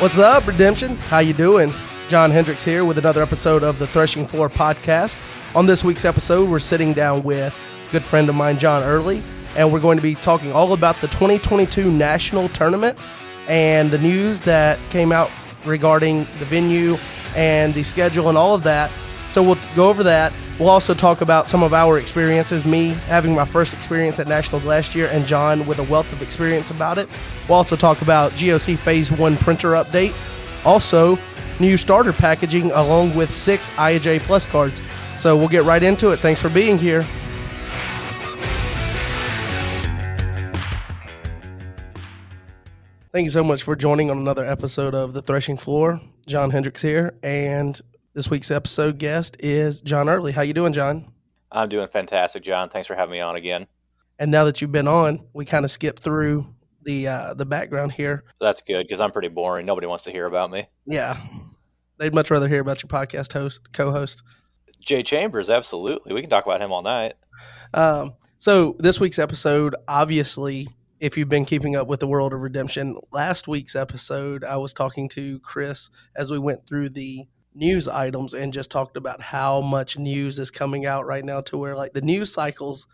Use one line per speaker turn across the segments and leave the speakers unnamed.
What's up, Redemption? How you doing? John Hendricks here with another episode of the Threshing Floor podcast. On this week's episode, we're sitting down with a good friend of mine, John Earley, and we're going to be talking all about the 2022 National Tournament and the news that came out regarding the venue and the schedule and all of that. So we'll go over that. We'll also talk about some of our experiences, me having my first experience at Nationals last year and John with a wealth of experience about it. We'll also talk about GoC Phase 1 printer updates. Also, new starter packaging along with 6 IJ Plus cards. So we'll get right into it. Thanks for being here. Thank you so much for joining on another episode of The Threshing Floor. John Hendricks here, and this week's episode guest is John Earley. How you doing, John?
I'm doing fantastic, John. Thanks for having me on again.
And now that you've been on, we kind of skipped through the background here.
That's good because I'm pretty boring. Nobody wants to hear about me.
Yeah, they'd much rather hear about your podcast co-host.
Jay Chambers, absolutely. We can talk about him all night.
So this week's episode, obviously, if you've been keeping up with the world of Redemption, last week's episode, I was talking to Chris as we went through the news items and just talked about how much news is coming out right now to where like the news cycles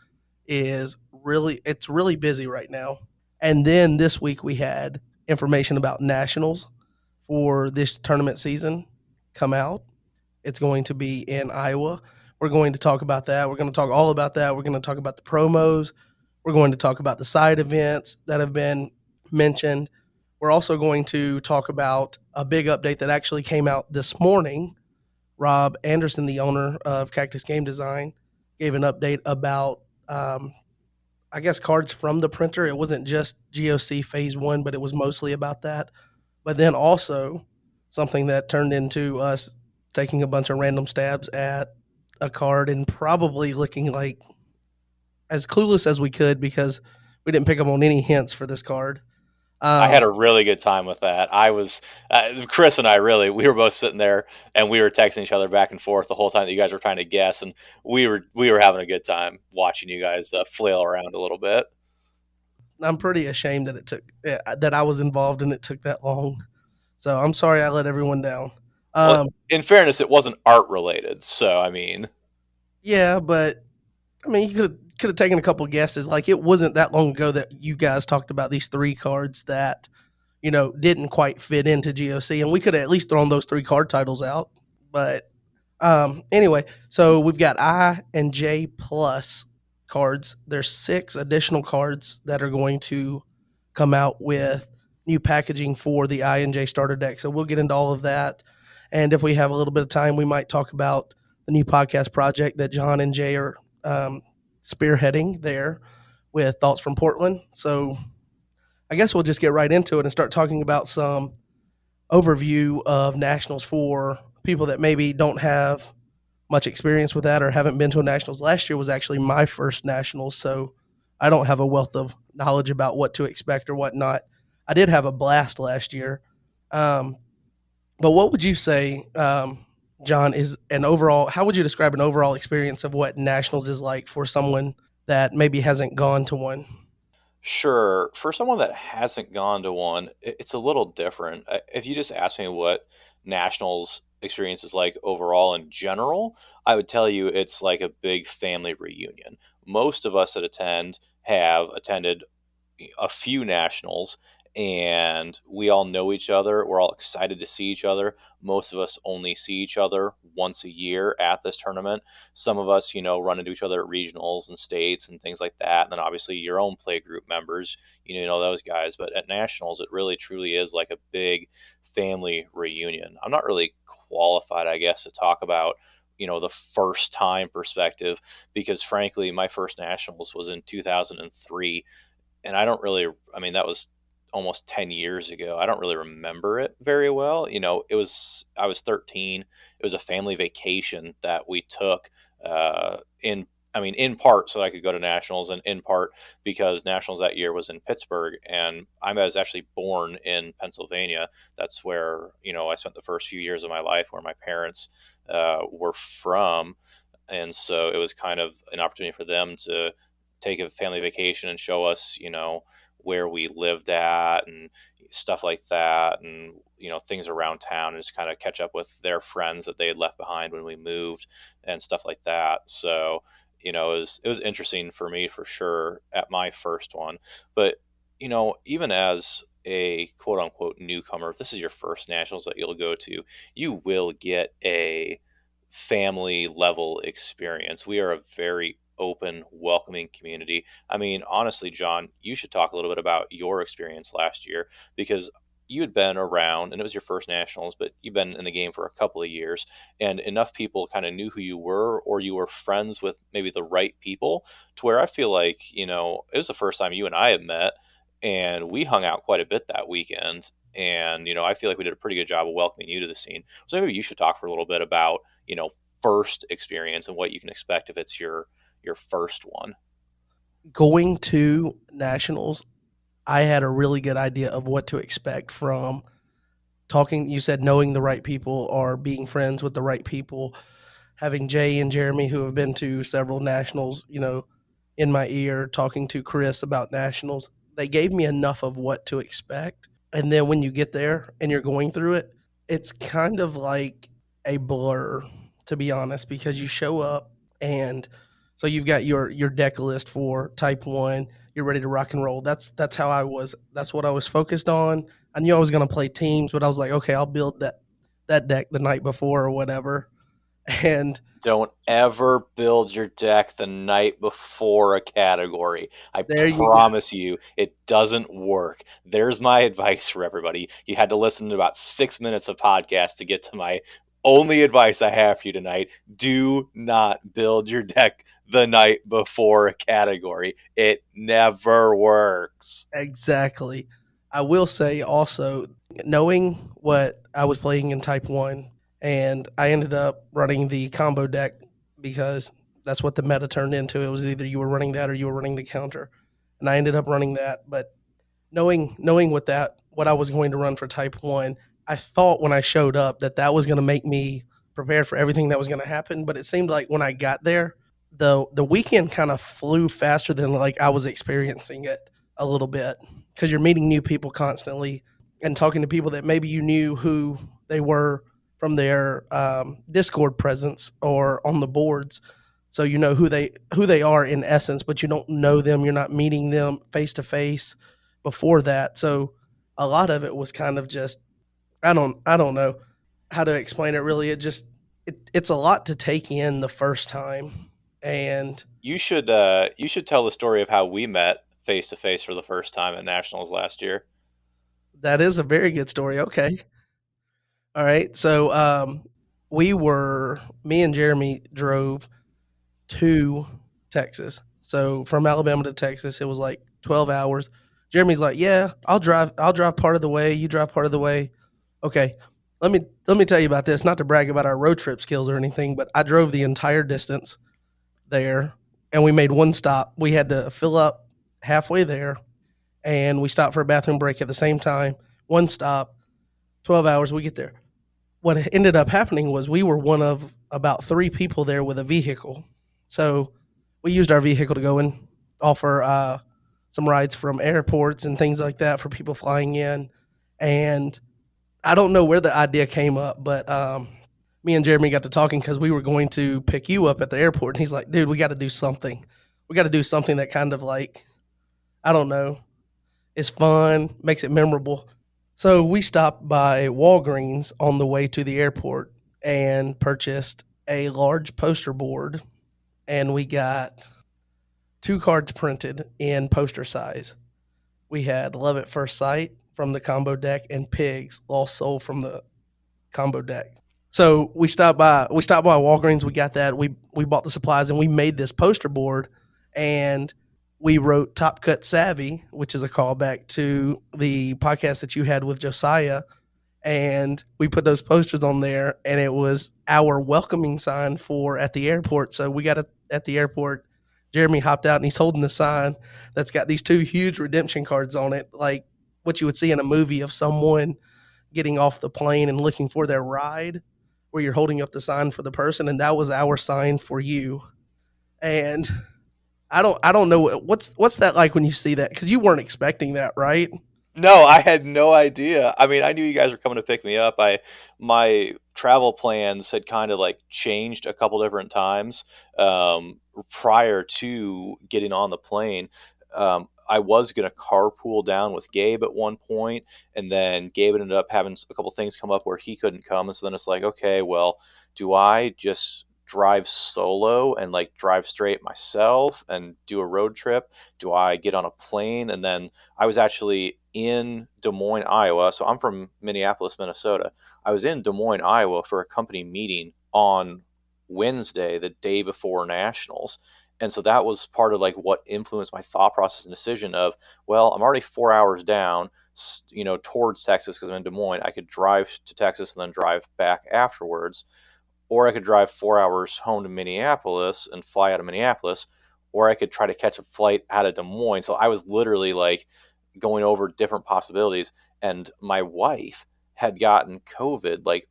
it's really busy right now. And then this week we had information about nationals for this tournament season come out. It's going to be in Iowa. We're going to talk about that. We're going to talk all about that. We're going to talk about the promos. We're going to talk about the side events that have been mentioned. We're also going to talk about a big update that actually came out this morning. Rob Anderson, the owner of Cactus Game Design, gave an update about, cards from the printer. It wasn't just GoC Phase 1, but it was mostly about that. But then also something that turned into us taking a bunch of random stabs at a card and probably looking like as clueless as we could because we didn't pick up on any hints for this card.
I had a really good time with that. Chris and I we were both sitting there and we were texting each other back and forth the whole time that you guys were trying to guess, and we were having a good time watching you guys flail around a little bit.
I'm pretty ashamed that I was involved and it took that long. So I'm sorry I let everyone down.
Well, in fairness, it wasn't art related, so I mean.
Yeah, but I mean, you could have taken a couple of guesses. Like it wasn't that long ago that you guys talked about these 3 cards that, didn't quite fit into GoC, and we could have at least thrown those 3 card titles out. But anyway, so we've got I and J plus cards. There's 6 additional cards that are going to come out with new packaging for the I and J starter deck. So we'll get into all of that. And if we have a little bit of time, we might talk about the new podcast project that John and Jay are spearheading there with Thoughts from Portland. So I guess we'll just get right into it and start talking about some overview of nationals for people that maybe don't have much experience with that or haven't been to a nationals. Last year was actually my first nationals, so I don't have a wealth of knowledge about what to expect or whatnot. I did have a blast last year. But what would you say, John, how would you describe an overall experience of what nationals is like for someone that maybe hasn't gone to one?
Sure. For someone that hasn't gone to one, it's a little different. If you just ask me what nationals experience is like overall in general, I would tell you it's like a big family reunion. Most of us that attend have attended a few nationals, and we all know each other. We're all excited to see each other. Most of us only see each other once a year at this tournament. Some of us, run into each other at regionals and states and things like that. And then obviously your own play group members, those guys. But at nationals, it really truly is like a big family reunion. I'm not really qualified, I guess, to talk about the first time perspective, because frankly, my first nationals was in 2003. And that was almost 10 years ago. I don't really remember it very well. I was 13. It was a family vacation that we took in part so that I could go to nationals, and in part because nationals that year was in Pittsburgh, and I was actually born in Pennsylvania. That's where, I spent the first few years of my life, where my parents were from. And so it was kind of an opportunity for them to take a family vacation and show us, where we lived at and stuff like that, and things around town, and just kind of catch up with their friends that they had left behind when we moved and stuff like that. So it was interesting for me for sure at my first one. But even as a quote unquote newcomer, if this is your first nationals that you'll go to, you will get a family level experience. We are a very open, welcoming community. I mean, honestly, John, you should talk a little bit about your experience last year, because you had been around and it was your first nationals, but you've been in the game for a couple of years, and enough people kind of knew who you were, or you were friends with maybe the right people, to where I feel like, it was the first time you and I had met, and we hung out quite a bit that weekend. And, I feel like we did a pretty good job of welcoming you to the scene. So maybe you should talk for a little bit about, first experience and what you can expect if it's your first one.
Going to nationals, I had a really good idea of what to expect from talking. You said knowing the right people or being friends with the right people. Having Jay and Jeremy, who have been to several nationals, in my ear, talking to Chris about nationals, they gave me enough of what to expect. And then when you get there and you're going through it, it's kind of like a blur, to be honest, because you show up and so you've got your deck list for type one. You're ready to rock and roll. That's how I was. That's what I was focused on. I knew I was going to play teams, but I was like, okay, I'll build that deck the night before or whatever. And
Don't ever build your deck the night before a category. I
there you go.
promise you, it doesn't work. There's my advice for everybody. You had to listen to about 6 minutes of podcast to get to my only advice I have for you tonight. Do not build your deck the night before a category. It never works.
Exactly. I will say also, knowing what I was playing in Type 1, and I ended up running the combo deck because that's what the meta turned into. It was either you were running that or you were running the counter. And I ended up running that. But knowing what I was going to run for Type 1, I thought when I showed up that was going to make me prepared for everything that was going to happen. But it seemed like when I got there, the weekend kind of flew faster than like I was experiencing it a little bit, because you're meeting new people constantly and talking to people that maybe you knew who they were from their Discord presence or on the boards. So you know who they are in essence, but you don't know them. You're not meeting them face to face before that. So a lot of it was kind of just I don't know how to explain it really. It's a lot to take in the first time, and
You should tell the story of how we met face to face for the first time at nationals last year.
that is a very good story. Okay. All right. So me and Jeremy drove to Texas. So from Alabama to Texas, it was like 12 hours. Jeremy's like, "Yeah, I'll drive part of the way, you drive part of the way." Okay. Let me tell you about this, not to brag about our road trip skills or anything, but I drove the entire distance there and we made one stop. We had to fill up halfway there and we stopped for a bathroom break at the same time. One stop, 12 hours, we get there. What ended up happening was we were one of about three people there with a vehicle. So we used our vehicle to go and offer some rides from airports and things like that for people flying in. And I don't know where the idea came up, but me and Jeremy got to talking because we were going to pick you up at the airport. And he's like, dude, we got to do something. We got to do something that kind of like, I don't know, is fun, makes it memorable. So we stopped by Walgreens on the way to the airport and purchased a large poster board, and we got two cards printed in poster size. We had Love at First Sight from the combo deck and Pigs Lost Soul from the combo deck. So we stopped by Walgreens, we got that. We bought the supplies and we made this poster board, and we wrote Top Cut Savvy, which is a callback to the podcast that you had with Josiah, and we put those posters on there, and it was our welcoming sign for at the airport. So we got it at the airport. Jeremy hopped out and he's holding the sign that's got these two huge redemption cards on it, like what you would see in a movie of someone getting off the plane and looking for their ride, where you're holding up the sign for the person, and that was our sign for you. And I don't know what's that like when you see that, because you weren't expecting that, right?
No, I had no idea. I mean, I knew you guys were coming to pick me up. My travel plans had kind of like changed a couple different times prior to getting on the plane. I was gonna carpool down with Gabe at one point, and then Gabe ended up having a couple things come up where he couldn't come, and so then it's like, okay, well, do I just drive solo and like drive straight myself and do a road trip? Do I get on a plane and then I was actually in Des Moines, Iowa. So I'm from Minneapolis, Minnesota. I was in Des Moines, Iowa for a company meeting on Wednesday, the day before nationals. And so that was part of like what influenced my thought process and decision of, well, I'm already 4 hours down, towards Texas because I'm in Des Moines. I could drive to Texas and then drive back afterwards, or I could drive 4 hours home to Minneapolis and fly out of Minneapolis, or I could try to catch a flight out of Des Moines. So I was literally like going over different possibilities. And my wife had gotten COVID like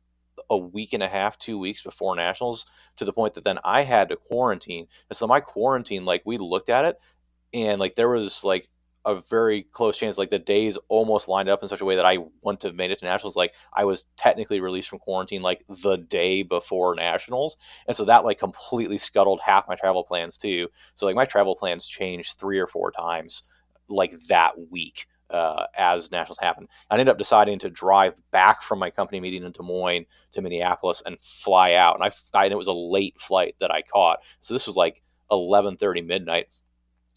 a week and a half, 2 weeks before nationals, to the point that then I had to quarantine. And so my quarantine, like we looked at it, and like there was like a very close chance, like the days almost lined up in such a way that I wouldn't have made it to nationals. Like I was technically released from quarantine like the day before nationals, and so that like completely scuttled half my travel plans too. So like my travel plans changed 3 or 4 times like that week as nationals happened. I ended up deciding to drive back from my company meeting in Des Moines to Minneapolis and fly out, and and it was a late flight that I caught. So this was like 11:30 midnight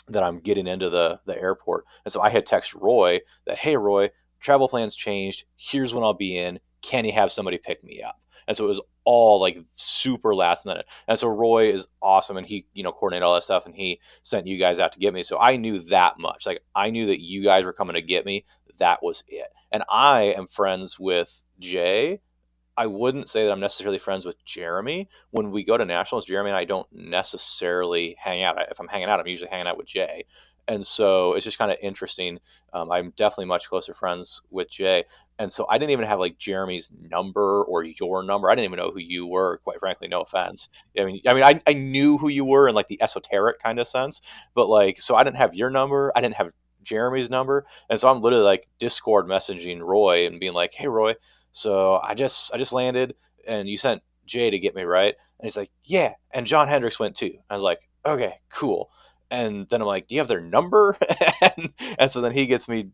that I'm getting into the airport. And so I had texted Roy that, hey Roy, travel plans changed. Here's when I'll be in. Can you have somebody pick me up? And so it was all like super last minute. And so Roy is awesome, and he, coordinated all that stuff, and he sent you guys out to get me. So I knew that much. Like I knew that you guys were coming to get me. That was it. And I am friends with Jay. I wouldn't say that I'm necessarily friends with Jeremy. When we go to nationals, Jeremy and I don't necessarily hang out. If I'm hanging out, I'm usually hanging out with Jay. And so it's just kind of interesting. I'm definitely much closer friends with Jay. And so I didn't even have like Jeremy's number or your number. I didn't even know who you were, quite frankly, no offense. I knew who you were in like the esoteric kind of sense, but like, so I didn't have your number. I didn't have Jeremy's number. And so I'm literally like Discord messaging Roy and being like, hey, Roy, so I just landed, and you sent Jay to get me, right? And he's like, yeah. And John Hendricks went too. I was like, okay, cool. And then I'm like, do you have their number? and so then he gets me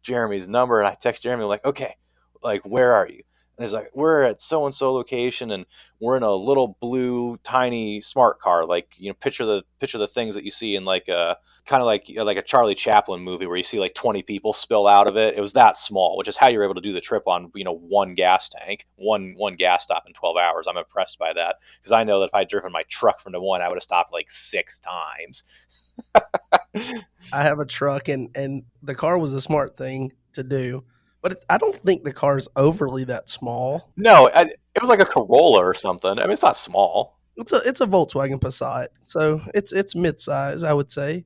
Jeremy's number, and I text Jeremy like, okay, like where are you? And he's like, we're at so and so location, and we're in a little blue tiny smart car. Like picture the things that you see in like a kind of like a Charlie Chaplin movie where you see like 20 people spill out of it. It was that small, which is how you're able to do the trip on one gas tank, one gas stop in 12 hours. I'm impressed by that because I know that if I'd driven my truck from Des Moines, I would have stopped like 6 times.
I have a truck, and the car was a smart thing to do, but I don't think the car's overly that small.
No, it was like a Corolla or something. I mean, it's not small.
It's a Volkswagen Passat, so it's mid size, I would say.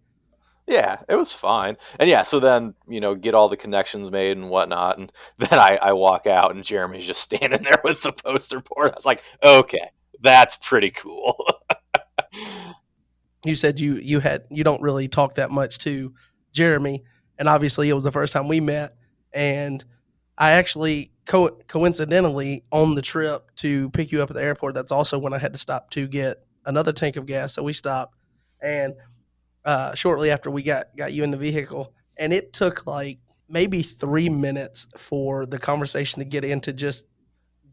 Yeah, it was fine. And yeah, so then, get all the connections made and whatnot. And then I walk out and Jeremy's just standing there with the poster board. I was like, okay, that's pretty cool.
You said you don't really talk that much to Jeremy, and obviously it was the first time we met, and I actually coincidentally on the trip to pick you up at the airport. That's also when I had to stop to get another tank of gas. So we stopped, and shortly after we got you in the vehicle, and it took like maybe 3 minutes for the conversation to get into just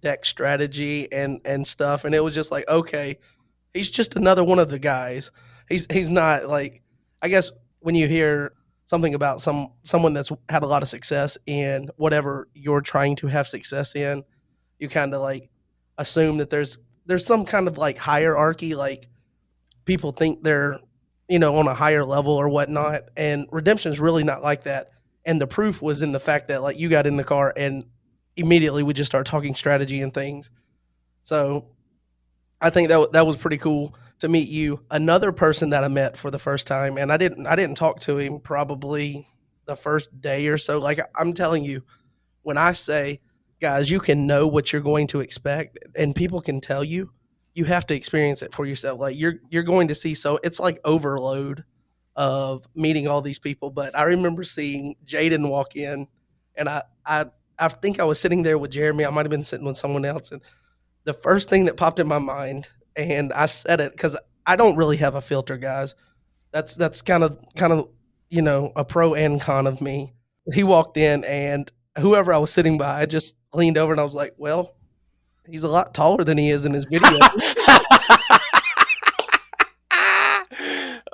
deck strategy and stuff, and it was just like, okay, he's just another one of the guys. He's not like, I guess when you hear something about someone that's had a lot of success in whatever you're trying to have success in, you kind of like assume that there's some kind of like hierarchy, like people think they're on a higher level or whatnot, and redemption is really not like that. And the proof was in the fact that like you got in the car and immediately we just start talking strategy and things. So I think that was pretty cool to meet you. Another person that I met for the first time, and I didn't talk to him probably the first day or so. Like I'm telling you, when I say, guys, you can know what you're going to expect, and people can tell you, you have to experience it for yourself. Like you're going to see, so it's like overload. of meeting all these people. But I remember seeing Jaden walk in, and I think I was sitting there with Jeremy. I might have been sitting with someone else, and the first thing that popped in my mind, and I said it because I don't really have a filter, guys. That's kind of a pro and con of me. He walked in, and whoever I was sitting by, I just leaned over and I was like, "Well, he's a lot taller than he is in his video."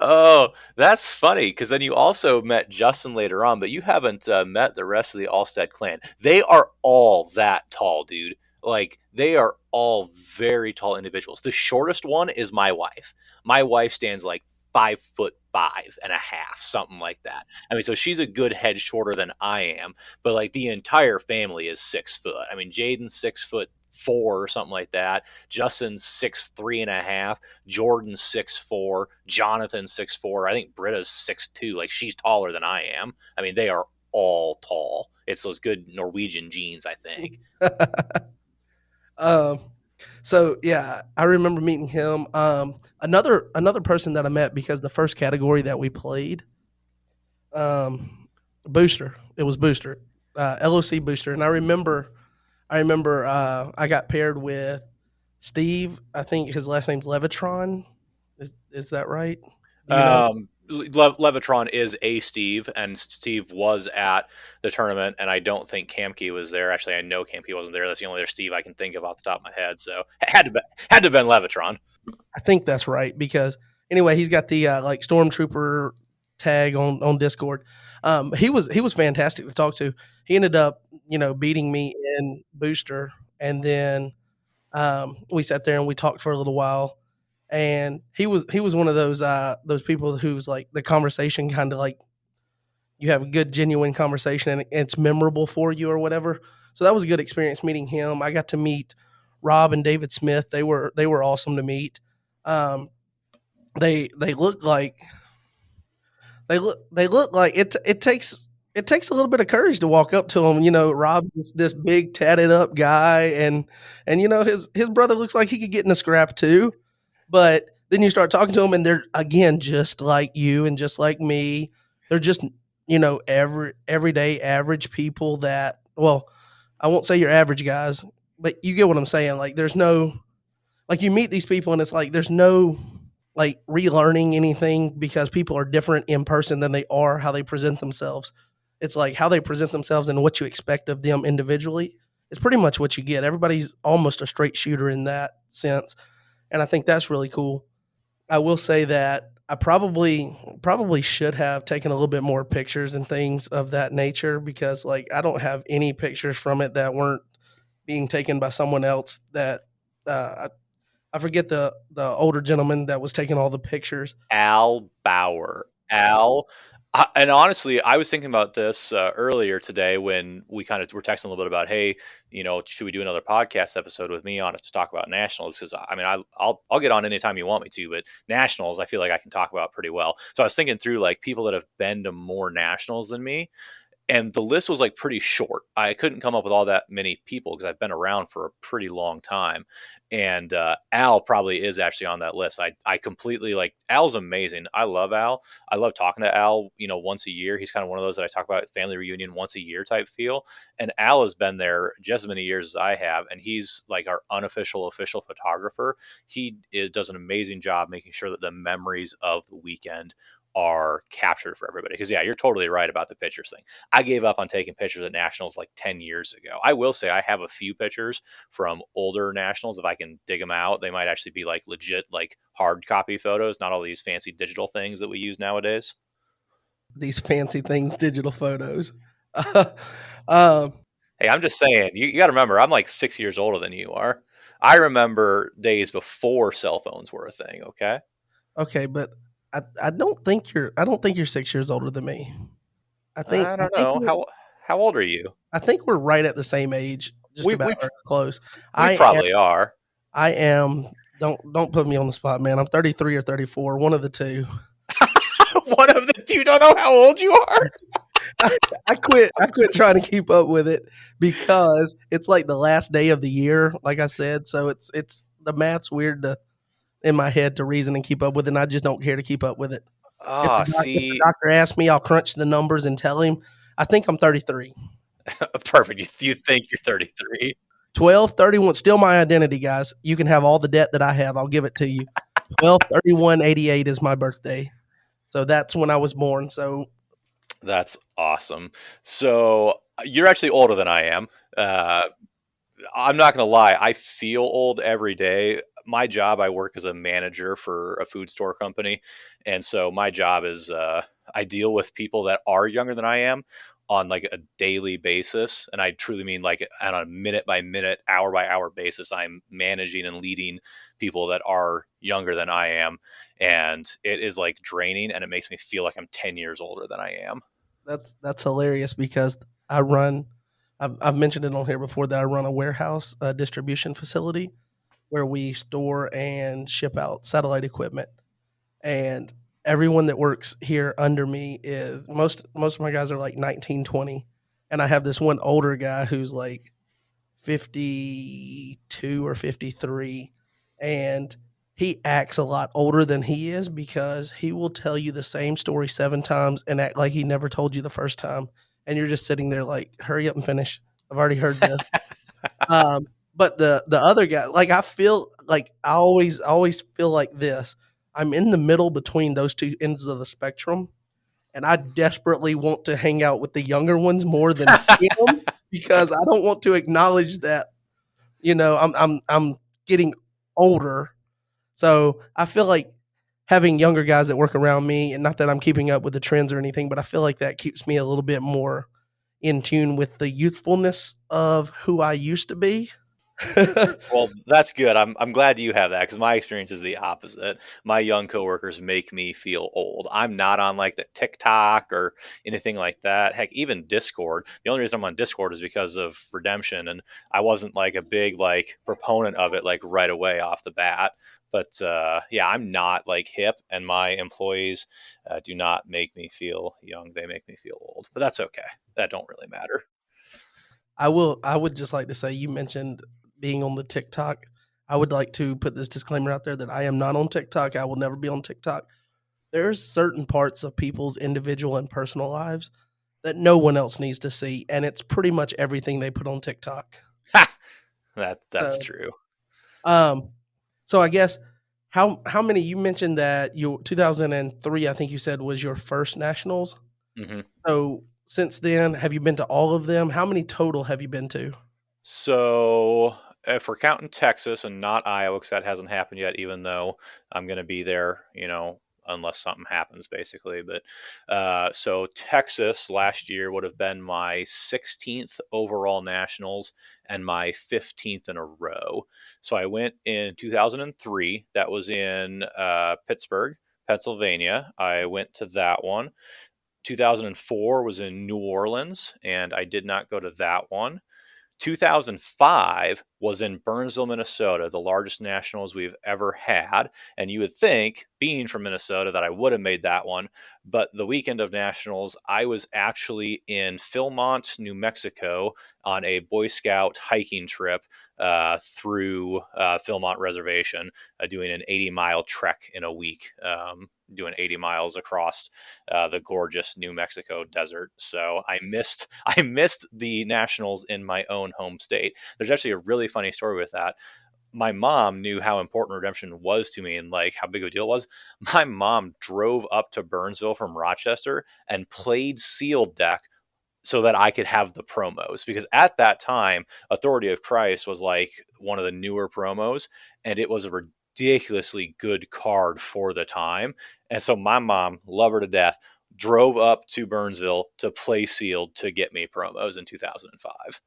Oh, that's funny because then you also met Justin later on, but you haven't met the rest of the Allstead clan. They are all that tall, dude. Like they are all very tall individuals. The shortest one is my wife. My wife stands like 5'5.5", something like that. I mean, so she's a good head shorter than I am, but like the entire family is 6 foot. I mean, Jaden's 6'4" or something like that. Justin's 6'3.5". Jordan's 6'4". Jonathan's 6'4". I think Britta's 6'2". Like she's taller than I am. I mean, they are all tall. It's those good Norwegian genes, I think.
um, so yeah, I remember meeting him. Another person that I met because the first category that we played, Booster. It was Booster, LOC Booster, and I remember I got paired with Steve. I think his last name's Levitron. Is that right? Do you know?
Levitron is a Steve, and Steve was at the tournament, and I don't think Kamke was there. Actually, I know Kamke wasn't there. That's the only other Steve I can think of off the top of my head. So it had to have been Levitron.
I think that's right because anyway, he's got the like stormtrooper tag on Discord. He was fantastic to talk to. He ended up beating me in booster, and then we sat there and we talked for a little while. And he was one of those people who's like the conversation kind of like you have a good genuine conversation and it's memorable for you or whatever. So that was a good experience meeting him. I got to meet Rob and David Smith. They were awesome to meet. Um, they look like they look like it takes a little bit of courage to walk up to him. Rob's this big tatted up guy, and his brother looks like he could get in a scrap too. But then you start talking to them, and they're again just like you and just like me. They're just everyday average people that well, I won't say you're average guys, but you get what I'm saying. Like there's no like you meet these people and it's like there's no like relearning anything because people are different in person than they are how they present themselves. It's like how they present themselves and what you expect of them individually. It's pretty much what you get. Everybody's almost a straight shooter in that sense, and I think that's really cool. I will say that I probably should have taken a little bit more pictures and things of that nature because like I don't have any pictures from it that weren't being taken by someone else that I forget the older gentleman that was taking all the pictures.
Al Bauer. Al. And honestly, I was thinking about this earlier today when we kind of were texting a little bit about, hey, should we do another podcast episode with me on it to talk about nationals? Because I mean, I'll get on anytime you want me to, but nationals, I feel like I can talk about pretty well. So I was thinking through like people that have been to more nationals than me, and the list was like pretty short. I couldn't come up with all that many people because I've been around for a pretty long time. And Al probably is actually on that list. I completely like Al's amazing. I love Al. I love talking to Al, once a year. He's kind of one of those that I talk about family reunion once a year type feel. And Al has been there just as many years as I have. And he's like our unofficial official photographer. Does an amazing job making sure that the memories of the weekend are captured for everybody. Because yeah, you're totally right about the pictures thing. I gave up on taking pictures at nationals like 10 years ago. I will say I have a few pictures from older nationals. If I can dig them out, they might actually be like legit, like hard copy photos, not all these fancy digital things that we use nowadays.
These fancy things, digital photos. um,
Hey, I'm just saying, you got to remember, I'm like 6 years older than you are. I remember days before cell phones were a thing. Okay.
okay, but I don't think you're 6 years older than me. I think
I
I
don't
think
know.
we're
How old are you?
I think we're right at the same age, just
We,
about
we,
or close.
we
I am
probably are.
I am don't put me on the spot, man. I'm 33 or 34, one of the two.
One of the two don't know how old you are.
I quit trying to keep up with it because it's like the last day of the year, like I said. So it's the math's weird in my head to reason and keep up with it, and I just don't care to keep up with it.
Ah,
If the
see,
doctor asks me, I'll crunch the numbers and tell him. I think I'm 33.
perfect. You think you're 33?
12, 31, still my identity, guys. You can have all the debt that I have. I'll give it to you. 12/31/88 is my birthday. So that's when I was born. So
That's awesome. So you're actually older than I am. Uh, I'm not gonna lie, I feel old every day. My job, I work as a manager for a food store company, and so my job is I deal with people that are younger than I am on like a daily basis, and I truly mean like on a minute by minute, hour by hour basis. I'm managing and leading people that are younger than I am, and it is like draining, and it makes me feel like I'm 10 years older than I am.
that's hilarious because I run. I've mentioned it on here before that I run a warehouse, a distribution facility where we store and ship out satellite equipment. And everyone that works here under me is most of my guys are like 19, 20, and I have this one older guy who's like 52 or 53, and he acts a lot older than he is because he will tell you the same story 7 times and act like he never told you the first time, and you're just sitting there like, "Hurry up and finish. I've already heard this." But the other guy, like, I feel like I always feel like this. I'm in the middle between those 2 ends of the spectrum, and I desperately want to hang out with the younger ones more than him because I don't want to acknowledge that, I'm getting older. So, I feel like having younger guys that work around me, and not that I'm keeping up with the trends or anything, but I feel like that keeps me a little bit more in tune with the youthfulness of who I used to be.
Well, that's good. I'm glad you have that because my experience is the opposite. My young coworkers make me feel old. I'm not on like the TikTok or anything like that. Heck, even Discord. The only reason I'm on Discord is because of Redemption, and I wasn't like a big like proponent of it like right away off the bat. But yeah, I'm not like hip, and my employees do not make me feel young. They make me feel old. But that's okay. That don't really matter.
I would just like to say you mentioned being on the TikTok. I would like to put this disclaimer out there that I am not on TikTok. I will never be on TikTok. There's certain parts of people's individual and personal lives that no one else needs to see, and it's pretty much everything they put on TikTok.
Ha! That's
So,
true.
um, so I guess how many you mentioned that you 2003, I think you said was your first nationals.
hmm
So since then, have you been to all of them? How many total have you been to?
So, if we're counting Texas and not Iowa, because that hasn't happened yet, even though I'm going to be there, unless something happens, basically. But so Texas last year would have been my 16th overall nationals and my 15th in a row. So I went in 2003. That was in Pittsburgh, Pennsylvania. I went to that one. 2004 was in New Orleans, and I did not go to that one. 2005 was in Burnsville, Minnesota, the largest nationals we've ever had. And you would think, being from Minnesota, that I would have made that one. But the weekend of nationals, I was actually in Philmont, New Mexico on a Boy Scout hiking trip through Philmont Reservation, doing an 80-mile trek in a week. Doing 80 miles across the gorgeous New Mexico desert. So I missed the nationals in my own home state. There's actually a really funny story with that. My mom knew how important Redemption was to me and like how big of a deal it was. My mom drove up to Burnsville from Rochester and played sealed deck so that I could have the promos, because at that time Authority of Christ was like one of the newer promos, and it was a ridiculously good card for the time. And so my mom, love her to death, drove up to Burnsville to play sealed to get me promos in 2005.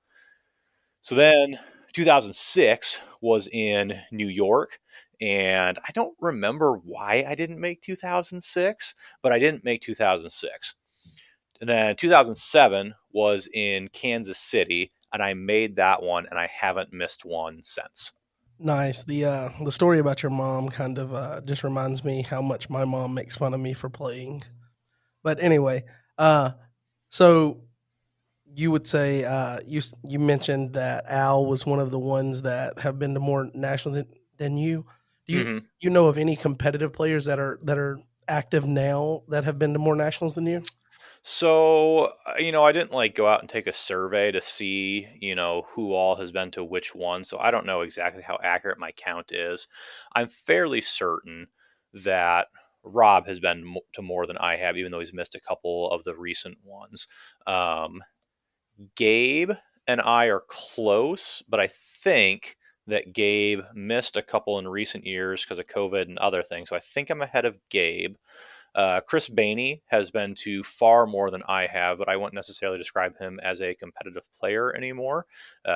So then 2006 was in New York, and I don't remember why I didn't make 2006, but I didn't make 2006. And then 2007 was in Kansas City, and I made that one, and I haven't missed one since.
Nice. The story about your mom kind of just reminds me how much my mom makes fun of me for playing. But anyway, uh, so you would say you mentioned that Al was one of the ones that have been to more nationals than you. Do you
hmm
you know of any competitive players that are active now that have been to more nationals than you?
So, I didn't like go out and take a survey to see, who all has been to which one. So I don't know exactly how accurate my count is. I'm fairly certain that Rob has been to more than I have, even though he's missed a couple of the recent ones. Um, Gabe and I are close, but I think that Gabe missed a couple in recent years because of COVID and other things. So I think I'm ahead of Gabe. Chris Bainey has been to far more than I have, but I wouldn't necessarily describe him as a competitive player anymore.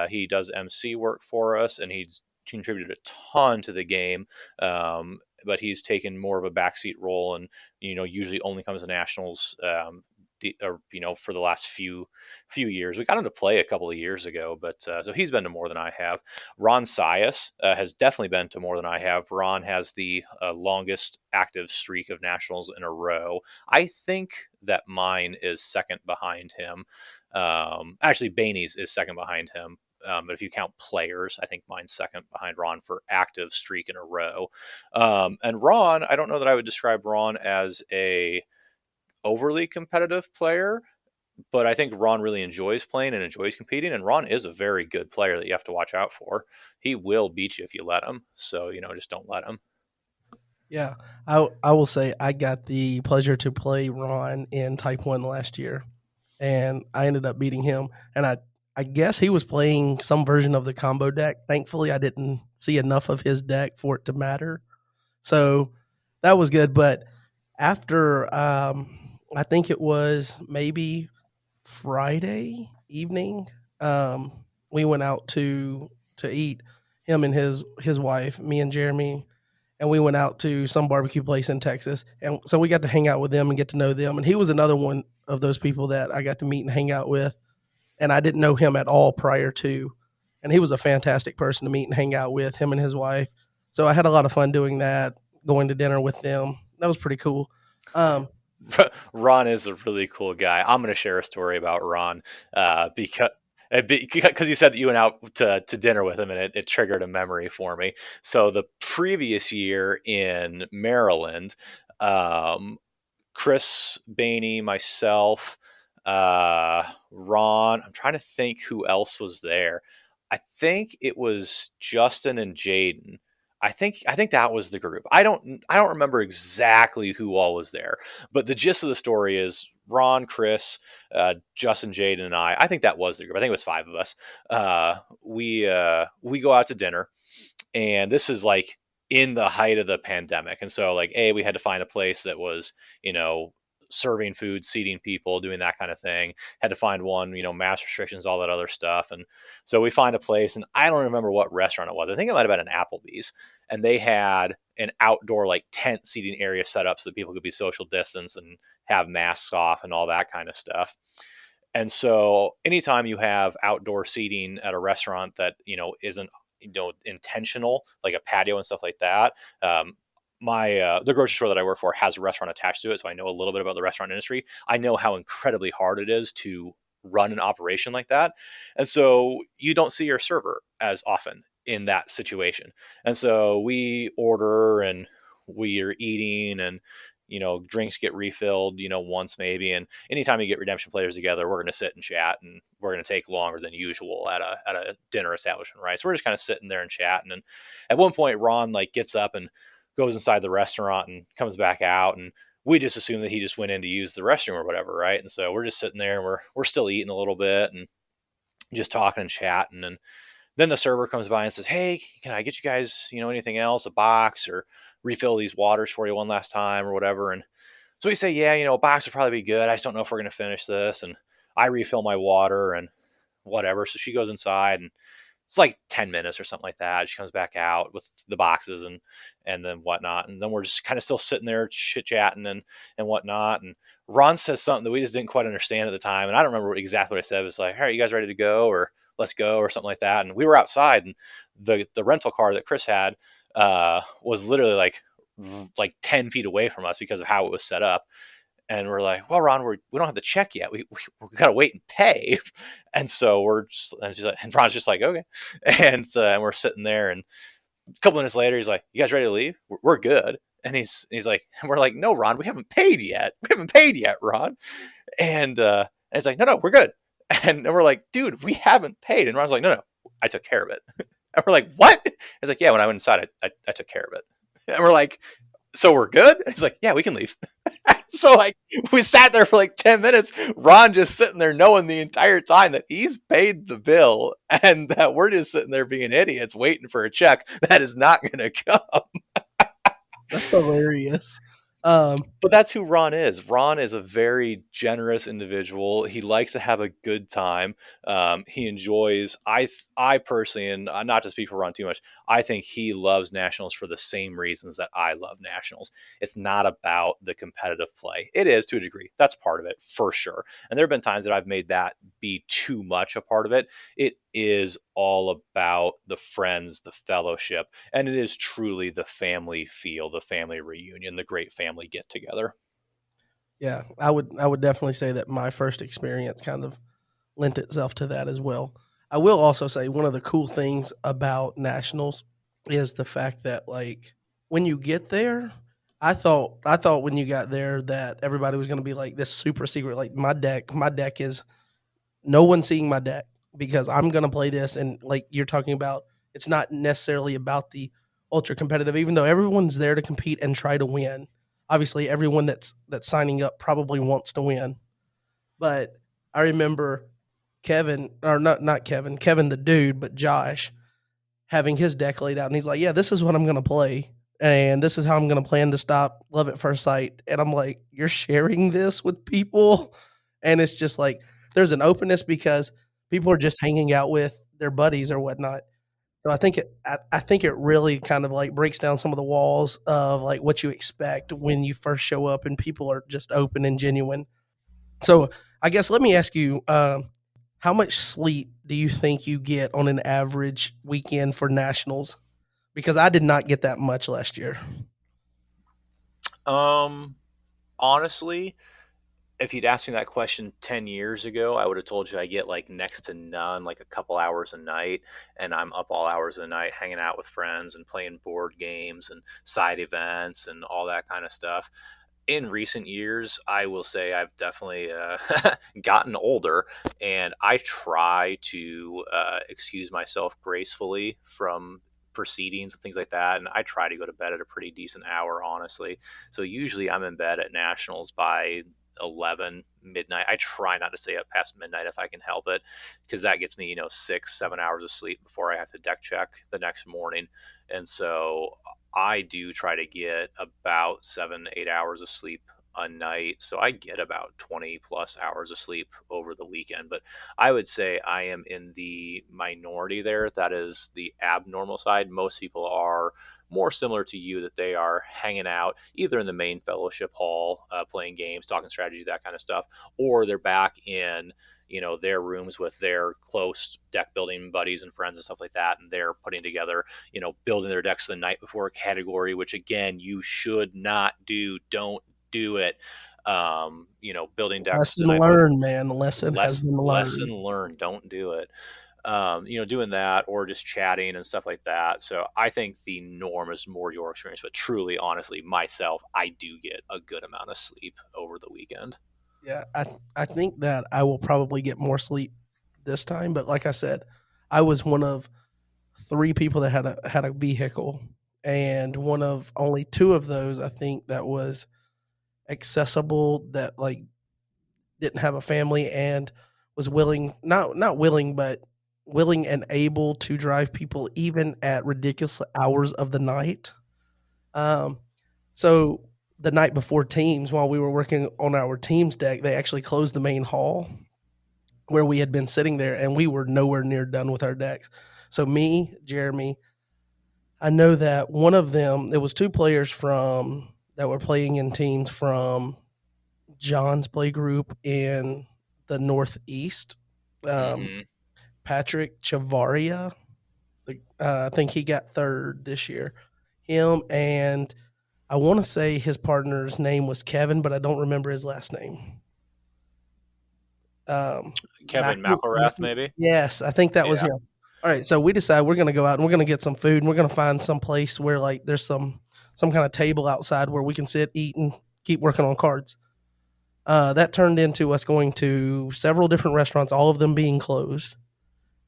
He does MC work for us, and he's contributed a ton to the game. But he's taken more of a backseat role, and usually only comes to nationals. For the last few years, we got him to play a couple of years ago, but so he's been to more than I have. Ron Sias has definitely been to more than I have. Ron has the longest active streak of nationals in a row. I think that mine is second behind him. Actually, Bainey's is second behind him. But if you count players, I think mine's second behind Ron for active streak in a row. And Ron, I don't know that I would describe Ron as a overly competitive player, but I think Ron really enjoys playing and enjoys competing. And Ron is a very good player that you have to watch out for. He will beat you if you let him. So, just don't let him.
Yeah, I will say I got the pleasure to play Ron in Type One last year, and I ended up beating him. And I guess he was playing some version of the combo deck. Thankfully, I didn't see enough of his deck for it to matter. So that was good. But after I think it was maybe Friday evening, we went out to eat. Him and his wife, me and Jeremy, and we went out to some barbecue place in Texas. And so we got to hang out with them and get to know them. And he was another one of those people that I got to meet and hang out with. And I didn't know him at all prior to. And he was a fantastic person to meet and hang out with, him and his wife. So I had a lot of fun doing that, going to dinner with them. That was pretty cool. Um,
Ron is a really cool guy. I'm going to share a story about Ron because you said that you went out to dinner with him, and it triggered a memory for me. So the previous year in Maryland, um, Chris Bainey, myself, Ron. I'm trying to think who else was there. I think it was Justin and Jaden. I think that was the group. I don't remember exactly who all was there, but the gist of the story is Ron, Chris, Justin, Jaden, and I. I think that was the group. I think it was five of us. We go out to dinner, and this is like in the height of the pandemic, and so like we had to find a place that was serving food, seating people, doing that kind of thing. Had to find one, mask restrictions, all that other stuff. And so we find a place, and I don't remember what restaurant it was. I think it might have been an Applebee's, and they had an outdoor like tent seating area set up so that people could be social distance and have masks off and all that kind of stuff. And so anytime you have outdoor seating at a restaurant that, isn't, intentional, like a patio and stuff like that, my the grocery store that I work for has a restaurant attached to it, so I know a little bit about the restaurant industry. I know how incredibly hard it is to run an operation like that, and so you don't see your server as often in that situation. And so we order and we are eating, and drinks get refilled, once maybe. And anytime you get redemption players together, we're going to sit and chat, and we're going to take longer than usual at a dinner establishment, right? So we're just kind of sitting there and chatting. And at one point, Ron like gets up and goes inside the restaurant and comes back out, and we just assume that he just went in to use the restroom or whatever, right? And so we're just sitting there, and we're still eating a little bit and just talking and chatting. And then the server comes by and says, "Hey, can I get you guys, anything else, a box, or refill these waters for you one last time or whatever?" And so we say, "Yeah, a box would probably be good. I just don't know if we're going to finish this." And I refill my water and whatever. So she goes inside, and it's like 10 minutes or something like that. She comes back out with the boxes and then whatnot. And then we're just kind of still sitting there chit chatting and whatnot. And Ron says something that we just didn't quite understand at the time. And I don't remember exactly what I said. It was like, "All right, you guys ready to go?" Or "Let's go," or something like that. And we were outside, and the rental car that Chris had was literally like 10 feet away from us because of how it was set up. And we're like, "Well, Ron, we don't have the check yet. We got to wait and pay." And so and Ron's just like, "Okay." And we're sitting there, and a couple minutes later, he's like, "You guys ready to leave? We're good." And he's like, we're like, no, Ron, we haven't paid yet. We haven't paid yet, Ron. And he's like, no, we're good. And we're like, dude, we haven't paid. And Ron's like, no, I took care of it. And we're like, what? He's like, yeah, when I went inside, I took care of it. And we're like, so we're good? And he's like, yeah, we can leave. So like we sat there for like 10 minutes, Ron just sitting there knowing the entire time that he's paid the bill and that we're just sitting there being idiots waiting for a check that is not going to come.
That's hilarious.
But that's who Ron is. Ron is a very generous individual. He likes to have a good time. He enjoys. I personally, and not to speak for Ron too much, I think he loves nationals for the same reasons that I love nationals. It's not about the competitive play. It is to a degree. That's part of it for sure. And there have been times that I've made that be too much a part of it. It is all about the friends, the fellowship, and it is truly the family feel, the family reunion, the great family get together.
Yeah, I would definitely say that my first experience kind of lent itself to that as well. I will also say one of the cool things about nationals is the fact that like when you get there, I thought when you got there that everybody was going to be like this super secret like my deck is no one seeing my deck because I'm going to play this and like you're talking about it's not necessarily about the ultra competitive even though everyone's there to compete and try to win. Obviously everyone that's signing up probably wants to win. But I remember Kevin or not Kevin, Kevin the dude, but Josh having his deck laid out and he's like, "Yeah, this is what I'm going to play and this is how I'm going to plan to stop Love at First Sight." And I'm like, "You're sharing this with people?" And it's just like there's an openness because people are just hanging out with their buddies or whatnot. So I think it really kind of like breaks down some of the walls of like what you expect when you first show up and people are just open and genuine. So I guess let me ask you, how much sleep do you think you get on an average weekend for nationals? Because I did not get that much last year.
Um, Honestly, if you'd asked me that question 10 years ago, I would have told you I get like next to none, like a couple hours a night, and I'm up all hours of the night hanging out with friends and playing board games and side events and all that kind of stuff. In recent years, I will say I've definitely gotten older, and I try to excuse myself gracefully from proceedings and things like that. And I try to go to bed at a pretty decent hour, honestly. So usually I'm in bed at nationals by 11 midnight. I try not to stay up past midnight if I can help it, because that gets me 6 7 hours of sleep before I have to deck check the next morning. And so I do try to get about 7 8 hours of sleep a night. So I get about 20 plus hours of sleep over the weekend. But I would say I am in the minority there. That is the abnormal side. Most people are more similar to you, that they are hanging out either in the main fellowship hall, playing games, talking strategy, that kind of stuff, or they're back in their rooms with their close deck building buddies and friends and stuff like that, and they're putting together, building their decks the night before a category, which again you should not do. Don't do it. Building decks the
Lesson
night before.
learned, man. The lesson has been
Lesson
learned.
learned. Don't do it. Doing that or just chatting and stuff like that. So I think the norm is more your experience, but truly, honestly, myself, I do get a good amount of sleep over the weekend.
Yeah, I think that I will probably get more sleep this time, but like I said, I was one of 3 people that had a vehicle, and one of only 2 of those I think that was accessible that like didn't have a family and was willing not willing but willing and able to drive people even at ridiculous hours of the night. Um, so the night before teams, while we were working on our teams deck, they actually closed the main hall where we had been sitting there, and we were nowhere near done with our decks. So me, Jeremy, I know that one of them, there was 2 players from that were playing in teams from John's play group in the Northeast. Um,
Mm-hmm.
Patrick Chavaria, I think he got third this year. Him and I want to say his partner's name was Kevin, but I don't remember his last name.
Kevin McElrath, maybe.
Yes, I think that was
Yeah.
him. All right, so we decide we're going to go out and we're going to get some food and we're going to find some place where like there's some kind of table outside where we can sit, eat, and keep working on cards. That turned into us going to several different restaurants, all of them being closed,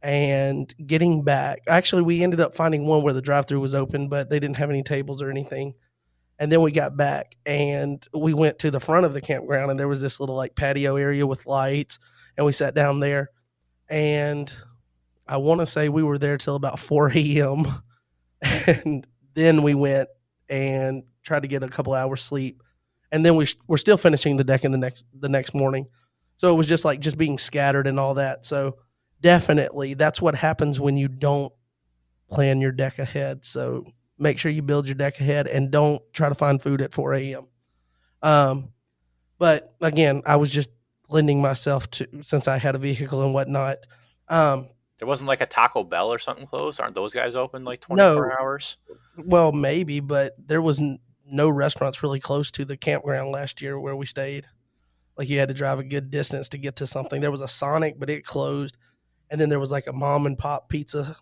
and getting back. Actually, we ended up finding one where the drive-through was open, but they didn't have any tables or anything. And then we got back and we went to the front of the campground, and there was this little like patio area with lights, and we sat down there. And I want to say we were there till about 4 a.m. And then we went and tried to get a couple hours sleep, and then we're still finishing the deck in the next morning. So it was just like just being scattered and all that. So definitely that's what happens when you don't plan your deck ahead. So make sure you build your deck ahead and don't try to find food at 4 a.m. Um, but again, I was just lending myself to, since I had a vehicle and whatnot. Um,
There wasn't like a Taco Bell or something close. Aren't those guys open like
no,
24 hours?
well, maybe, but there was no restaurants really close to the campground last year where we stayed. Like you had to drive a good distance to get to something. There was a Sonic, but it closed, and then there was like a mom and pop pizza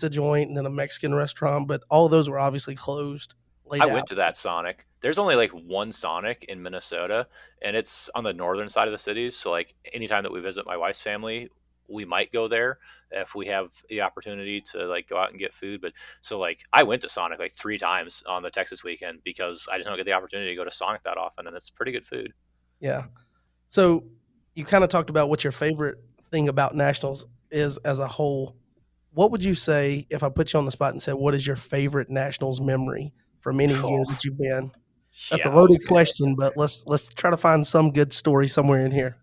joint, and then a Mexican restaurant. But all of those were obviously closed,
I
laid
went
out.
to that Sonic. There's only like one Sonic in Minnesota, and it's on the northern side of the cities. So like anytime that we visit my wife's family, we might go there if we have the opportunity to like go out and get food. But so like I went to Sonic like 3 times on the Texas weekend because I just don't get the opportunity to go to Sonic that often, and it's pretty good food.
Yeah. So you kind of talked about what your favorite thing about nationals is as a whole. What would you say if I put you on the spot and said, "What is your favorite nationals memory from any year
Oh,
that you've been?" That's a
yeah,
loaded
okay.
question, but let's try to find some good story somewhere in here.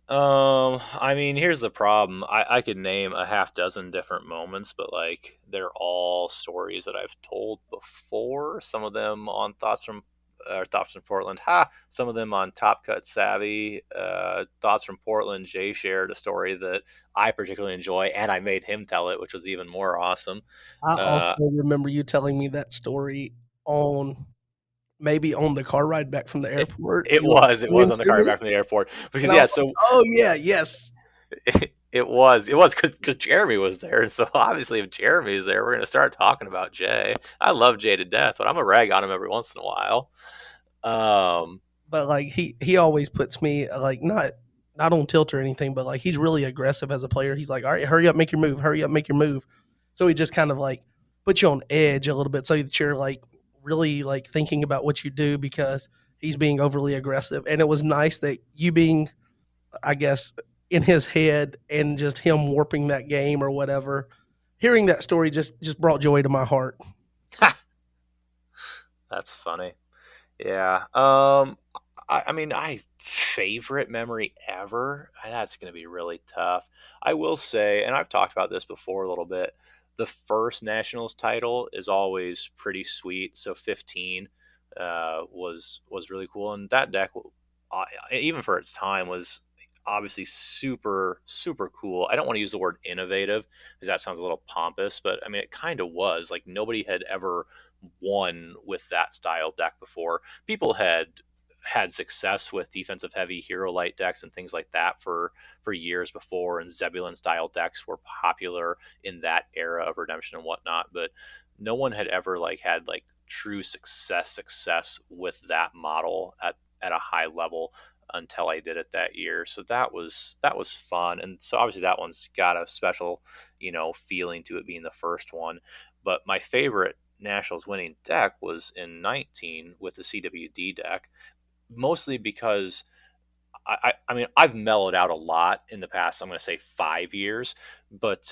I mean, here's the problem. I could name a half dozen different moments, but like they're all stories that I've told before. Some of them on Thoughts from Portland. Ha! Some of them on Top Cut Savvy. Thoughts from Portland. Jay shared a story that I particularly enjoy, and I made him tell it, which was even more awesome.
I
Uh,
also remember you telling me that story on maybe on the car ride back from the
it,
airport.
it
You were
was it was
explaining
on the
to
car
me,
back from the airport because
and I
yeah,
was like,
so
"Oh yeah, yes."
it was because Jeremy was there, and so obviously if Jeremy's there, we're gonna start talking about Jay. I love Jay to death, but I'm gonna rag on him every once in a while. Um,
But like he always puts me like not on tilt or anything, but like he's really aggressive as a player. He's like, "All right, hurry up, make your move, hurry up, make your move." So he just kind of like puts you on edge a little bit, so that you're like really like thinking about what you do because he's being overly aggressive. And it was nice that you being, I guess, in his head and just him warping that game or whatever. Hearing that story just brought joy to my heart.
that's funny. Yeah. I mean, I favorite memory ever. That's going to be really tough. I will say, and I've talked about this before a little bit. The first Nationals title is always pretty sweet. So 15 was really cool, and that deck, even for its time, was obviously super cool. I don't want to use the word innovative because that sounds a little pompous, but I mean it kind of was. Like nobody had ever won with that style deck before. People had success with defensive heavy hero light decks and things like that for years before, and Zebulon style decks were popular in that era of redemption and whatnot, but no one had ever like had like true success with that model at a high level until I did it that year. So that was fun, and so obviously that one's got a special feeling to it being the first one. But my favorite Nationals winning deck was in 19 with the CWD deck, mostly because I mean I've mellowed out a lot in the past. I'm going to say 5 years, but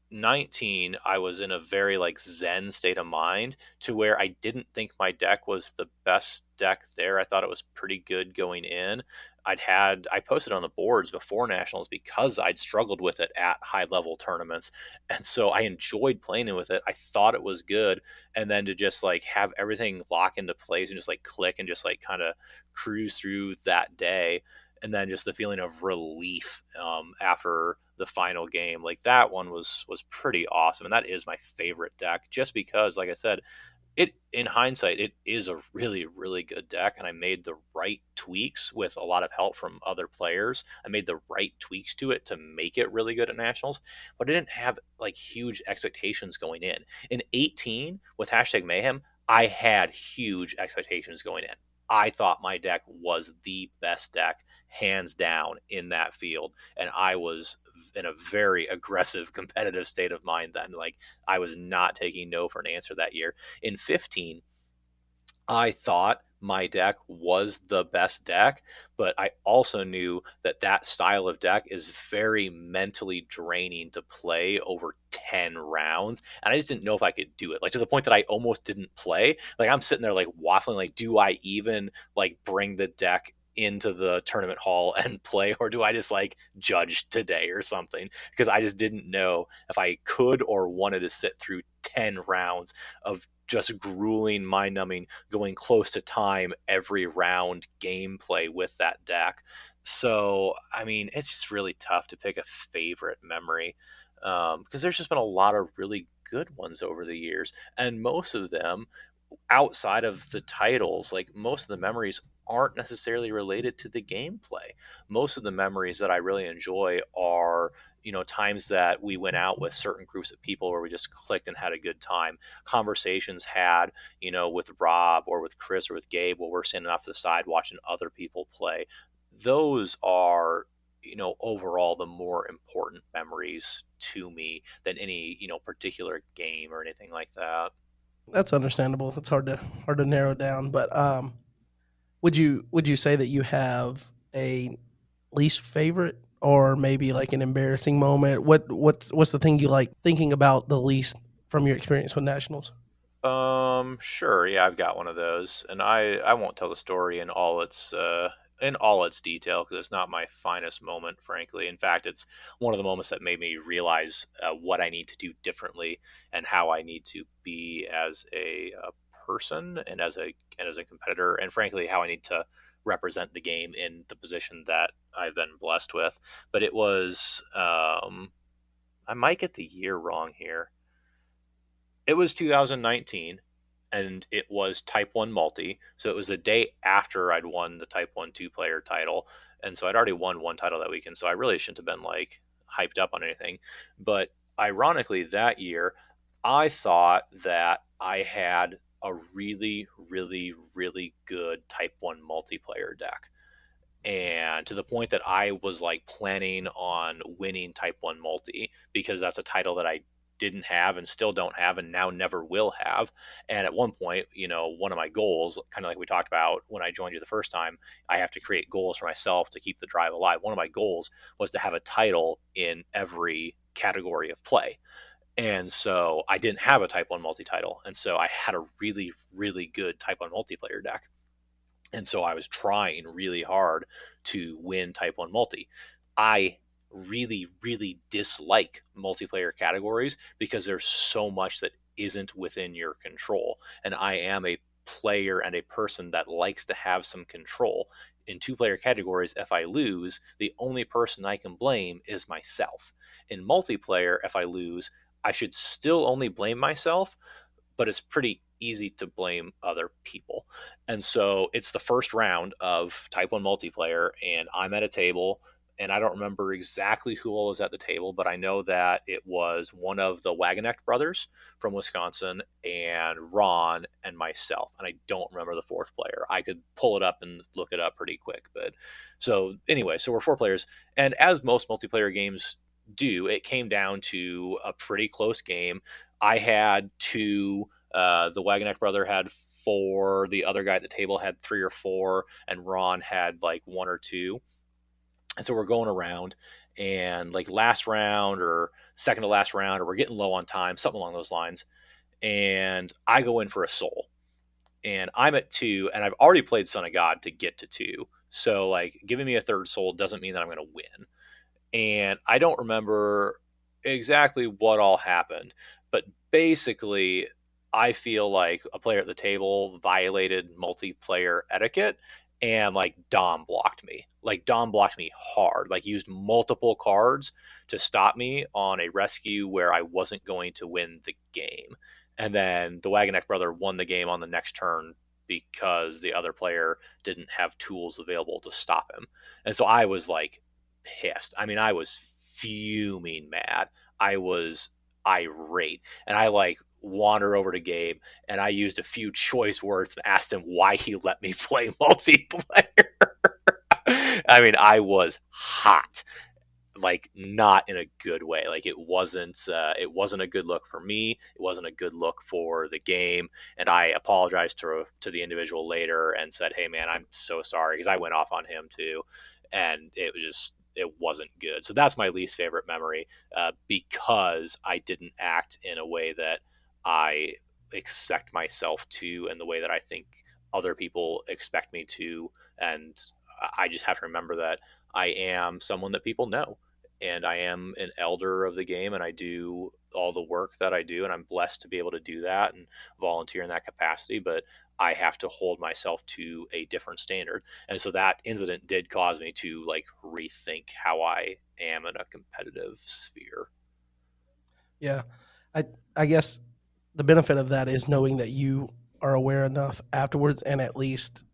19 I was in a very like zen state of mind to where I didn't think my deck was the best deck there. I thought it was pretty good going in. I posted on the boards before nationals because I'd struggled with it at high level tournaments, and so I enjoyed playing with it. I thought it was good, and then to just like have everything lock into place and just like click and just like kind of cruise through that day, and then just the feeling of relief after the final game, like that one was pretty awesome, and that is my favorite deck just because, like I said, it in hindsight it is a really good deck, and I made the right tweaks with a lot of help from other players. I made the right tweaks to it to make it really good at nationals, but I didn't have like huge expectations going in 18 with hashtag mayhem. I had huge expectations going in. I thought my deck was the best deck, hands down, in that field. And I was in a very aggressive, competitive state of mind then. Like, I was not taking no for an answer that year. In 15, I thought my deck was the best deck, but I also knew that that style of deck is very mentally draining to play over 10 rounds. And I just didn't know if I could do it. Like, to the point that I almost didn't play. Like, I'm sitting there like waffling, like, do I even like bring the deck into the tournament hall and play, or do I just like judge today or something? Because I just didn't know if I could or wanted to sit through 10 rounds of just grueling, mind numbing, going close to time every round gameplay with that deck. So, I mean, it's just really tough to pick a favorite memory, because there's just been a lot of really good ones over the years. And most of them, outside of the titles, like most of the memories aren't necessarily related to the gameplay. Most of the memories that I really enjoy are, times that we went out with certain groups of people where we just clicked and had a good time. Conversations had, with Rob or with Chris or with Gabe while we're standing off to the side watching other people play. Those are, overall the more important memories to me than any, particular game or anything like that.
That's understandable. It's hard to narrow down, but would you say that you have a least favorite or maybe like an embarrassing moment? What's the thing you like thinking about the least from your experience with nationals?
Sure. Yeah, I've got one of those, and I won't tell the story in all its detail because it's not my finest moment, frankly. In fact, it's one of the moments that made me realize what I need to do differently and how I need to be as a person and as a competitor, and frankly, how I need to represent the game in the position that I've been blessed with. But it was, I might get the year wrong here. It was 2019, and it was Type 1 multi. So it was the day after I'd won the Type 1 two-player title. And so I'd already won one title that weekend, so I really shouldn't have been like hyped up on anything. But ironically, that year, I thought that I had a really, really, really good Type 1 multiplayer deck, and to the point that I was like planning on winning Type 1 multi because that's a title that I didn't have and still don't have and now never will have. And at one point, one of my goals, kind of like we talked about when I joined you the first time, I have to create goals for myself to keep the drive alive. One of my goals was to have a title in every category of play. And so I didn't have a Type 1 multi title. And so I had a really, really good Type 1 multiplayer deck. And so I was trying really hard to win Type 1 multi. I really, really dislike multiplayer categories because there's so much that isn't within your control. And I am a player and a person that likes to have some control. In two-player categories, if I lose, the only person I can blame is myself. In multiplayer, if I lose, I should still only blame myself, but it's pretty easy to blame other people. And so it's the first round of Type 1 multiplayer, and I'm at a table, and I don't remember exactly who all was at the table, but I know that it was one of the Wagenknecht brothers from Wisconsin, and Ron, and myself. And I don't remember the fourth player. I could pull it up and look it up pretty quick. But so anyway, so we're four players. And as most multiplayer games do, it came down to a pretty close game. I had two. The Wagenknecht brother had four. The other guy at the table had three or four, and Ron had like one or two. And so we're going around, and like last round or second to last round, or we're getting low on time, something along those lines. And I go in for a soul, and I'm at two, and I've already played Son of God to get to two. So like giving me a third soul doesn't mean that I'm going to win. And I don't remember exactly what all happened, but basically, I feel like a player at the table violated multiplayer etiquette, and like Dom blocked me. Like Dom blocked me hard, like used multiple cards to stop me on a rescue where I wasn't going to win the game. And then the Wagenknecht brother won the game on the next turn because the other player didn't have tools available to stop him. And so I was like pissed. I mean, I was fuming mad. I was irate. And I like wander over to Gabe, and I used a few choice words and asked him why he let me play multiplayer. I mean, I was hot, like not in a good way. Like it wasn't a good look for me. It wasn't a good look for the game. And I apologized to the individual later and said, "Hey man, I'm so sorry," because I went off on him too, and it wasn't good. So that's my least favorite memory, because I didn't act in a way that I expect myself to, and the way that I think other people expect me to. And I just have to remember that I am someone that people know, and I am an elder of the game, and I do all the work that I do, and I'm blessed to be able to do that and volunteer in that capacity. But I have to hold myself to a different standard. And so that incident did cause me to like rethink how I am in a competitive sphere.
Yeah. I I guess the benefit of that is knowing that you are aware enough afterwards, and at least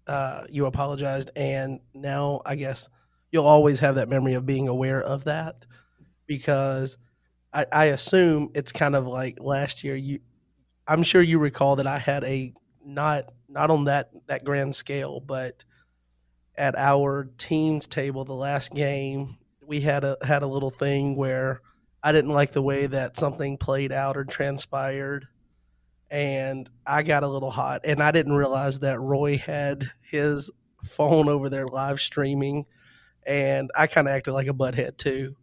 you apologized, and now I guess you'll always have that memory of being aware of that, because I assume it's kind of like last year. I'm sure you recall that I had a not on that grand scale, but at our teams table the last game, we had a little thing where I didn't like the way that something played out or transpired, and I got a little hot, and I didn't realize that Roy had his phone over there live streaming, and I kind of acted like a butthead too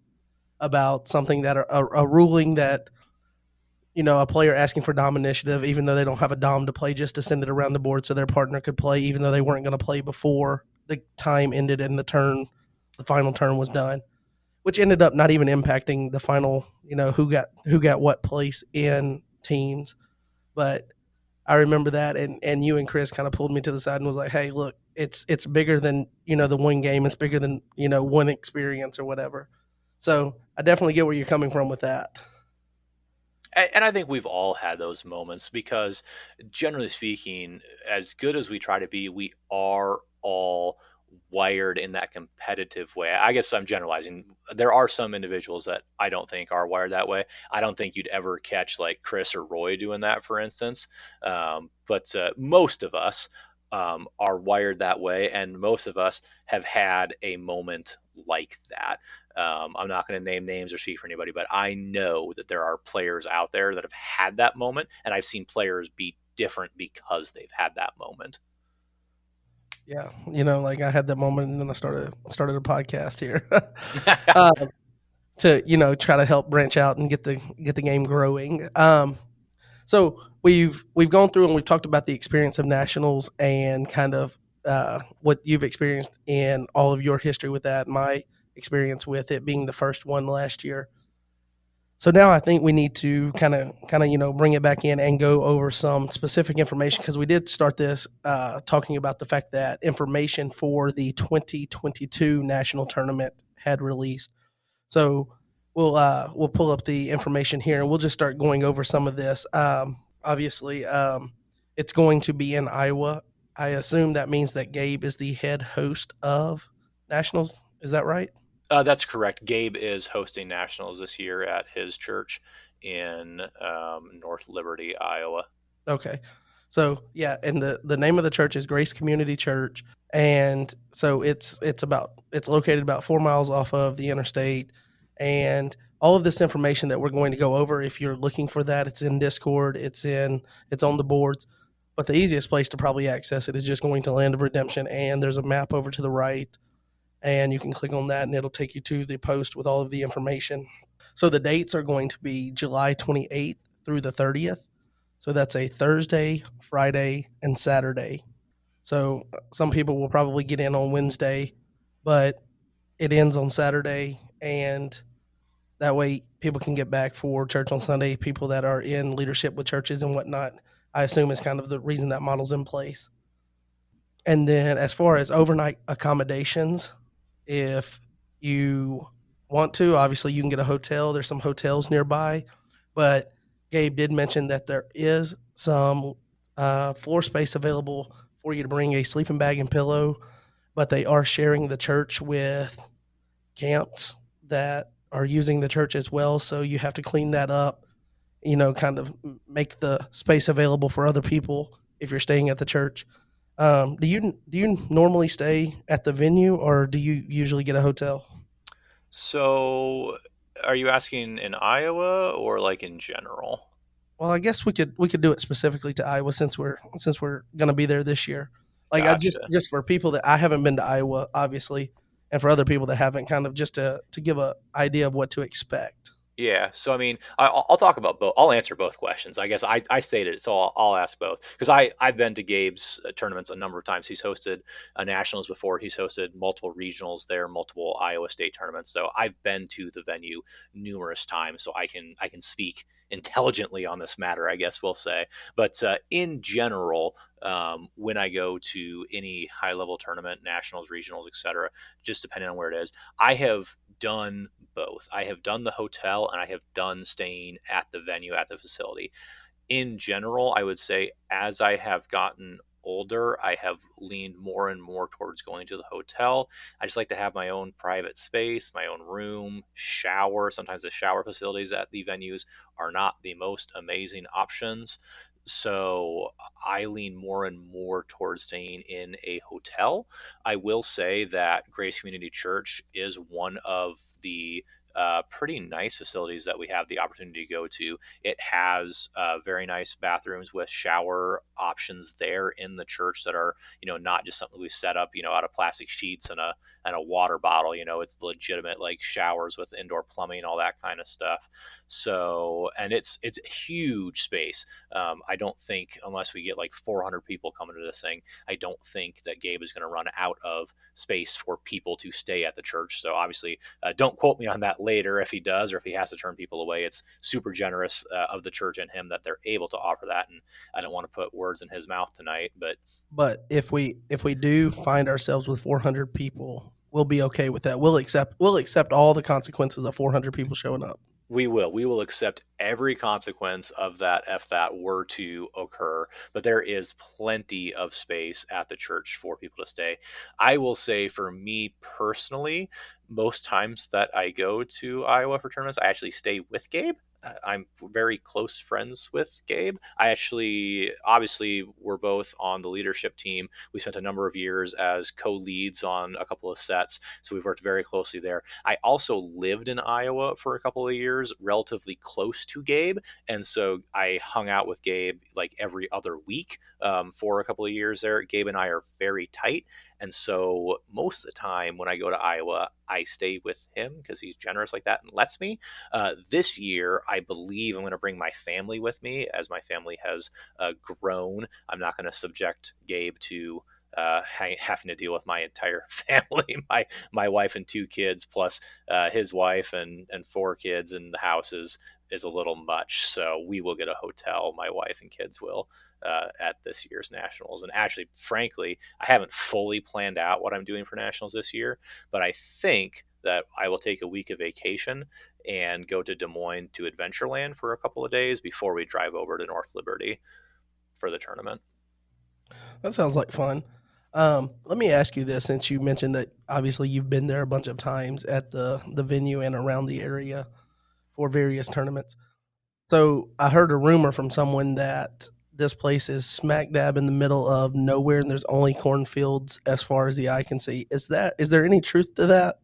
about something that a ruling that, a player asking for dom initiative, even though they don't have a dom to play, just to send it around the board so their partner could play, even though they weren't going to play before the time ended and the final turn was done, which ended up not even impacting the final, who got what place in teams. But I remember that, and you and Chris kind of pulled me to the side and was like, "Hey, look, it's bigger than the one game. It's bigger than one experience or whatever." So I definitely get where you're coming from with that.
And I think we've all had those moments because, generally speaking, as good as we try to be, we are all wired in that competitive way. I guess I'm generalizing. There are some individuals that I don't think are wired that way. I don't think you'd ever catch like Chris or Roy doing that, for instance. But most of us are wired that way, and most of us have had a moment like that. I'm not going to name names or speak for anybody, but I know that there are players out there that have had that moment, and I've seen players be different because they've had that moment.
Yeah, like I had that moment, and then I started a podcast here uh, to try to help branch out and get the game growing. So we've gone through and we've talked about the experience of nationals and kind of what you've experienced in all of your history with that. My experience with it being the first one last year. So now I think we need to kind of bring it back in and go over some specific information, because we did start this talking about the fact that information for the 2022 national tournament had released. So we'll pull up the information here and we'll just start going over some of this. Obviously, it's going to be in Iowa. I assume that means that Gabe is the head host of nationals. Is that right?
That's correct. Gabe is hosting nationals this year at his church in North Liberty, Iowa.
Okay. So yeah, and the name of the church is Grace Community Church, and so it's located about 4 miles off of the interstate, and all of this information that we're going to go over, if you're looking for that, it's in Discord, it's on the boards, but the easiest place to probably access it is just going to Land of Redemption, and there's a map over to the right, and you can click on that, and it'll take you to the post with all of the information. So the dates are going to be July 28th through the 30th. So that's a Thursday, Friday, and Saturday. So some people will probably get in on Wednesday, but it ends on Saturday, and that way people can get back for church on Sunday. People that are in leadership with churches and whatnot, I assume is kind of the reason that model's in place. And then as far as overnight accommodations, if you want to, obviously you can get a hotel. There's some hotels nearby, but Gabe did mention that there is some floor space available for you to bring a sleeping bag and pillow, but they are sharing the church with camps that are using the church as well. So you have to clean that up. kind of make the space available for other people if you're staying at the church. Do you normally stay at the venue, or do you usually get a hotel?
So, are you asking in Iowa or like in general?
Well, I guess we could do it specifically to Iowa since we're gonna be there this year. Like I just
Gotcha.
just for people that I haven't been to Iowa, obviously, and for other people that haven't, kind of just to give a idea of what to expect.
Yeah, so I mean, I'll talk about both. I'll answer both questions. I guess I stated it, so I'll ask both because I've been to Gabe's tournaments a number of times. He's hosted nationals before. He's hosted multiple regionals there, multiple Iowa State tournaments. So I've been to the venue numerous times, so I can speak intelligently on this matter. I guess we'll say. But in general, when I go to any high level tournament, nationals, regionals, etc., just depending on where it is, I have done both. I have done the hotel and I have done staying at the venue at the facility. In general, I would say as I have gotten older, I have leaned more and more towards going to the hotel. I just like to have my own private space, my own room, shower. Sometimes the shower facilities at the venues are not the most amazing options. So I lean more and more towards staying in a hotel. I will say that Grace Community Church is one of the pretty nice facilities that we have the opportunity to go to. It has very nice bathrooms with shower options there in the church that are, not just something we set up, out of plastic sheets and a water bottle. It's legitimate like showers with indoor plumbing, all that kind of stuff. So, and it's a huge space. I don't think unless we get like 400 people coming to this thing, I don't think that Gabe is going to run out of space for people to stay at the church. So obviously, don't quote me on that later if he does or if he has to turn people away. It's super generous of the church and him that they're able to offer that. And I don't want to put words in his mouth tonight, but
But if we do find ourselves with 400 people, we'll be okay with that. We'll accept all the consequences of 400 people showing up.
we will accept every consequence of that if that were to occur, but there is plenty of space at the church for people to stay. I will say for me personally, most times that I go to Iowa for tournaments, I actually stay with Gabe. I'm very close friends with Gabe. I actually, obviously, we're both on the leadership team. We spent a number of years as co leads on a couple of sets, so we've worked very closely there. I also lived in Iowa for a couple of years, relatively close to Gabe. And so I hung out with Gabe like every other week for a couple of years there. Gabe and I are very tight. And so most of the time when I go to Iowa, I stay with him because he's generous like that and lets me. This year, I believe I'm going to bring my family with me as my family has grown. I'm not going to subject Gabe to having to deal with my entire family, my wife and two kids, plus his wife and four kids in the house is a little much. So we will get a hotel. My wife and kids will at this year's nationals. And actually, frankly, I haven't fully planned out what I'm doing for nationals this year, but I think that I will take a week of vacation and go to Des Moines to Adventureland for a couple of days before we drive over to North Liberty for the tournament.
That sounds like fun. Let me ask you this, since you mentioned that obviously you've been there a bunch of times at the venue and around the area for various tournaments. So I heard a rumor from someone that this place is smack dab in the middle of nowhere and there's only cornfields as far as the eye can see. Is there any truth to that?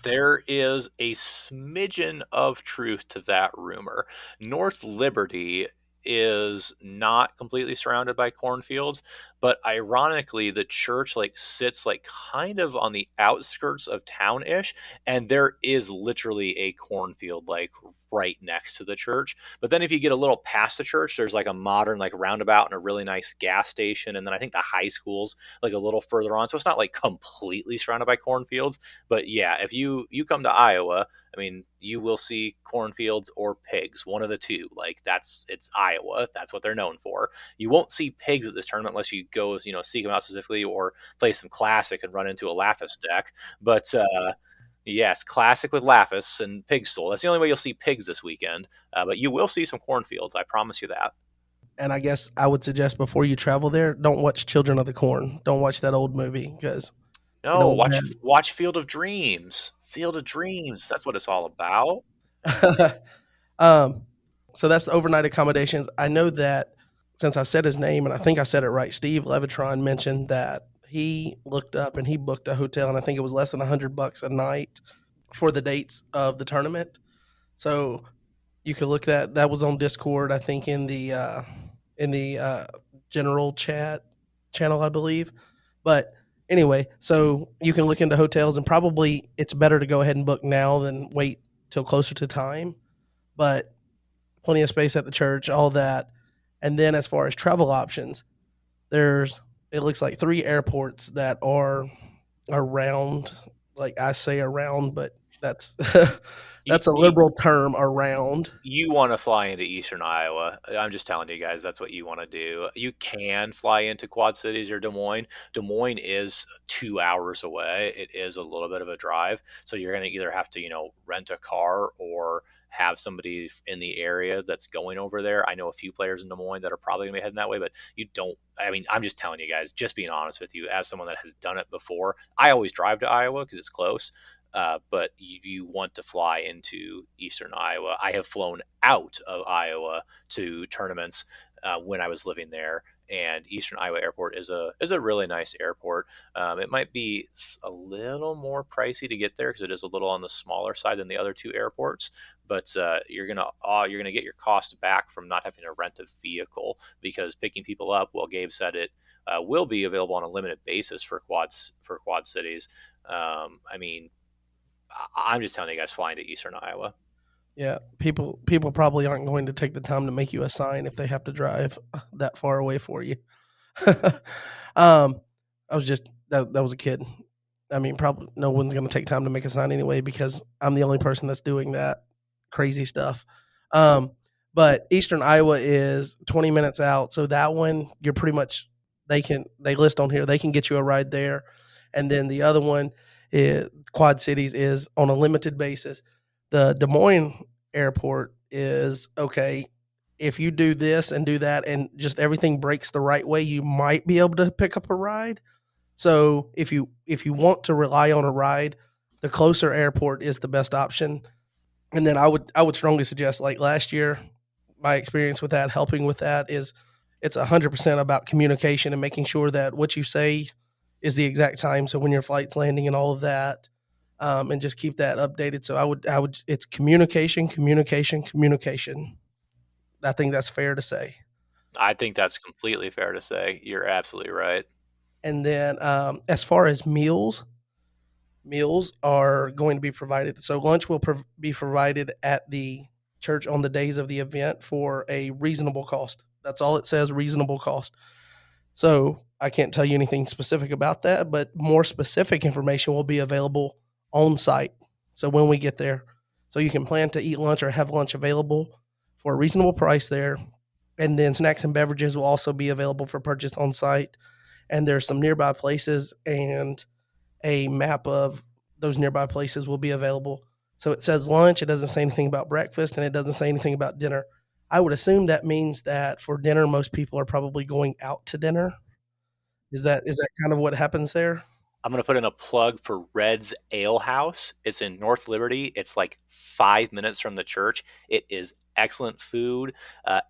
There is a smidgen of truth to that rumor. North Liberty is not completely surrounded by cornfields, but ironically the church like sits like kind of on the outskirts of town-ish, and there is literally a cornfield like right next to the church. But then if you get a little past the church, there's like a modern like roundabout and a really nice gas station, and then I think the high school's like a little further on. So it's not like completely surrounded by cornfields, but yeah, if you come to Iowa, I mean, you will see cornfields or pigs, one of the two. Like it's Iowa. That's what they're known for. You won't see pigs at this tournament unless you go, seek them out specifically or play some classic and run into a Lapis deck. But yes, classic with Lapis and pig stool. That's the only way you'll see pigs this weekend. But you will see some cornfields. I promise you that.
And I guess I would suggest before you travel there, don't watch Children of the Corn. Don't watch that old movie because
No, watch
we'll
watch Field of Dreams. Field of Dreams. That's what it's all about.
have. um, So that's the overnight accommodations. I know that since I said his name, and I think I said it right, Steve Levitron mentioned that he looked up and he booked a hotel, and I think it was less than $100 a night for the dates of the tournament. So you could look that that was on Discord, I think in the general chat channel, I believe. But anyway, so you can look into hotels, and probably it's better to go ahead and book now than wait till closer to time. But plenty of space at the church, all that. And then as far as travel options, there's it looks like three airports that are around, like I say around, but that's
You,
that's a
you,
liberal term, around.
you want to fly into Eastern Iowa. I'm just telling you guys, that's what you want to do. You can fly into Quad Cities or Des Moines. Des Moines is 2 hours away. It is a little bit of a drive. So you're going to either have to, rent a car or have somebody in the area that's going over there. I know a few players in Des Moines that are probably going to be heading that way, but you don't. I mean, I'm just telling you guys, just being honest with you, as someone that has done it before, I always drive to Iowa because it's close. But you want to fly into Eastern Iowa. I have flown out of Iowa to tournaments when I was living there, and Eastern Iowa Airport is a really nice airport. It might be a little more pricey to get there because it is a little on the smaller side than the other two airports. But you're gonna get your cost back from not having to rent a vehicle because picking people up. Well, Gabe said it will be available on a limited basis for quad cities. I mean, I'm just telling you guys, flying to Eastern Iowa.
Yeah, people probably aren't going to take the time to make you a sign if they have to drive that far away for you. I was just that was a kid. I mean, probably no one's going to take time to make a sign anyway because I'm the only person that's doing that crazy stuff. Um, but Eastern Iowa is 20 minutes out, so that one you're pretty much they list on here they can get you a ride there, and then the other one is Quad Cities is on a limited basis. The Des Moines airport is okay. If you do this and do that, and just everything breaks the right way, you might be able to pick up a ride. So if you want to rely on a ride, the closer airport is the best option. And then I would strongly suggest, like last year, my experience with that, helping with that is it's 100% about communication and making sure that what you say is the exact time. So when your flight's landing and all of that, and just keep that updated. So I would it's communication, communication, communication. I think that's fair to say.
I think that's completely fair to say. You're absolutely right.
And then as far as meals are going to be provided. So lunch will be provided at the church on the days of the event for a reasonable cost. That's all it says, reasonable cost. So I can't tell you anything specific about that, but more specific information will be available on site. So when we get there, so you can plan to eat lunch or have lunch available for a reasonable price there. And then snacks and beverages will also be available for purchase on site. And there's some nearby places, and a map of those nearby places will be available. So it says lunch, it doesn't say anything about breakfast, and it doesn't say anything about dinner. I would assume that means that for dinner, most people are probably going out to dinner. Is that kind of what happens there?
I'm going to put in a plug for Red's Ale House. It's in North Liberty. It's like 5 minutes from the church. It is excellent food,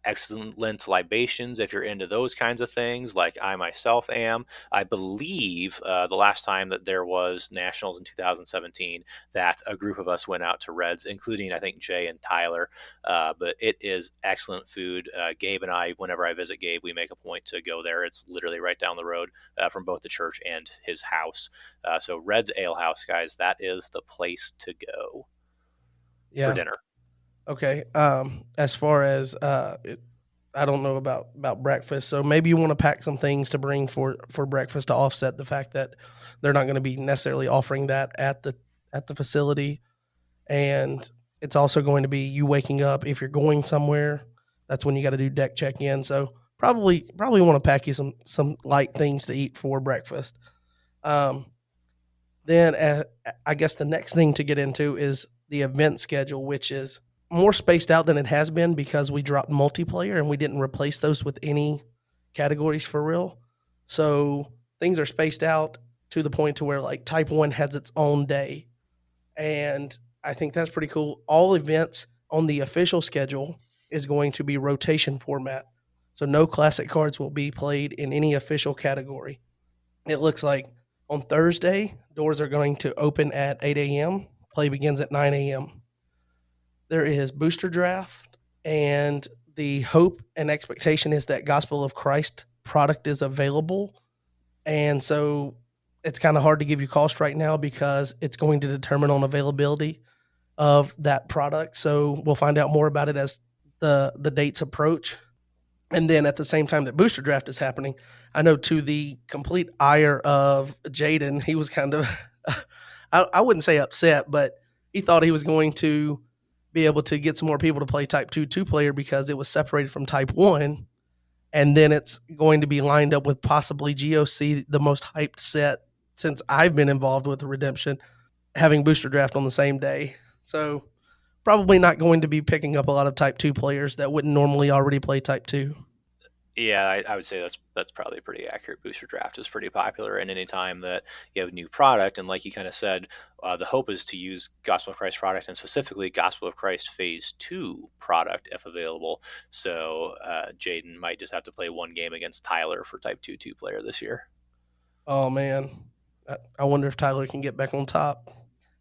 excellent libations if you're into those kinds of things, like I myself am. I believe the last time that there was nationals in 2017, that a group of us went out to Red's, including I think Jay and Tyler. But it is excellent food. Gabe and I, whenever I visit Gabe, we make a point to go there. It's literally right down the road from both the church and his house. So Red's Ale House, guys, that is the place to go for
Yeah.
dinner.
Okay. As far as I don't know about breakfast, so maybe you want to pack some things to bring for breakfast to offset the fact that they're not going to be necessarily offering that at the facility. And it's also going to be you waking up if you're going somewhere. That's when you got to do deck check in. So probably want to pack you some light things to eat for breakfast. Um, then I guess the next thing to get into is the event schedule, which is more spaced out than it has been because we dropped multiplayer and we didn't replace those with any categories for real. So things are spaced out to the point to where like Type 1 has its own day, and I think that's pretty cool. All events on the official schedule is going to be rotation format. So no classic cards will be played in any official category. It looks like on Thursday, doors are going to open at 8 a.m. Play begins at 9 a.m. There is booster draft, and the hope and expectation is that Gospel of Christ product is available. And so it's kind of hard to give you cost right now because it's going to determine on availability of that product. So we'll find out more about it as the dates approach. And then at the same time that booster draft is happening, I know to the complete ire of Jaden, he was kind of, I wouldn't say upset, but he thought he was going to be able to get some more people to play Type 2 two player because it was separated from Type 1. And then it's going to be lined up with possibly GOC, the most hyped set since I've been involved with the Redemption, having booster draft on the same day. So probably not going to be picking up a lot of Type 2 players that wouldn't normally already play Type 2.
Yeah, I would say that's probably pretty accurate. Booster draft is pretty popular, and any time that you have a new product, and like you kind of said, the hope is to use Gospel of Christ product, and specifically Gospel of Christ Phase 2 product if available. So Jaden might just have to play one game against Tyler for Type 2 two player this year.
Oh, man. I wonder if Tyler can get back on top.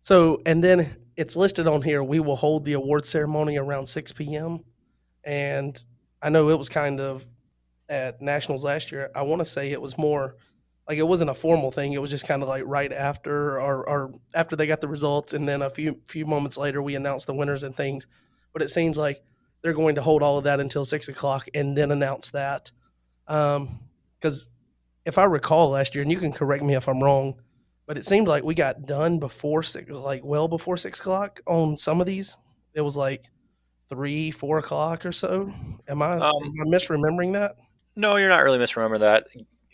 So, and then it's listed on here, we will hold the award ceremony around 6 p.m. And I know it was kind of at Nationals last year. I want to say it was more like it wasn't a formal thing. It was just kind of like right after or after they got the results, and then a few moments later we announced the winners and things. But it seems like they're going to hold all of that until 6 o'clock and then announce that. Because if I recall last year, and you can correct me if I'm wrong, but it seemed like we got done before six, like well before 6 o'clock on some of these. It was like 3, 4 o'clock or so. Am
Um,
I misremembering that?
No, you're not really misremembering that.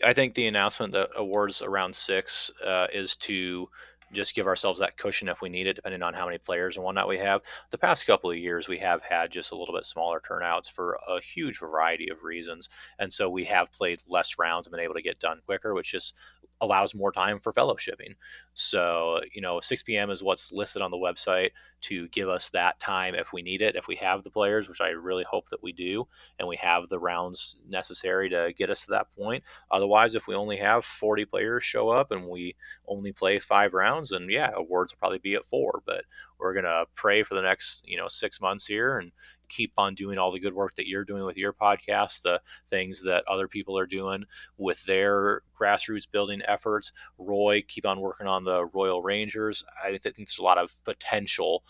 I think the announcement that awards around six is to just give ourselves that cushion if we need it, depending on how many players and whatnot we have. The past couple of years, we have had just a little bit smaller turnouts for a huge variety of reasons, and so we have played less rounds and been able to get done quicker, which just allows more time for fellowshipping. So, 6 p.m. is what's listed on the website to give us that time if we need it, if we have the players, which I really hope that we do, and we have the rounds necessary to get us to that point. Otherwise, if we only have 40 players show up and we only play 5 rounds, then yeah, awards will probably be at 4. But we're gonna pray for the next 6 months here and keep on doing all the good work that you're doing with your podcast, the things that other people are doing with their grassroots building efforts. Roy, keep on working on the Royal Rangers. I think there's a lot of potential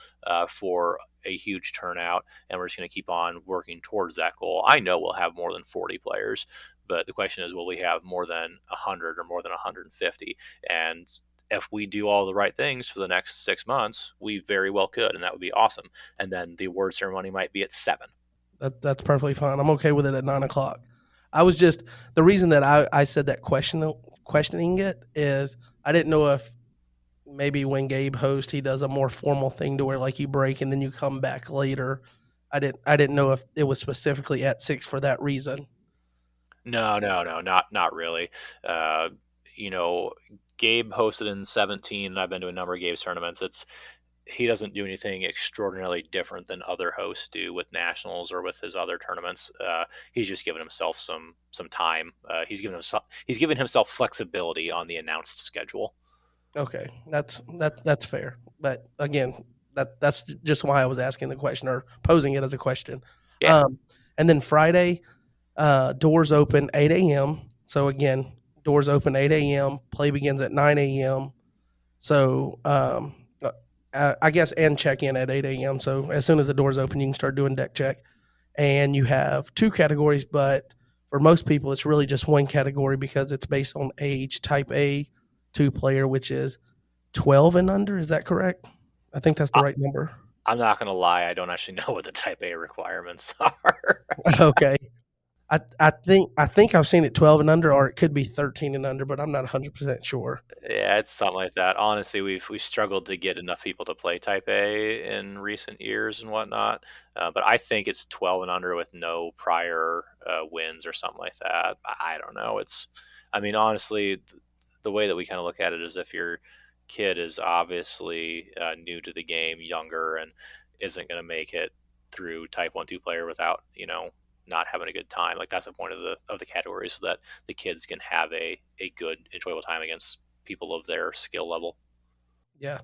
for a huge turnout, and we're just going to keep on working towards that goal. I know we'll have more than 40 players, but the question is, will we have more than 100 or more than 150? And if we do all the right things for the next 6 months, we very well could, and that would be awesome. And then the award ceremony might be at 7.
That's perfectly fine. I'm okay with it at 9 o'clock. I was just the reason that I said that questioning it is I didn't know if maybe when Gabe hosts he does a more formal thing to where like you break and then you come back later. I didn't know if it was specifically at 6 for that reason.
No, no, no, not really. Uh, you know, Gabe hosted in 17, and I've been to a number of Gabe's tournaments. He doesn't do anything extraordinarily different than other hosts do with nationals or with his other tournaments. He's just given himself some time. He's given himself flexibility on the announced schedule.
Okay, that's fair. But again, that's just why I was asking the question or posing it as a question.
Yeah.
Um, and then Friday, doors open 8 a.m. So again, doors open 8 a.m. Play begins at 9 a.m. So I guess and check in at 8 a.m. So as soon as the doors open, you can start doing deck check. And you have two categories, but for most people, it's really just one category because it's based on age. Type A, two player, which is 12 and under. Is that correct? I think that's the
I,
right number.
I'm not gonna lie, I don't actually know what the Type A requirements are.
Okay. I think I've seen it 12 and under, or it could be 13 and under, but I'm not 100% sure.
Yeah, it's something like that. Honestly, we've struggled to get enough people to play Type A in recent years and whatnot. But I think it's 12 and under with no prior wins or something like that. I don't know. I mean, honestly, the way that we kind of look at it is if your kid is obviously new to the game, younger, and isn't going to make it through Type 1-2 player without, not having a good time. Like that's the point of the categories, so that the kids can have a good, enjoyable time against people of their skill level.
Yeah.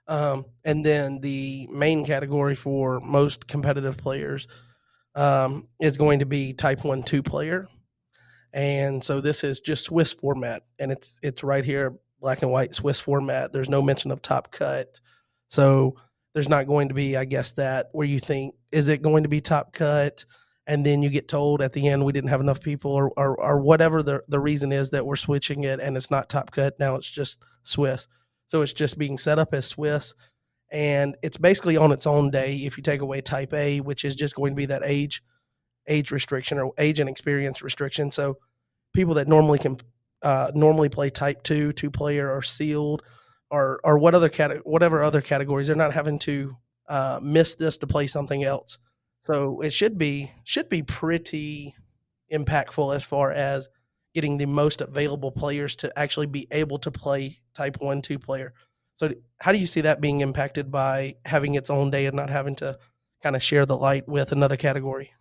And then the main category for most competitive players is going to be Type 1-2 player. And so this is just Swiss format, and it's right here, black and white Swiss format. There's no mention of top cut, so there's not going to be, I guess, that where you think, is it going to be top cut, and then you get told at the end we didn't have enough people, or whatever the reason is that we're switching it, and it's not top cut now. It's just Swiss, so it's just being set up as Swiss, and it's basically on its own day. If you take away Type A, which is just going to be that age restriction or age and experience restriction, so people that normally play Type 2 player are sealed, or whatever other categories, they're not having to miss this to play something else. So it should be pretty impactful as far as getting the most available players to actually be able to play Type 1-2 player. So how do you see that being impacted by having its own day and not having to kind of share the light with another category?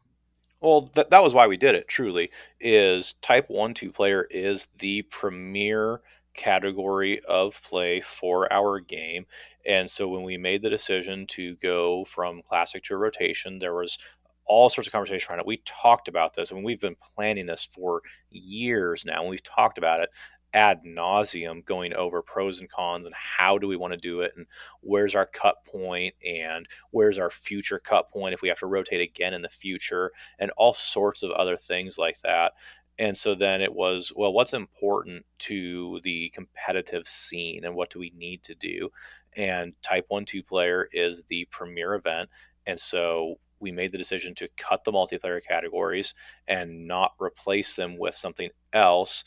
Well, that was why we did it, truly, is Type 1-2 player is the premier category of play for our game. And so when we made the decision to go from classic to rotation, there was all sorts of conversation around it. We talked about this. I mean, we've been planning this for years now, and we've talked about it ad nauseum, going over pros and cons and how do we want to do it, and where's our cut point, and where's our future cut point if we have to rotate again in the future, and all sorts of other things like that. And so then it was, well, what's important to the competitive scene and what do we need to do? And Type 1-2 player is the premier event. And so we made the decision to cut the multiplayer categories and not replace them with something else.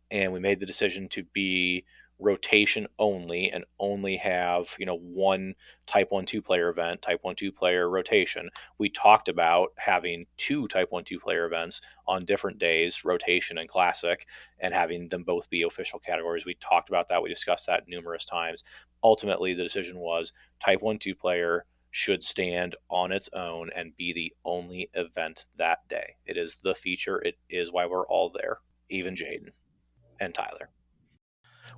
And we made the decision to be rotation only and only have one Type 1-2 player event, Type 1-2 player rotation. We talked about having two Type 1-2 player events on different days, rotation and classic, and having them both be official categories. We talked about that. We discussed that numerous times. Ultimately, the decision was Type 1-2 player should stand on its own and be the only event that day. It is the feature. It is why we're all there, even Jaden and Tyler.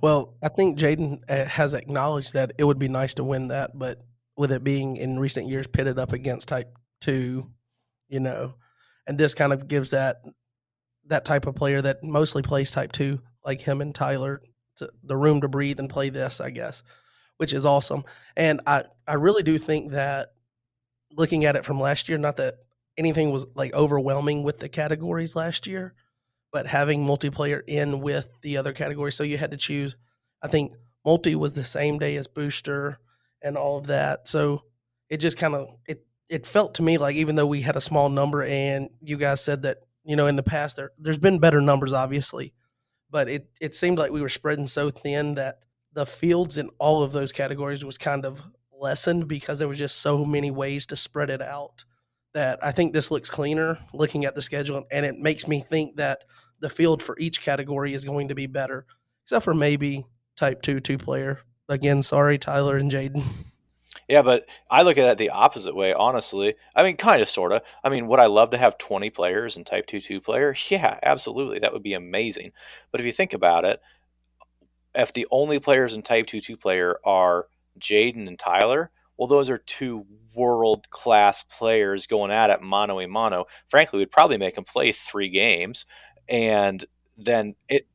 Well, I think Jaden has acknowledged that it would be nice to win that, but with it being in recent years pitted up against Type 2, you know, and this kind of gives that type of player that mostly plays Type 2, like him and Tyler, the room to breathe and play this, I guess, which is awesome. And I really do think that, looking at it from last year, not that anything was like overwhelming with the categories last year, but having multiplayer in with the other categories. So you had to choose. I think multi was the same day as booster and all of that. So it just kind of it felt to me like, even though we had a small number, and you guys said that, in the past there's been better numbers obviously, but it seemed like we were spreading so thin that the fields in all of those categories was kind of lessened because there was just so many ways to spread it out, that I think this looks cleaner looking at the schedule, and it makes me think that the field for each category is going to be better, except for maybe Type 2 player. Again, sorry, Tyler and Jaden.
Yeah, but I look at it the opposite way, honestly. I mean, kind of, sort of. I mean, would I love to have 20 players in Type 2 player? Yeah, absolutely. That would be amazing. But if you think about it, if the only players in Type 2 player are Jaden and Tyler, well, those are two world class players going at it mano a mano. Frankly, we'd probably make them play 3 games. And then it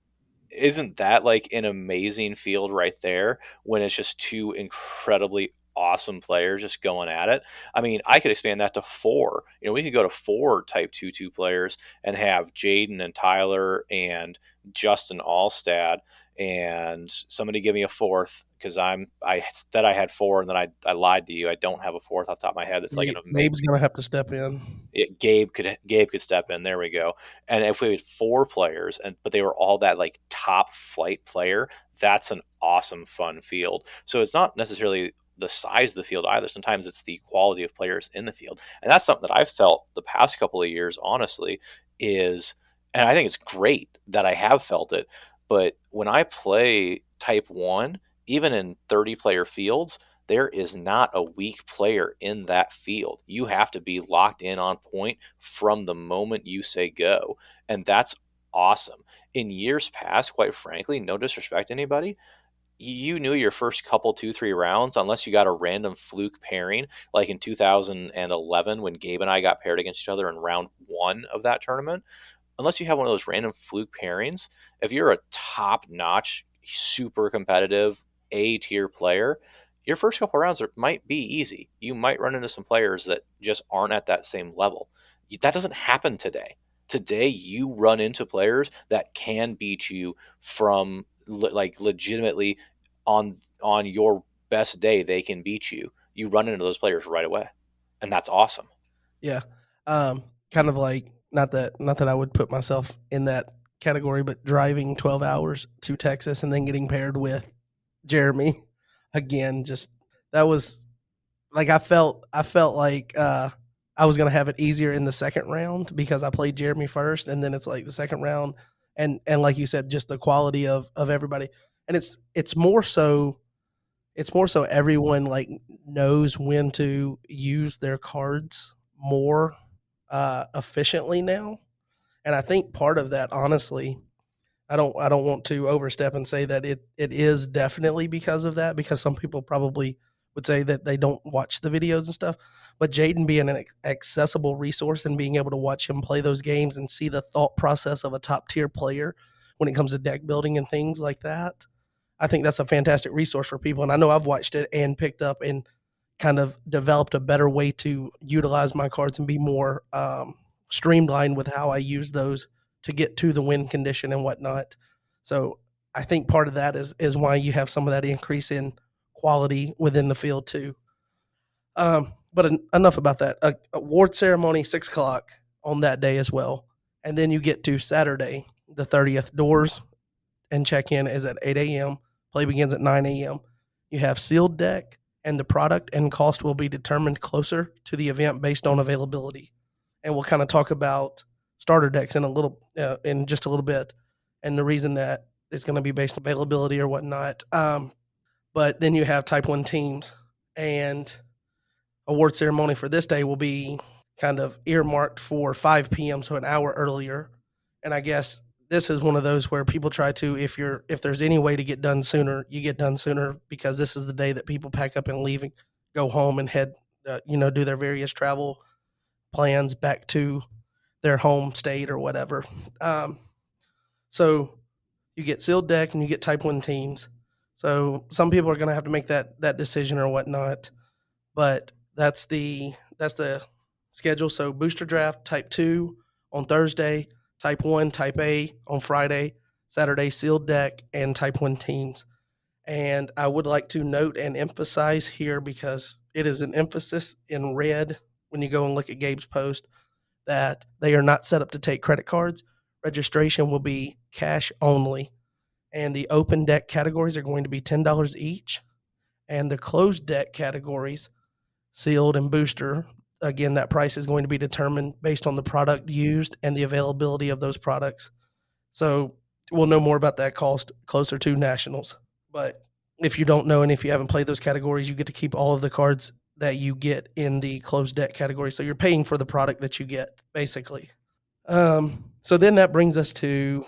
isn't that like an amazing field right there when it's just two incredibly awesome players just going at it? I mean, I could expand that to 4. We could go to 4 Type 2 players and have Jaden and Tyler and Justin Allstad, and somebody give me a fourth, because I said I had 4 and then I lied to you. I don't have a fourth off the top of my head. It's like an amazing.
Gabe's gonna have to step in.
Gabe could step in. There we go. And if we had 4 players, but they were all that like top flight player, that's an awesome fun field. So it's not necessarily the size of the field either. Sometimes it's the quality of players in the field, and that's something that I've felt the past couple of years. Honestly, is and I think it's great that I have felt it. But when I play Type 1, even in 30 player fields, there is not a weak player in that field. You have to be locked in on point from the moment you say go. And that's awesome. In years past, quite frankly, no disrespect to anybody, you knew your first couple, 2, 3 rounds, unless you got a random fluke pairing, like in 2011 when Gabe and I got paired against each other in round one of that tournament. Unless you have one of those random fluke pairings, if you're a top notch, super competitive A tier player, your first couple rounds might be easy. You might run into some players that just aren't at that same level. That doesn't happen today. Today, you run into players that can beat you from like legitimately on your best day. They can beat you. You run into those players right away, and that's awesome.
Yeah. Kind of like not that I would put myself in that category, but driving 12 hours to Texas and then getting paired with Jeremy again, just that was like I felt like I was gonna have it easier in the second round because I played Jeremy first, and then it's like the second round, and like you said, just the quality of everybody, and it's more so everyone like knows when to use their cards more efficiently now, and I think part of that, honestly, I don't want to overstep and say that it is definitely because of that, because some people probably would say that they don't watch the videos and stuff. But Jaden being an accessible resource and being able to watch him play those games and see the thought process of a top tier player when it comes to deck building and things like that, I think that's a fantastic resource for people. And I know I've watched it and picked up and kind of developed a better way to utilize my cards and be more streamlined with how I use those to get to the win condition and whatnot. So I think part of that is why you have some of that increase in quality within the field too. But enough about that. Award ceremony 6 o'clock on that day as well, and then you get to Saturday the 30th. Doors and check in is at 8 a.m. Play begins at 9 a.m. You have sealed deck, and the product and cost will be determined closer to the event based on availability. And we'll kind of talk about starter decks in just a little bit, and the reason that it's going to be based on availability or whatnot. But then you have Type One teams, and award ceremony for this day will be kind of earmarked for 5 p.m., so an hour earlier. And I guess this is one of those where people try to, if there's any way to get done sooner, you get done sooner, because this is the day that people pack up and leave and go home and head, do their various travel plans back to their home state or whatever. Um, so you get sealed deck and you get Type One teams. So some people are going to have to make that decision or whatnot, but that's the schedule. So booster draft Type Two on Thursday, Type One, Type A on Friday, Saturday sealed deck, and Type One teams. And I would like to note and emphasize here, because it is an emphasis in red when you go and look at Gabe's post, that they are not set up to take credit cards. Registration will be cash only. And the open deck categories are going to be $10 each. And the closed deck categories, sealed and booster, again, that price is going to be determined based on the product used and the availability of those products. So we'll know more about that cost closer to nationals. But if you don't know and if you haven't played those categories, you get to keep all of the cards that you get in the closed deck category. So you're paying for the product that you get, basically. So then that brings us to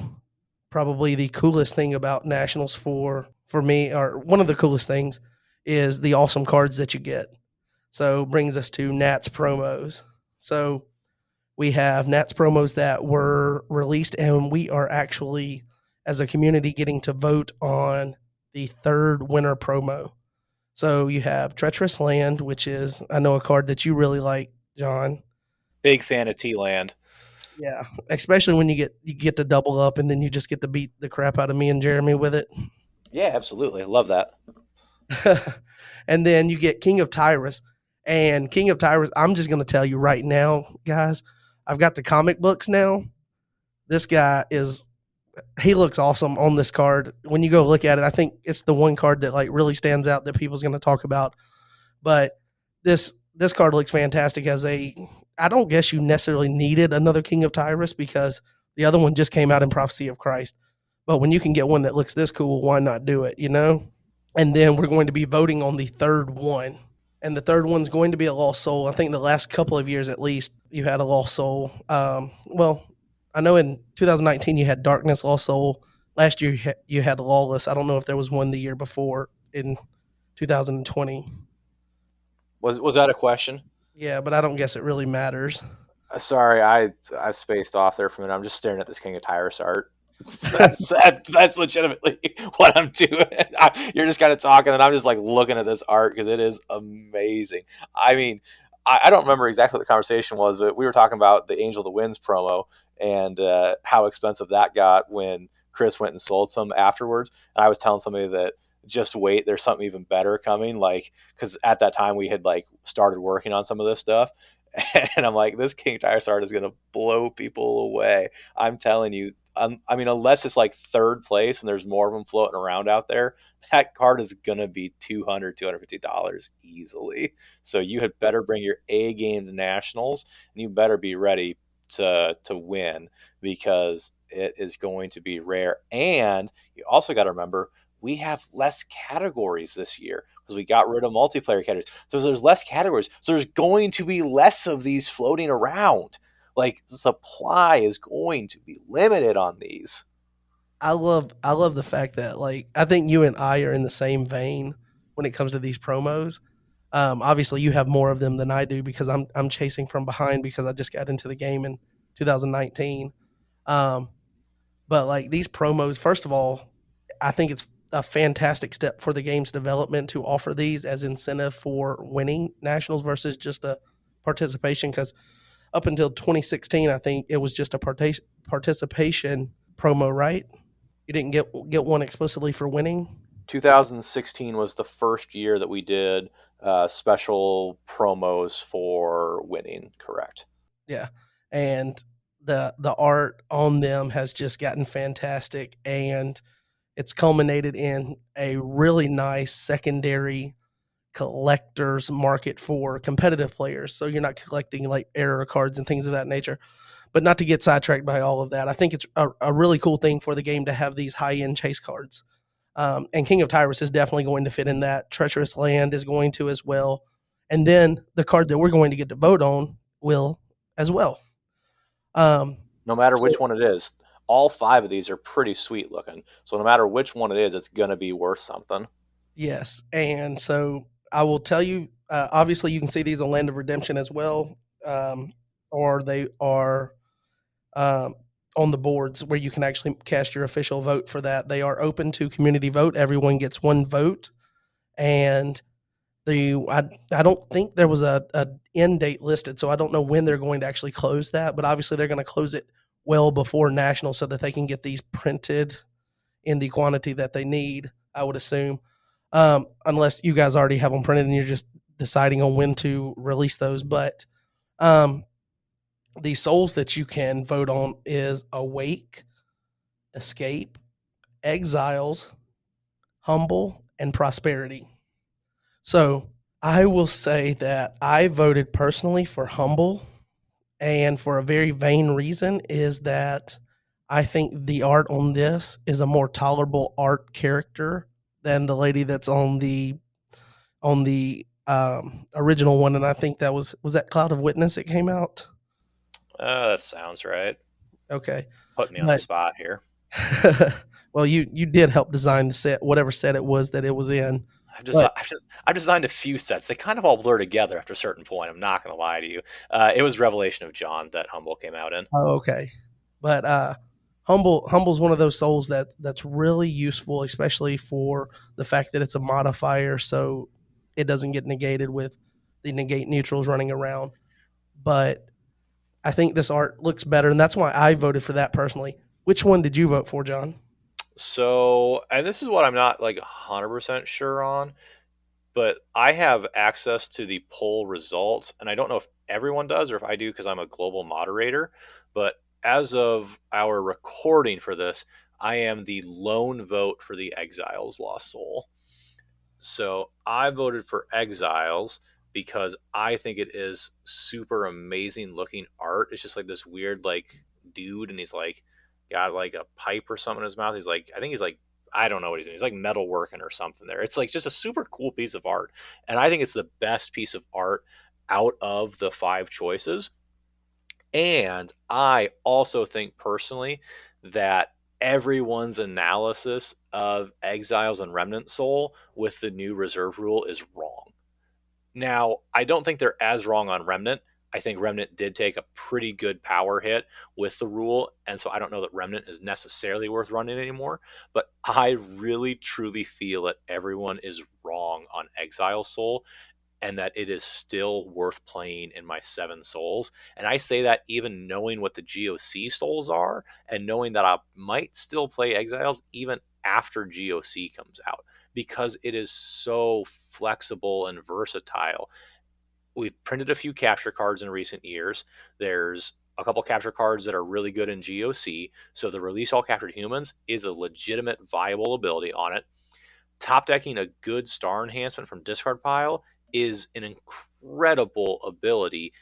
probably the coolest thing about nationals for me, or one of the coolest things, is the awesome cards that you get. So brings us to Nats promos. So we have Nats promos that were released, and we are actually, as a community, getting to vote on the third winner promo. So you have Treacherous Land, which is, I know, a card that you really like, John.
Big fan of T Land.
Yeah, especially when you get to double up, and then you just get to beat the crap out of me and Jeremy with it.
Yeah, absolutely. I love that.
And then you get King of Tyrus. And King of Tyrus, I'm just going to tell you right now, guys, I've got the comic books now. This guy he looks awesome on this card. When you go look at it, I think it's the one card that like really stands out that people's going to talk about. But this card looks fantastic I don't guess you necessarily needed another King of Tyrus, because the other one just came out in Prophecy of Christ. But when you can get one that looks this cool, why not do it, you know? and then we're going to be voting on the third one. And the third one's going to be a lost soul. I think the last couple of years, at least, you had a lost soul. Well, I know in 2019 you had darkness, lost soul. Last year you had lawless. I don't know if there was one the year before in 2020.
Was that a question?
Yeah, but I don't guess it really matters.
Sorry, I spaced off there for a minute. I'm just staring at this King of Tyrus art. That's legitimately what I'm doing. You're just kind of talking, and I'm just like looking at this art because it is amazing. I mean, I don't remember exactly what the conversation was, but we were talking about the Angel of the Winds promo and how expensive that got when Chris went and sold some afterwards. And I was telling somebody that just wait, there's something even better coming. Like, because at that time we had like started working on some of this stuff, and I'm like, this King Tyrus art is gonna blow people away. I'm telling you, I mean, unless it's like third place and there's more of them floating around out there, that card is going to be $250 easily. So you had better bring your A game to nationals, and you better be ready to win because it is going to be rare. And you also got to remember we have less categories this year because we got rid of multiplayer categories. So there's less categories. So there's going to be less of these floating around. Like supply is going to be limited on these.
I love the fact that, like, I think you and I are in the same vein when it comes to these promos. Obviously, you have more of them than I do because I'm chasing from behind because I just got into the game in 2019. Um, but like these promos, first of all, I think it's a fantastic step for the game's development to offer these as incentive for winning nationals versus just a participation. Because up until 2016, I think it was just a participation promo, right? You didn't get one explicitly for winning.
2016 was the first year that we did special promos for winning. Correct.
Yeah, and the art on them has just gotten fantastic, and it's culminated in a really nice secondary collector's market for competitive players. So you're not collecting like error cards and things of that nature. But not to get sidetracked by all of that, I think it's a really cool thing for the game to have these high end chase cards. And King of Tyrus is definitely going to fit in that. Treacherous Land is going to as well. And then the card that we're going to get to vote on will as well. Um,
No matter
so
which one it is, all five of these are pretty sweet looking. So no matter which one it is, it's going to be worth something.
yes, and so I will tell you. Obviously, you can see these on Land of Redemption as well, or they are um, on the boards where you can actually cast your official vote for that. They are open to community vote. Everyone gets one vote, and I don't think there was a end date listed, so I don't know when they're going to actually close that. But obviously, they're going to close it well before national so that they can get these printed in the quantity that they need. I would assume, unless you guys already have them printed and you're just deciding on when to release those. But um, the souls that you can vote on is Awake, Escape, Exiles, Humble, and Prosperity. So I will say that I voted personally for Humble, and for a very vain reason is that I think the art on this is a more tolerable art character than the lady that's on the original one, and I think that was that Cloud of Witness that came out.
That sounds right.
Okay,
Put me on the
but
spot here.
well, you did help design the set, whatever set it was that it was in.
I've
But
designed, I've designed a few sets. They kind of all blur together after a certain point. I'm not going to lie to you. It was Revelation of John that Humble came out in.
oh, okay, but Humble's one of those souls that's really useful, especially for the fact that it's a modifier, so it doesn't get negated with the negate neutrals running around. But I think this art looks better, and that's why I voted for that personally. Which one did you vote for, John?
So, and this is what I'm not like 100% sure on, but I have access to the poll results, and I don't know if everyone does or if I do because I'm a global moderator. But as of our recording for this, I am the lone vote for the Exiles Lost Soul. So I voted for Exiles because I think it is super amazing looking art. It's just like this weird like dude, and he's like got like a pipe or something in his mouth. He's like, I think he's like I don't know what he's doing. He's like metalworking or something there. It's like just a super cool piece of art. And I think it's the best piece of art out of the five choices. And I also think personally that everyone's analysis of Exiles and Remnant Soul with the new reserve rule is wrong. Now, I don't think they're as wrong on Remnant. I think Remnant did take a pretty good power hit with the rule, and so I don't know that Remnant is necessarily worth running anymore. But I really truly feel that everyone is wrong on Exile Soul, and that it is still worth playing in my seven souls. And I say that even knowing what the GOC souls are, and knowing that I might still play Exiles even after GOC comes out, because it is so flexible and versatile. We've printed a few capture cards in recent years. There's a couple capture cards that are really good in GOC. So the release all captured humans is a legitimate, viable ability on it. Top decking a good star enhancement from discard pile is an incredible ability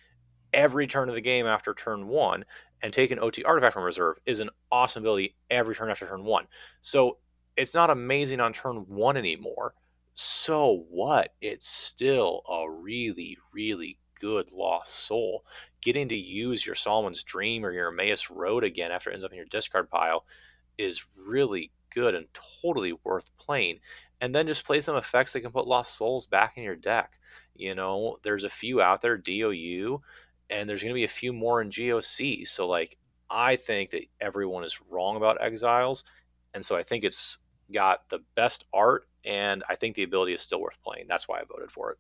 every turn of the game after turn one, and take an OT artifact from reserve is an awesome ability every turn after turn one. So it's not amazing on turn one anymore. So what? It's still a really, really good lost soul. Getting to use your Solomon's Dream or your Emmaus Road again after it ends up in your discard pile is really good and totally worth playing. And then just play some effects that can put Lost Souls back in your deck. There's a few out there, DOU, and there's going to be a few more in GOC. So, like, I think that everyone is wrong about Exiles. And so I think it's got the best art, and I think the ability is still worth playing. That's why I voted for it.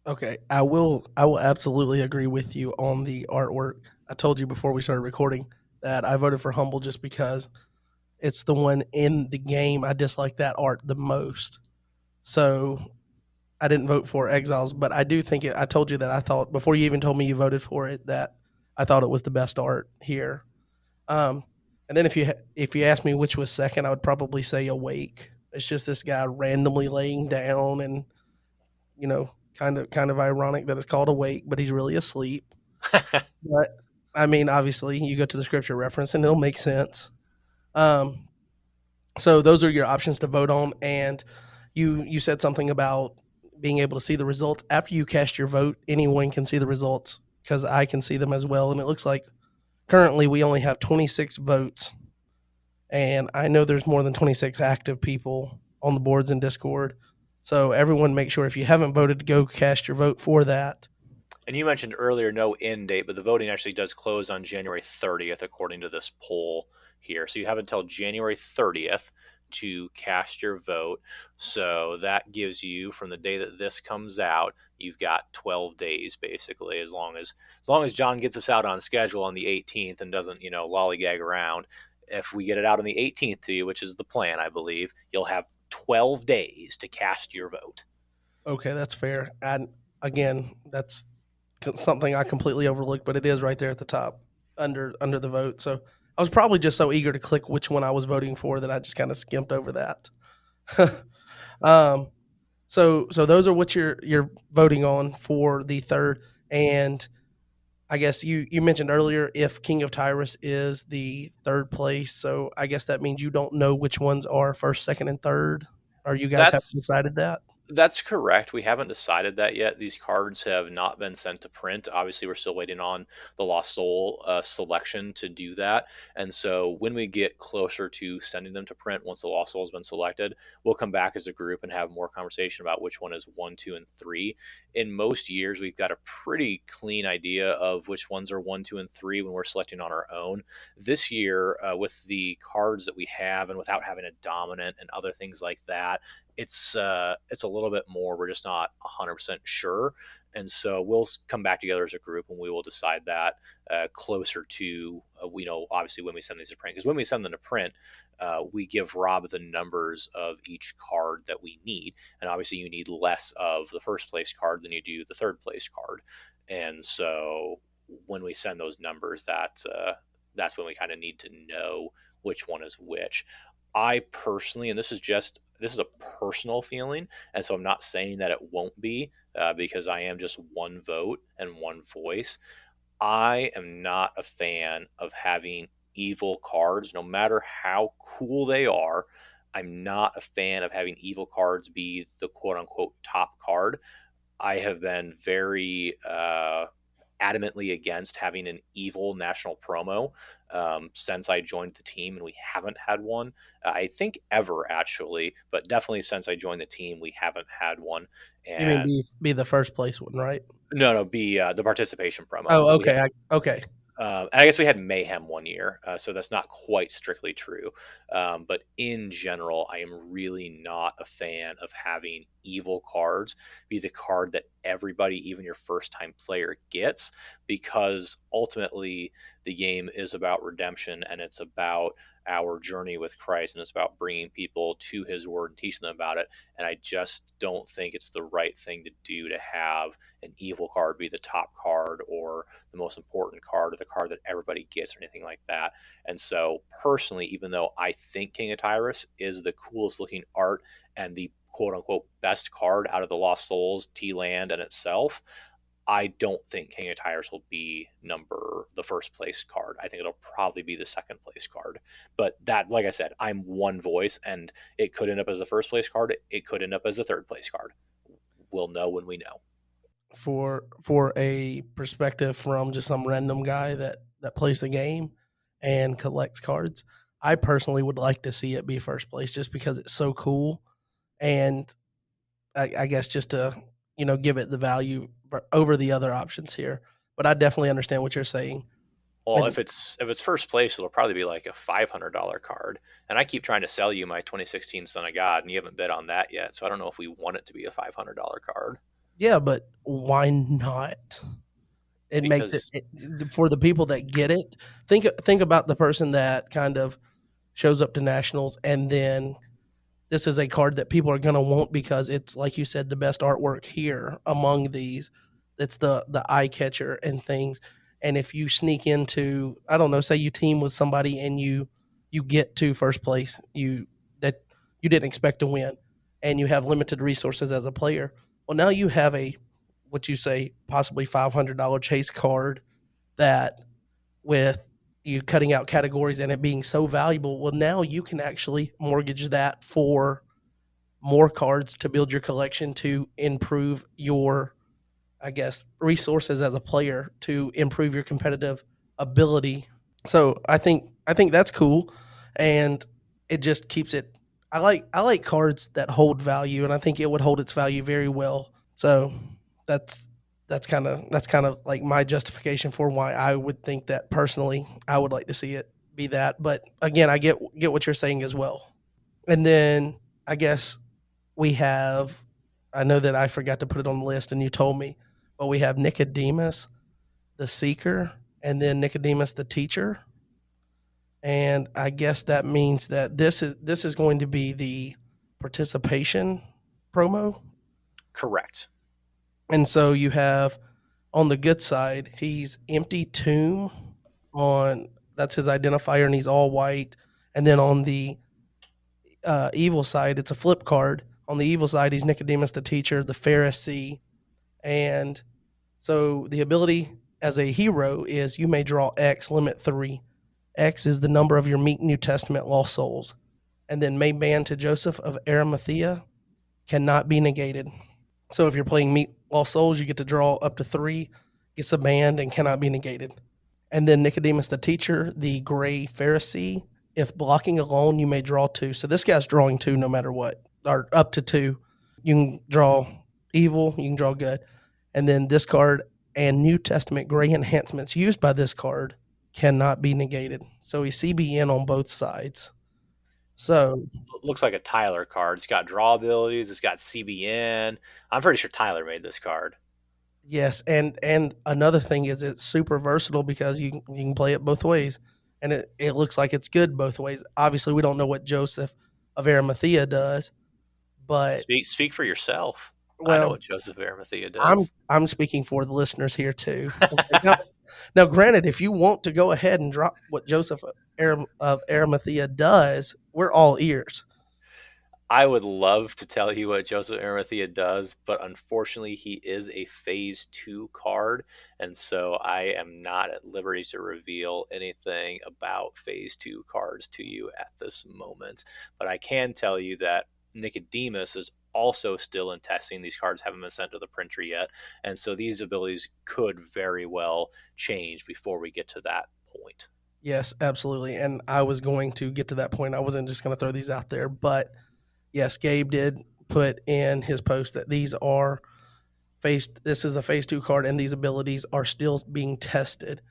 Okay, I will absolutely agree with you on the artwork. I told you before we started recording that I voted for Humble just because it's the one in the game I dislike that art the most. So I didn't vote for Exiles, but I do think it. I told you that I thought before you even told me you voted for it that I thought it was the best art here. Um, and then if you ask me which was second, I would probably say Awake. It's just this guy randomly laying down, and kind of ironic that it's called Awake, but he's really asleep. But I mean, obviously, you go to the scripture reference, and it'll make sense. Um, so those are your options to vote on, and you said something about being able to see the results after you cast your vote. Anyone can see the results because I can see them as well, and it looks like currently we only have 26 votes, and I know there's more than 26 active people on the boards in Discord. So everyone, make sure if you haven't voted to go cast your vote for that.
And you mentioned earlier no end date, but the voting actually does close on January 30th, according to this poll here. So you have until January 30th to cast your vote. So that gives you, from the day that this comes out, you've got 12 days basically, as long as John gets us out on schedule on the 18th and doesn't, lollygag around. If we get it out on the 18th to you, which is the plan, I believe, you'll have 12 days to cast your vote.
Okay, that's fair. And again, that's something I completely overlooked, but it is right there at the top under the vote. So I was probably just so eager to click which one I was voting for that I just kind of skimped over that. um, so those are what you're voting on for the third. And I guess you mentioned earlier if King of Tyrus is the third place, so I guess that means you don't know which ones are first, second, and third. Or you guys haven't
That's
decided that?
That's correct. We haven't decided that yet. These cards have not been sent to print. Obviously, we're still waiting on the Lost Soul selection to do that. And so, when we get closer to sending them to print, once the Lost Soul has been selected, we'll come back as a group and have more conversation about which one is one, two, and three. In most years, we've got a pretty clean idea of which ones are one, two, and three when we're selecting on our own. This year, with the cards that we have and without having a dominant and other things like that, it's a little bit more. We're just not 100% sure, and so we'll come back together as a group and we will decide that closer to obviously when we send these to print. Because when we send them to print, we give Rob the numbers of each card that we need, and obviously you need less of the first place card than you do the third place card, and so when we send those numbers, that's when we kind of need to know which one is which. I personally, and this is a personal feeling, and so I'm not saying that it won't be because I am just one vote and one voice. I am not a fan of having evil cards, no matter how cool they are. I'm not a fan of having evil cards be the quote unquote top card. I have been very adamantly against having an evil national promo since I joined the team, and we haven't had one. I think ever actually, but definitely since I joined the team, we haven't had one.
You mean
And
be the first place one, right?
no, be the participation promo.
Oh, okay. Okay.
I guess we had Mayhem one year, so that's not quite strictly true. But in general, I am really not a fan of having evil cards be the card that everybody, even your first time player, gets, because ultimately the game is about redemption and it's about our journey with Christ and it's about bringing people to his word and teaching them about it. And I just don't think it's the right thing to do to have an evil card be the top card or the most important card or the card that everybody gets or anything like that. And so personally, even though I think King of Tyrus is the coolest looking art and the quote unquote best card out of the Lost Souls, T Land, and itself, I don't think King of Tyrus will be the first place card. I think it'll probably be the second place card. But that, like I said, I'm one voice, and it could end up as the first place card. It could end up as the third place card. We'll know when we know.
For a perspective from just some random guy that plays the game and collects cards, I personally would like to see it be first place just because it's so cool, and I guess just to give it the value over the other options here. But I definitely understand what you're saying.
Well,
And
if it's first place, it'll probably be like a $500 card. And I keep trying to sell you my 2016 Son of God, and you haven't bid on that yet. So I don't know if we want it to be a $500 card
yeah, but why not? It makes
because
for the people that get it. Think about the person that kind of shows up to nationals, and then this is a card that people are going to want because it's, like you said, the best artwork here among these. It's the eye catcher and things. And if you sneak into, I don't know, say you team with somebody and you get to first place, that you didn't expect to win, and you have limited resources as a player. Well, now you have a, what you say, possibly $500 chase card that, with you cutting out categories and it being so valuable, well, now you can actually mortgage that for more cards to build your collection, to improve your, I guess, resources as a player, to improve your competitive ability. So I think that's cool, and it just keeps it. I like cards that hold value, and I think it would hold its value very well. So that's that's kind of like my justification for why I would think that personally I would like to see it be that. But again, I get what you're saying as well. And then I guess we have, I know that I forgot to put it on the list and you told me, but we have Nicodemus the seeker and then Nicodemus the teacher. And I guess that means that this is going to be the participation promo.
correct.
And so you have, on the good side, he's empty tomb, on that's his identifier, and he's all white. And then on the evil side, it's a flip card. On the evil side, he's Nicodemus the teacher, the Pharisee. And so the ability as a hero is you may draw X, limit 3. X is the number of your meek New Testament lost souls. And then may ban to Joseph of Arimathea, cannot be negated. So if you're playing meek lost souls, you get to draw up to 3, gets a band, and cannot be negated. And then Nicodemus the teacher, the gray Pharisee, if blocking alone, you may draw 2. So this guy's drawing 2 no matter what, or up to 2. You can draw evil, you can draw good. And then this card and New Testament gray enhancements used by this card cannot be negated. So he's CBN on both sides. So
Looks like a Tyler card. It's got draw abilities. It's got CBN. I'm pretty sure Tyler made this card.
yes, and another thing is it's super versatile because you can play it both ways, and it looks like it's good both ways. Obviously, we don't know what Joseph of Arimathea does, but
Speak for yourself. I know
well,
what Joseph Arimathea
I'm
does.
I'm speaking for the listeners here too. Okay, now, granted, if you want to go ahead and drop what Joseph of Arimathea does, we're all ears.
I would love to tell you what Joseph Arimathea does, but unfortunately, he is a Phase 2 card, and so I am not at liberty to reveal anything about Phase 2 cards to you at this moment. But I can tell you that Nicodemus is also still in testing. These cards haven't been sent to the printer yet, and so these abilities could very well change before we get to that point.
Yes, absolutely. And I was going to get to that point. I wasn't just going to throw these out there, but yes, Gabe did put in his post that these are phase. This is a phase 2 card, and these abilities are still being tested.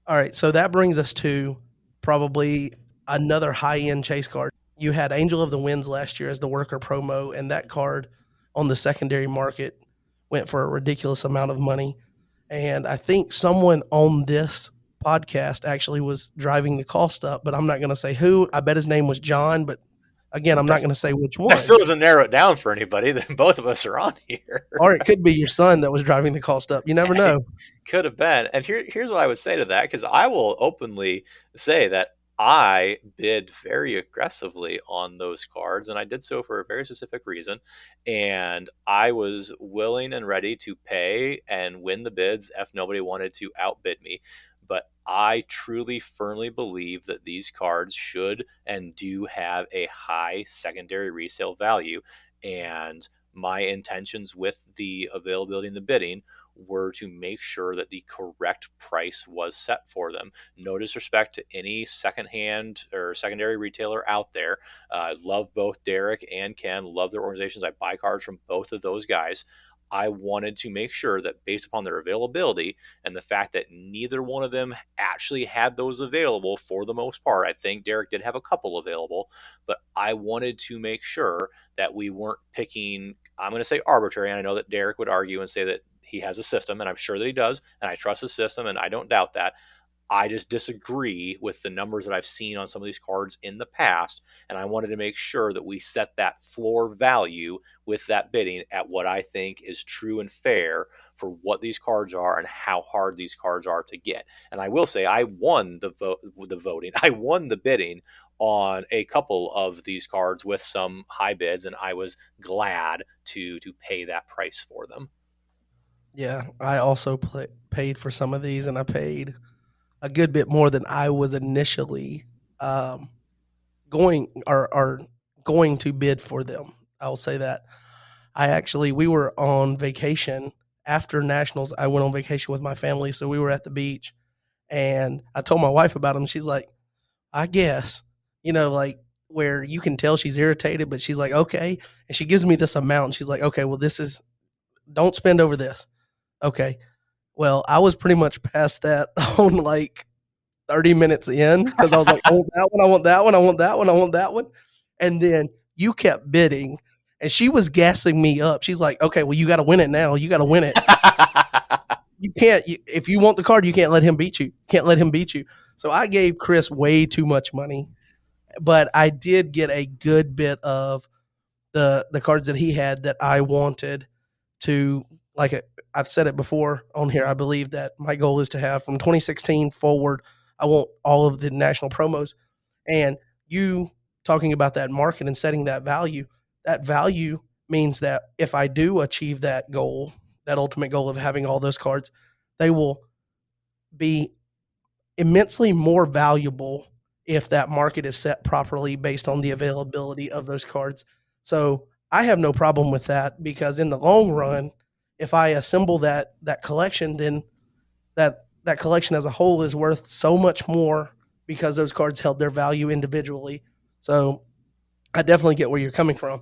All right, so that brings us to probably another high end chase card. You had Angel of the Winds last year as the worker promo, and that card on the secondary market went for a ridiculous amount of money. And I think someone on this podcast actually was driving the cost up, but I'm not going to say who. I bet his name was John, but again, I'm not
That's,
going to say which
that
one.
still doesn't narrow it down for anybody. Then both of us are on here.
Or it could be your son that was driving the cost up. You never know.
Could have been. And here's what I would say to that, because I will openly say that I bid very aggressively on those cards, and I did so for a very specific reason. And I was willing and ready to pay and win the bids if nobody wanted to outbid me. But I truly, firmly believe that these cards should and do have a high secondary resale value. And my intentions with the availability and the bidding were to make sure that the correct price was set for them. No disrespect to any secondhand or secondary retailer out there. I love both Derek and Ken, love their organizations. I buy cards from both of those guys. I wanted to make sure that based upon their availability and the fact that neither one of them actually had those available for the most part, I think Derek did have a couple available, but I wanted to make sure that we weren't picking, I'm going to say arbitrary, and I know that Derek would argue and say that he has a system, and I'm sure that he does, and I trust his system, and I don't doubt that. I just disagree with the numbers that I've seen on some of these cards in the past, and I wanted to make sure that we set that floor value with that bidding at what I think is true and fair for what these cards are and how hard these cards are to get. And I will say I won the voting. I won the bidding on a couple of these cards with some high bids, and I was glad to pay that price for them.
Yeah, I also paid for some of these, and I paid a good bit more than I was initially um, going or going to bid for them. I'll say that. We were on vacation after nationals. I went on vacation with my family, so we were at the beach, and I told my wife about them. She's like, I guess, like where you can tell she's irritated, but she's like, okay, and she gives me this amount. And she's like, okay, well, this is don't spend over this. Okay, well, I was pretty much past that on like 30 minutes in because I was like, I want that one, I want that one, I want that one, I want that one. And then you kept bidding and she was gassing me up. She's like, okay, well, you got to win it now. You got to win it. You can't, if you want the card, you can't let him beat you. Can't let him beat you. So I gave Chris way too much money, but I did get a good bit of the cards that he had that I wanted to like it. I've said it before on here. I believe that my goal is to have from 2016 forward. I want all of the national promos, and you talking about that market and setting that value. That value means that if I do achieve that goal, that ultimate goal of having all those cards, they will be immensely more valuable if that market is set properly based on the availability of those cards. So I have no problem with that because in the long run, if I assemble that collection, then that collection as a whole is worth so much more because those cards held their value individually. So I definitely get where you're coming from.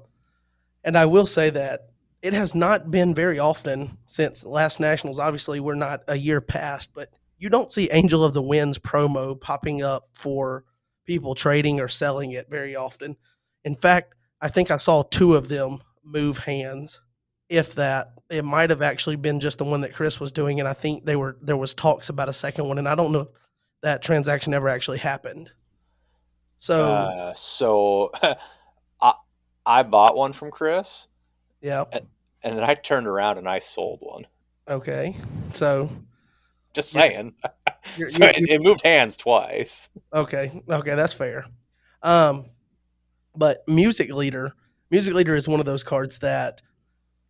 And I will say that it has not been very often since last nationals. Obviously, we're not a year past, but you don't see Angel of the Winds promo popping up for people trading or selling it very often. In fact, I think I saw two of them move hands. If that, it might have actually been just the one that Chris was doing, and I think there was talks about a second one, and I don't know if that transaction ever actually happened. So
So I, I bought one from Chris,
yeah,
and, and then I turned around and I sold one.
okay. So
Just
you're
saying. So
you're
it moved hands twice.
okay. Okay, that's fair. Um, but music leader, Music Leader is one of those cards that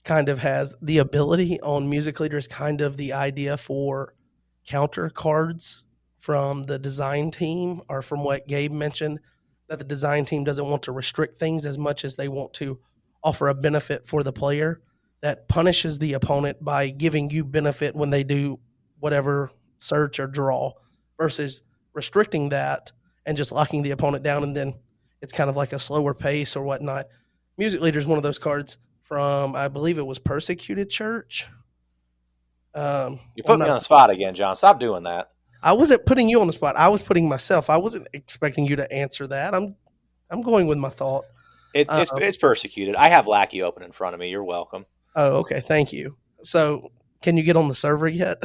kind of has the ability on Music Leader is kind of the idea for counter cards from the design team, or from what Gabe mentioned, that the design team doesn't want to restrict things as much as they want to offer a benefit for the player that punishes the opponent by giving you benefit when they do whatever search or draw, versus restricting that and just locking the opponent down, and then it's kind of like a slower pace or whatnot. Music Leader is one of those cards from, I believe it was Persecuted Church.
You
I'm
put me
not.
on the spot again, John. Stop doing that.
I wasn't putting you on the spot. I was putting myself. I wasn't expecting you to answer that. I'm going with my thought.
It's
Uh,
it's it's persecuted. I have Lackey open in front of me. You're welcome.
oh, okay. Thank you. So, can you get on the server yet?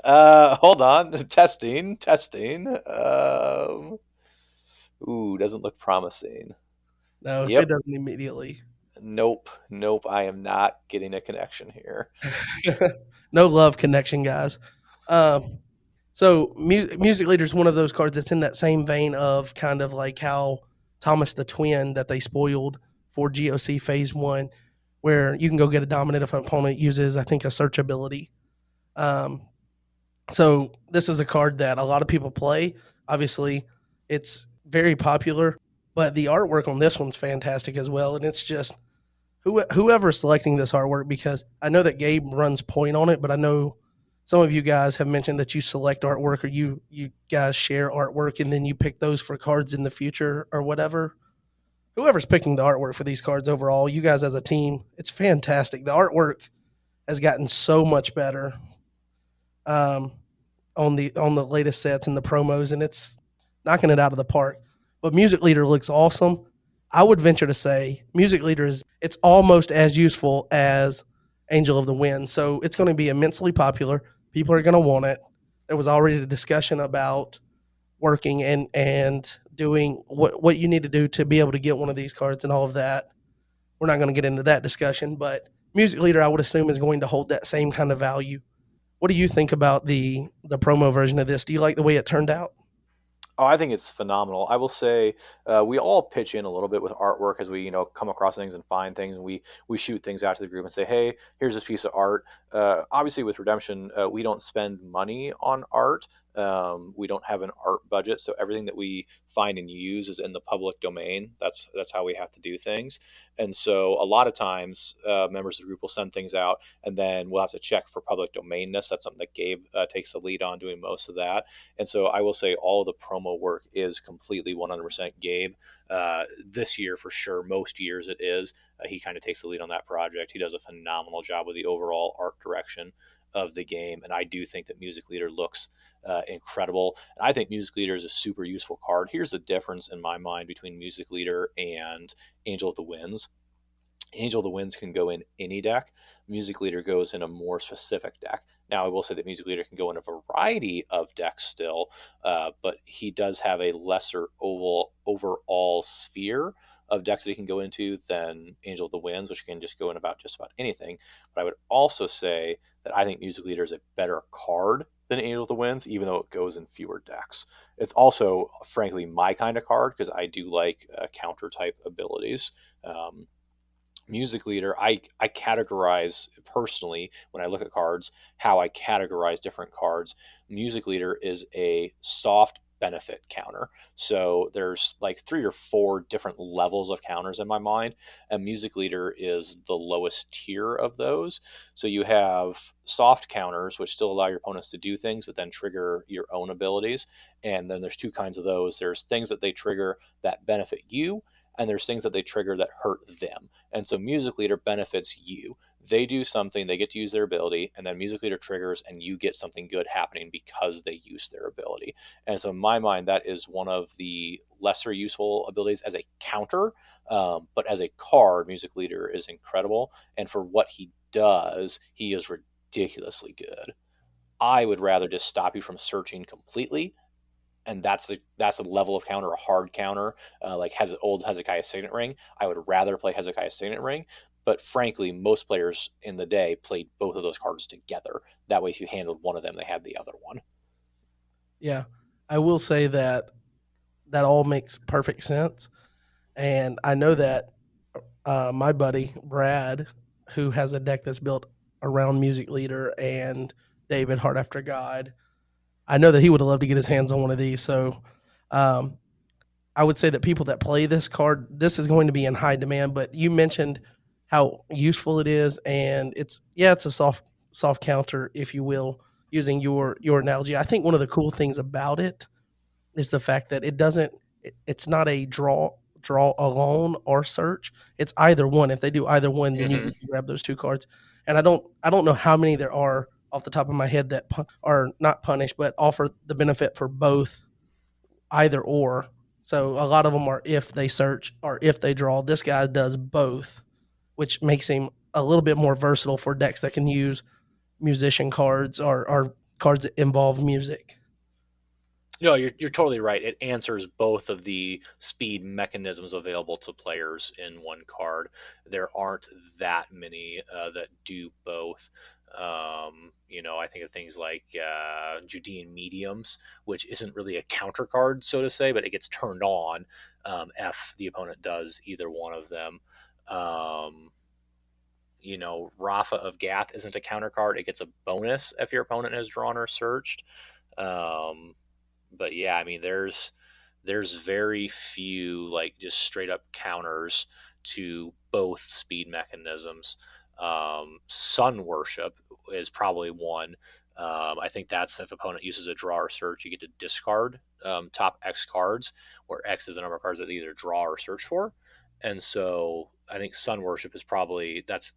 Hold on. Testing. Ooh, doesn't look promising.
No, if it
Yep.
doesn't immediately.
Nope. I am not getting a connection here.
No love connection, guys. Um, so Music Leader is one of those cards that's in that same vein of kind of like how Thomas the Twin that they spoiled for GoC Phase 1, where you can go get a dominant if an opponent uses, I think, a search ability. Um, so this is a card that a lot of people play. Obviously, it's very popular, but the artwork on this one's fantastic as well. And it's just whoever's selecting this artwork, because I know that Gabe runs point on it, but I know some of you guys have mentioned that you select artwork, or you guys share artwork and then you pick those for cards in the future or whatever. Whoever's picking the artwork for these cards overall, you guys as a team, it's fantastic. The artwork has gotten so much better um, on the latest sets and the promos, and it's knocking it out of the park. But Music Leader looks awesome. I would venture to say Music Leader is it's almost as useful as Angel of the Wind. So it's going to be immensely popular. People are going to want it. There was already a discussion about working and doing what you need to do to be able to get one of these cards and all of that. We're not going to get into that discussion, but Music Leader, I would assume, is going to hold that same kind of value. What do you think about the promo version of this? Do you like the way it turned out?
Oh, I think it's phenomenal. I will say we all pitch in a little bit with artwork as we, come across things and find things, and we shoot things out to the group and say, "Hey, here's this piece of art." Obviously, with Redemption, we don't spend money on art. We don't have an art budget, so everything that we find and use is in the public domain. That's how we have to do things. And so, a lot of times, members of the group will send things out, and then we'll have to check for public domainness. That's something that Gabe takes the lead on, doing most of that. And so I will say all of the promo work is completely 100% Gabe. This year, for sure, most years it is. He kind of takes the lead on that project. He does a phenomenal job with the overall art direction of the game. And I do think that Music Leader looks incredible. And I think Music Leader is a super useful card. Here's the difference in my mind between Music Leader and Angel of the Winds. Angel of the Winds can go in any deck. Music Leader goes in a more specific deck. Now, I will say that Music Leader can go in a variety of decks still, but he does have a lesser overall sphere of decks that he can go into than Angel of the Winds, which can just go in about just about anything. But I would also say that I think Music Leader is a better card than Angel of the Winds, even though it goes in fewer decks. It's also, frankly, my kind of card because I do like counter type abilities. Music Leader, I categorize personally when I look at cards how I categorize different cards. Music Leader is a soft benefit counter. So there's like 3 or 4 different levels of counters in my mind, and Music Leader is the lowest tier of those. So you have soft counters, which still allow your opponents to do things, but then trigger your own abilities. And then there's 2 kinds of those. There's things that they trigger that benefit you, and there's things that they trigger that hurt them. And so Music Leader benefits you. They do something, they get to use their ability, and then Music Leader triggers, and you get something good happening because they use their ability. And so, in my mind, that is one of the lesser useful abilities as a counter. But as a card, Music Leader is incredible. And for what he does, he is ridiculously good. I would rather just stop you from searching completely, and that's a level of counter, a hard counter, like has old Hezekiah Signet Ring. I would rather play Hezekiah Signet Ring, but frankly, most players in the day played both of those cards together. That way, if you handled one of them, they had the other one.
Yeah, I will say that that all makes perfect sense. And I know that my buddy Brad, who has a deck that's built around Music Leader and David Heart After God, I know that he would have loved to get his hands on one of these. So um, I would say that people that play this card, this is going to be in high demand. But you mentioned how useful it is, and it's a soft counter, if you will, using your analogy. I think one of the cool things about it is the fact that it's not a draw alone or search. It's either one. If they do either one, then you
Hmm.
get to grab those two cards. And I don't know how many there are off the top of my head that are not punished, but offer the benefit for both either or. So a lot of them are if they search or if they draw. This guy does both, which makes him a little bit more versatile for decks that can use musician cards or cards that involve music.
No, you're totally right. It answers both of the speed mechanisms available to players in one card. There aren't that many that do both. I think of things like Judean mediums, which isn't really a counter card, so to say, but it gets turned on if the opponent does either one of them. Um, Rafa of Gath isn't a counter card; it gets a bonus if your opponent has drawn or searched. Um, but yeah, I mean, there's very few like just straight up counters to both speed mechanisms. Sun worship is probably one. I think that's if opponent uses a draw or search, you get to discard top X cards, where X is the number of cards that they either draw or search for. And so I think Sun worship is probably that's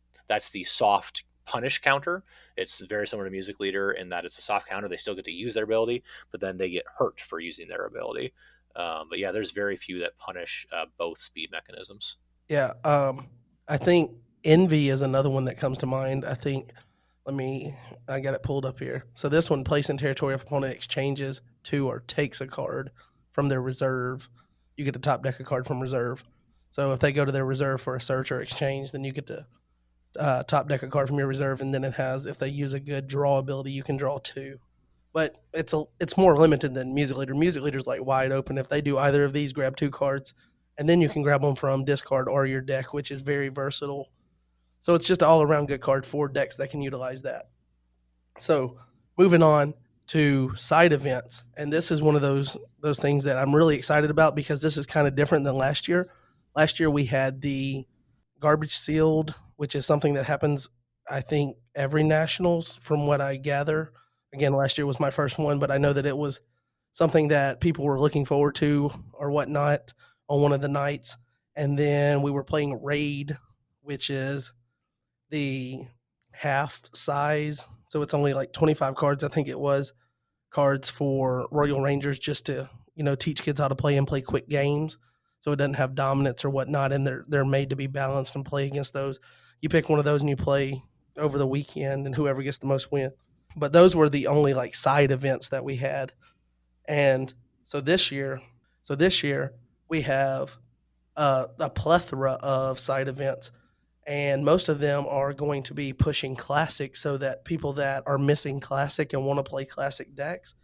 the soft punish counter. It's very similar to Music Leader in that it's a soft counter. They still get to use their ability, but then they get hurt for using their ability. But yeah, there's very few that punish both speed mechanisms.
Yeah, I think envy is another one that comes to mind. Let me, I got it pulled up here. So this one, place in territory if opponent exchanges to or takes a card from their reserve, you get to top deck a card from reserve. So if they go to their reserve for a search or exchange, then you get to top deck a card from your reserve, and then it has if they use a good draw ability, you can draw two. But it's more limited than Music Leader. Music Leader's like wide open. If they do either of these, grab two cards, and then you can grab them from discard or your deck, which is very versatile. So it's just an all around good card for decks that can utilize that. So moving on to side events, and this is one of those things that I'm really excited about because this is kind of different than last year. Last year we had the garbage sealed, which is something that happens, I think, every nationals from what I gather. Again, last year was my first one, but I know that it was something that people were looking forward to or whatnot on one of the nights. And then we were playing Raid, which is the half size. So it's only like 25 cards, I think it was, cards for Royal Rangers just to, teach kids how to play and play quick games. So it doesn't have dominance or whatnot, and they're made to be balanced and play against those. You pick one of those and you play over the weekend, and whoever gets the most win. But those were the only like side events that we had. And so this year we have a plethora of side events, and most of them are going to be pushing classic, so that people that are missing classic and want to play classic decks,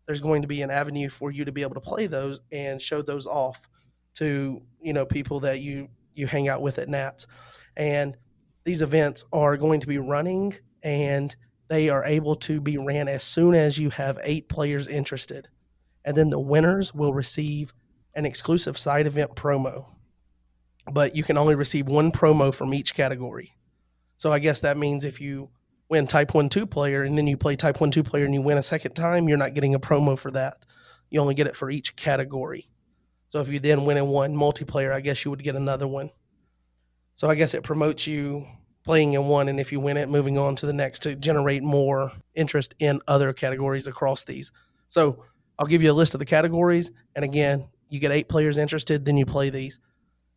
there's going to be an avenue for you to be able to play those and show those off to people that you hang out with at Nats. And these events are going to be running, and they are able to be ran as soon as you have 8 players interested, and then the winners will receive an exclusive side event promo, but you can only receive one promo from each category. So I guess that means if you win Type 1 2 player and then you play Type 1 2 player and you win a second time, you're not getting a promo for that. You only get it for each category. So if you then win in one multiplayer, I guess you would get another one. So I guess it promotes you playing in one, and if you win it, moving on to the next to generate more interest in other categories across these. So I'll give you a list of the categories, and again, you get 8 players interested, then you play these.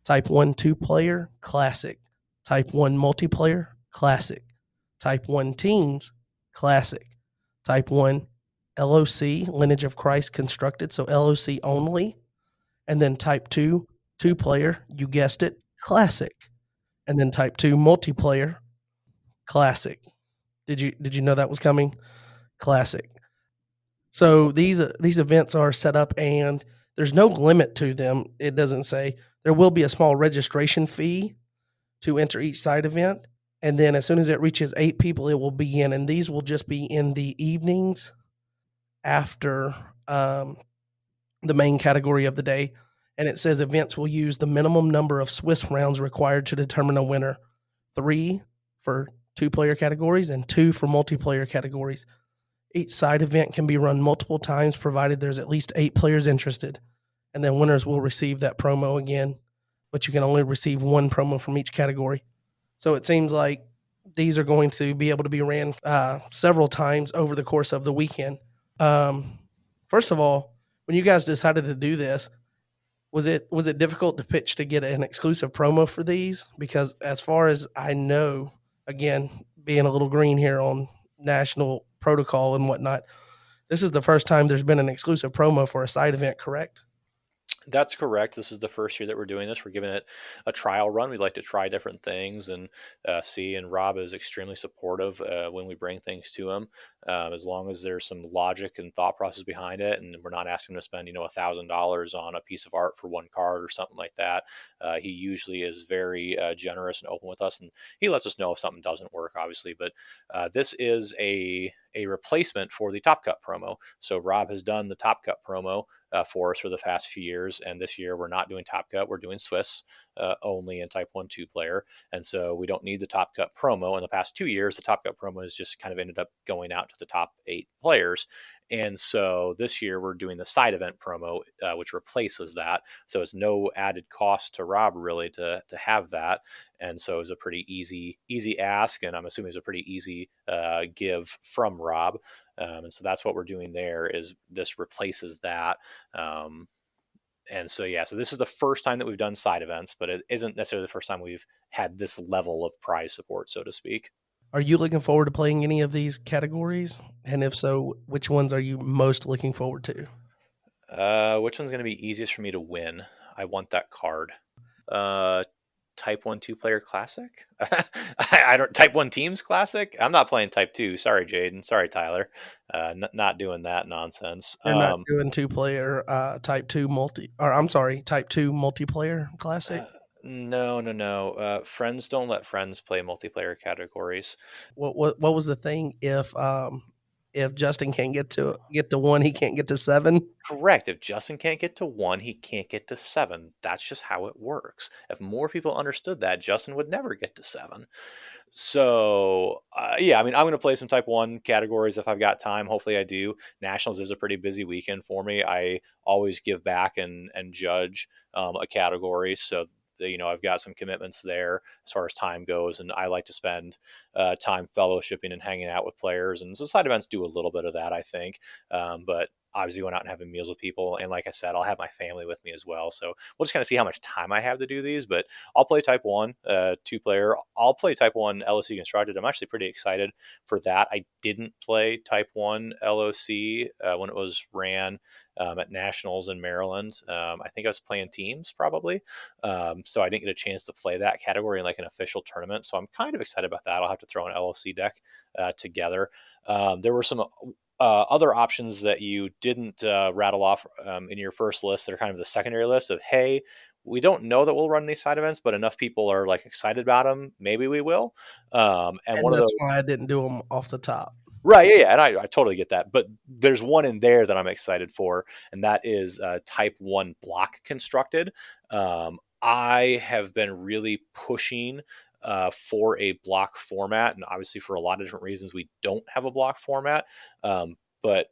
Type 1 2 player, classic. Type 1 multiplayer, classic. Type 1 teams, classic. Type 1 LOC, Lineage of Christ constructed, so LOC only. And then type 2 2 player, you guessed it, classic. And then type 2 multiplayer, classic. Did you know that was coming? Classic. So these events are set up, and there's no limit to them. It doesn't say. There will be a small registration fee to enter each side event. And then as soon as it reaches 8 people, it will begin. And these will just be in the evenings after the main category of the day. And it says events will use the minimum number of Swiss rounds required to determine a winner, 3 for 2-player categories and 2 for multiplayer categories. Each side event can be run multiple times provided there's at least 8 players interested. And then winners will receive that promo again, but you can only receive 1 promo from each category. So it seems like these are going to be able to be ran several times over the course of the weekend. First of all, when you guys decided to do this, was it difficult to pitch to get an exclusive promo for these? Because as far as I know, again, being a little green here on national protocol and whatnot, this is the first time there's been an exclusive promo for a side event, correct?
That's correct. This is the first year that we're doing this. We're giving it a trial run. We'd like to try different things and see. And Rob is extremely supportive when we bring things to him, as long as there's some logic and thought process behind it, and we're not asking him to spend $1,000 on a piece of art for 1 card or something like that. He usually is very generous and open with us, and he lets us know if something doesn't work, obviously. But this is a replacement for the Top Cut promo. So Rob has done the Top Cut promo for us for the past few years. And this year we're not doing Top Cut, we're doing Swiss only in Type 1 2-player. And so we don't need the Top Cut promo. In the past 2 years, the Top Cut promo has just kind of ended up going out to the top 8 players. And so this year we're doing the side event promo, which replaces that. So it's no added cost to Rob really to have that. And so it's a pretty easy ask, and I'm assuming it's a pretty easy give from Rob. And so that's what we're doing there. Is this replaces that. And so yeah, so this is the first time that we've done side events, but it isn't necessarily the first time we've had this level of prize support, so to speak.
Are you looking forward to playing any of these categories? And if so, which ones are you most looking forward to?
Which one's going to be easiest for me to win? I want that card. Uh, Type 1 2-player classic? I don't Type 1 teams classic? I'm not playing Type 2. Sorry, Jaden. Sorry, Tyler. Not doing that nonsense.
You're not doing 2-player Type 2 Type 2 multiplayer classic?
No. Friends don't let friends play multiplayer categories.
What was the thing if Justin can't get to 1, he can't get to 7?
Correct. If Justin can't get to 1, he can't get to 7. That's just how it works. If more people understood that, Justin would never get to 7. So, yeah, I mean, I'm going to play some Type 1 categories if I've got time. Hopefully I do. Nationals is a pretty busy weekend for me. I always give back and judge a category. So, I've got some commitments there as far as time goes, and I like to spend time fellowshipping and hanging out with players. And so side events do a little bit of that, I think. But obviously going out and having meals with people. And like I said, I'll have my family with me as well. So we'll just kind of see how much time I have to do these, but I'll play Type 1 2-player. I'll play Type 1 LOC Constructed. I'm actually pretty excited for that. I didn't play Type 1 LOC when it was ran at Nationals in Maryland. I think I was playing teams probably. So I didn't get a chance to play that category in like an official tournament. So I'm kind of excited about that. I'll have to throw an LOC deck together. There were some other options that you didn't rattle off in your first list that are kind of the secondary list of, hey, we don't know that we'll run these side events, but enough people are like excited about them. Maybe we will. And one of
that's
those,
why I didn't do them off the top.
right. Yeah. And I totally get that. But there's one in there that I'm excited for, and that is Type 1 block constructed. I have been really pushing for a block format, and obviously for a lot of different reasons we don't have a block format. But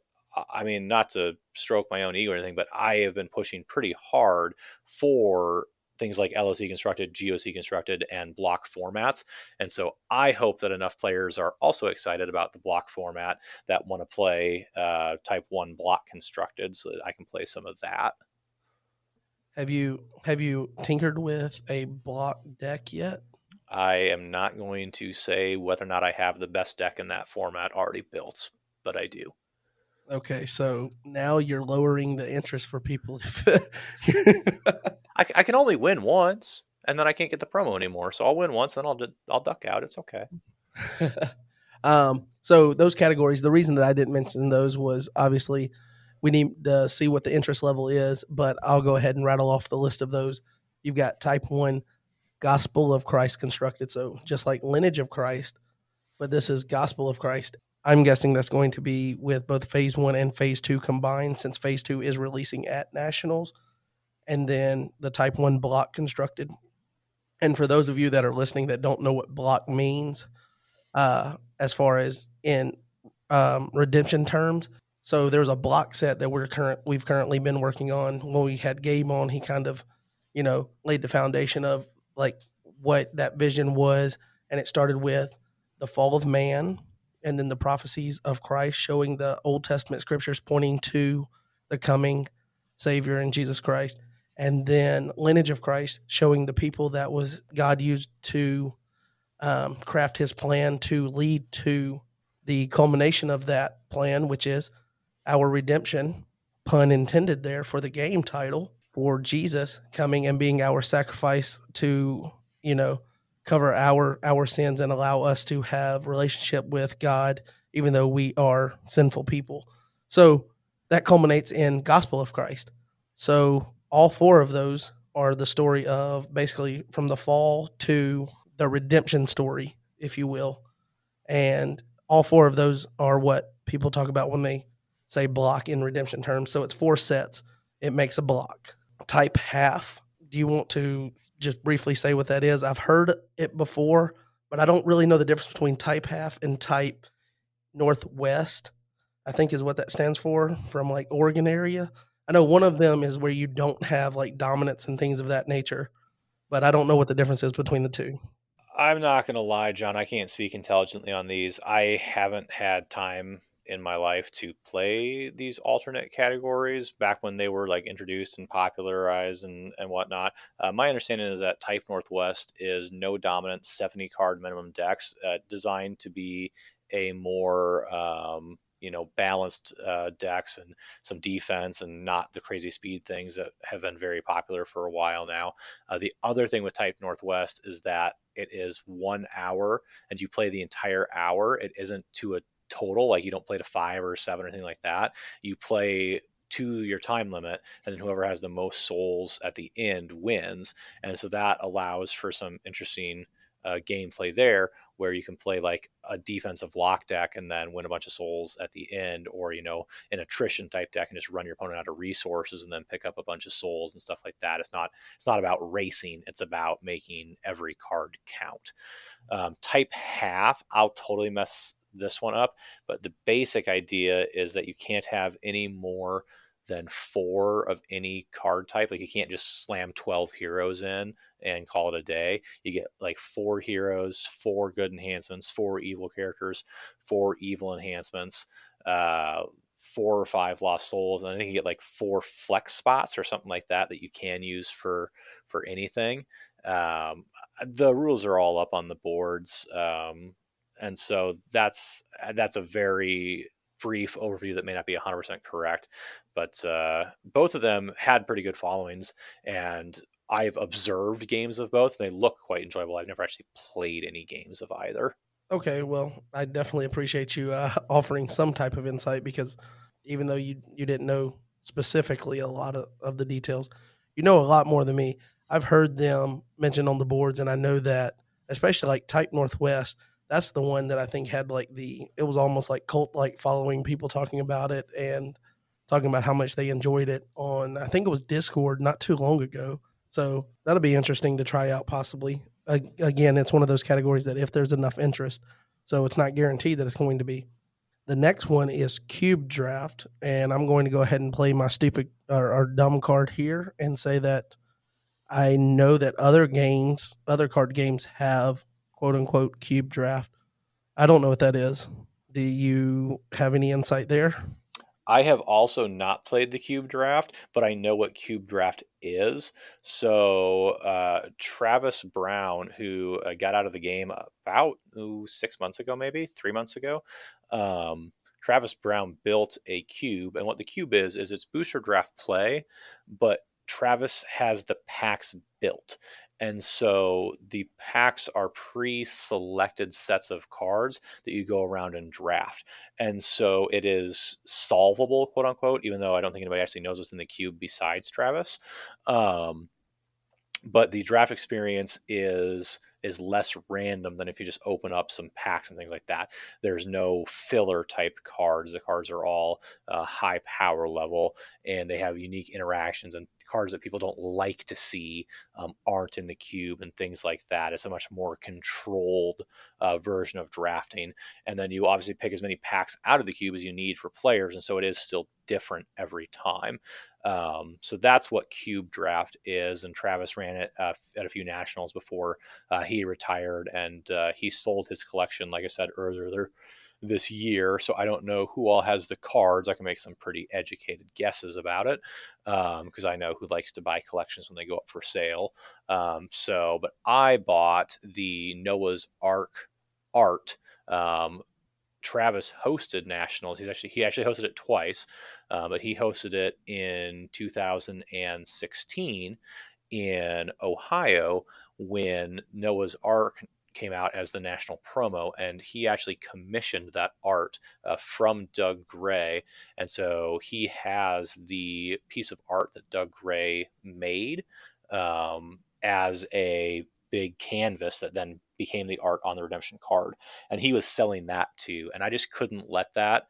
I mean, not to stroke my own ego or anything, but I have been pushing pretty hard for things like LOC constructed, GOC constructed, and block formats. And so I hope that enough players are also excited about the block format that want to play Type 1 block constructed, so that I can play some of that.
Have you tinkered with a block deck yet?
I am not going to say whether or not I have the best deck in that format already built, but I do.
Okay, so now you're lowering the interest for people.
I can only win once, and then I can't get the promo anymore. So I'll win once, then I'll duck out. It's okay.
So those categories, the reason that I didn't mention those was obviously we need to see what the interest level is, but I'll go ahead and rattle off the list of those. You've got type 1 Gospel of Christ constructed. So just like lineage of Christ, but this is Gospel of Christ. I'm guessing that's going to be with both phase 1 and phase 2 combined, since phase 2 is releasing at nationals, and then the type 1 block constructed. And for those of you that are listening that don't know what block means, as far as in redemption terms. So there's a block set that we've currently been working on. When we had Gabe on, he kind of, laid the foundation of like what that vision was, and it started with the fall of man, and then the prophecies of Christ, showing the Old Testament scriptures pointing to the coming Savior in Jesus Christ, and then lineage of Christ, showing the people that was God used to craft his plan to lead to the culmination of that plan, which is our redemption, pun intended there for the game title, for Jesus coming and being our sacrifice to, you know, cover our sins and allow us to have relationship with God, even though we are sinful people. So that culminates in Gospel of Christ. So all four of those are the story of basically from the fall to the redemption story, if you will. And all four of those are what people talk about when they say block in redemption terms. So it's four sets. It makes a block. Type half. Do you want to just briefly say what that is? I've heard it before, but I don't really know the difference between type half and type northwest, I think is what that stands for, from like Oregon area. I know one of them is where you don't have like dominance and things of that nature, but I don't know what the difference is between the two.
I'm not going to lie, John. I can't speak intelligently on these. I haven't had time in my life to play these alternate categories back when they were like introduced and popularized and whatnot. My understanding is that Type Northwest is no dominant 70 card minimum decks, designed to be a more balanced decks and some defense and not the crazy speed things that have been very popular for a while now. The other thing with Type Northwest is that it is 1 hour and you play the entire hour. It isn't to a total, like you don't play to 5 or 7 or anything like that. You play to your time limit, and then whoever has the most souls at the end wins. And so that allows for some interesting gameplay there, where you can play like a defensive lock deck and then win a bunch of souls at the end, or an attrition type deck and just run your opponent out of resources and then pick up a bunch of souls and stuff like that. It's not about racing, it's about making every card count. Type half, I'll totally mess this one up, but the basic idea is that you can't have any more than 4 of any card type. Like you can't just slam 12 heroes in and call it a day. You get like 4 heroes, 4 good enhancements, 4 evil characters, 4 evil enhancements, 4 or 5 lost souls, and I think you get like 4 flex spots or something like that you can use for anything. The rules are all up on the boards, and so that's a very brief overview that may not be 100% correct, but both of them had pretty good followings, and I've observed games of both. And they look quite enjoyable. I've never actually played any games of either.
Okay, well, I definitely appreciate you offering some type of insight, because even though you didn't know specifically a lot of the details, you know a lot more than me. I've heard them mentioned on the boards, and I know that especially like Type Northwest, that's the one that I think had like it was almost like cult like following, people talking about it and talking about how much they enjoyed it on, I think it was Discord not too long ago. So that'll be interesting to try out possibly. Again, it's one of those categories that if there's enough interest, so it's not guaranteed that it's going to be. The next one is Cube Draft, and I'm going to go ahead and play my stupid or dumb card here and say that I know that other card games have quote unquote Cube Draft. I don't know what that is. Do you have any insight there?
I have also not played the Cube Draft, but I know what Cube Draft is. So Travis Brown, who got out of the game about 6 months ago, maybe 3 months ago, Travis Brown built a cube, and what the cube is it's booster draft play, but Travis has the packs built. And so the packs are pre-selected sets of cards that you go around and draft. And so it is solvable, quote unquote, even though I don't think anybody actually knows what's in the cube besides Travis. Um, but the draft experience is less random than if you just open up some packs and things like that. There's no filler type cards. The cards are all high power level, and they have unique interactions, and cards that people don't like to see aren't in the cube and things like that. It's a much more controlled version of drafting, and then you obviously pick as many packs out of the cube as you need for players, and so it is still different every time. So that's what Cube Draft is, and Travis ran it at a few nationals before he retired, and he sold his collection, like I said earlier, this year. So I don't know who all has the cards. I can make some pretty educated guesses about it because I know who likes to buy collections when they go up for sale. But I bought the Noah's Ark art. Travis hosted nationals. He actually hosted it twice, but he hosted it in 2016 in Ohio when Noah's Ark came out as the national promo, and he actually commissioned that art from Doug Gray, and so he has the piece of art that Doug Gray made as a big canvas that then became the art on the redemption card, and he was selling that too, and I just couldn't let that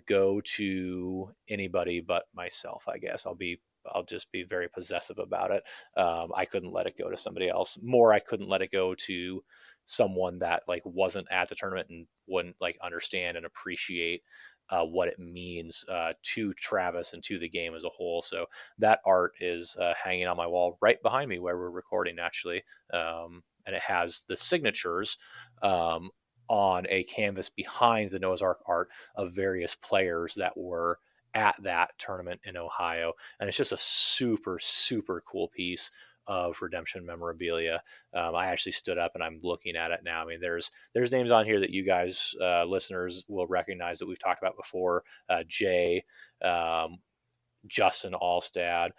go to anybody but myself. I guess I'll just be very possessive about it. I couldn't let it go to somebody else. More, I couldn't let it go to someone that like wasn't at the tournament and wouldn't like understand and appreciate what it means to Travis and to the game as a whole. So that art is hanging on my wall right behind me where we're recording, actually. And it has the signatures on a canvas behind the Noah's Ark art of various players that were at that tournament in Ohio. And it's just a super, super cool piece of redemption memorabilia. I actually stood up and I'm looking at it now. I mean, there's names on here that you guys, listeners, will recognize that we've talked about before. Jay, Justin Alstad,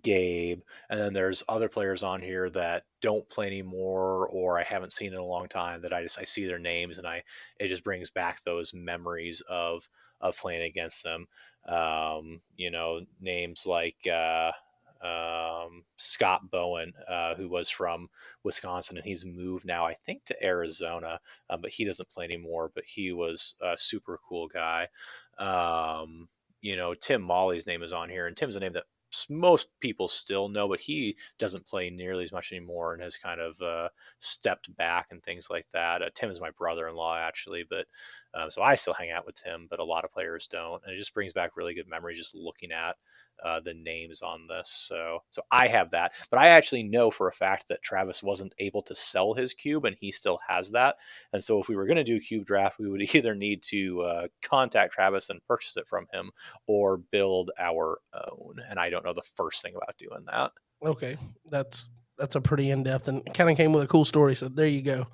Gabe, and then there's other players on here that don't play anymore or I haven't seen in a long time that I see their names and it just brings back those memories of playing against them. Names like Scott Bowen, who was from Wisconsin, and he's moved now, I think, to Arizona, but he doesn't play anymore. But he was a super cool guy. Tim Molly's name is on here, and Tim's a name that most people still know, but he doesn't play nearly as much anymore and has kind of stepped back and things like that. Tim is my brother-in-law, actually, but so I still hang out with Tim, but a lot of players don't, and it just brings back really good memories just looking at the names on this. So I have that, but I actually know for a fact that Travis wasn't able to sell his cube, and he still has that. And so if we were going to do cube draft, we would either need to contact Travis and purchase it from him, or build our own. And I don't know the first thing about doing that.
Okay, that's a pretty in depth and kind of came with a cool story. So there you go.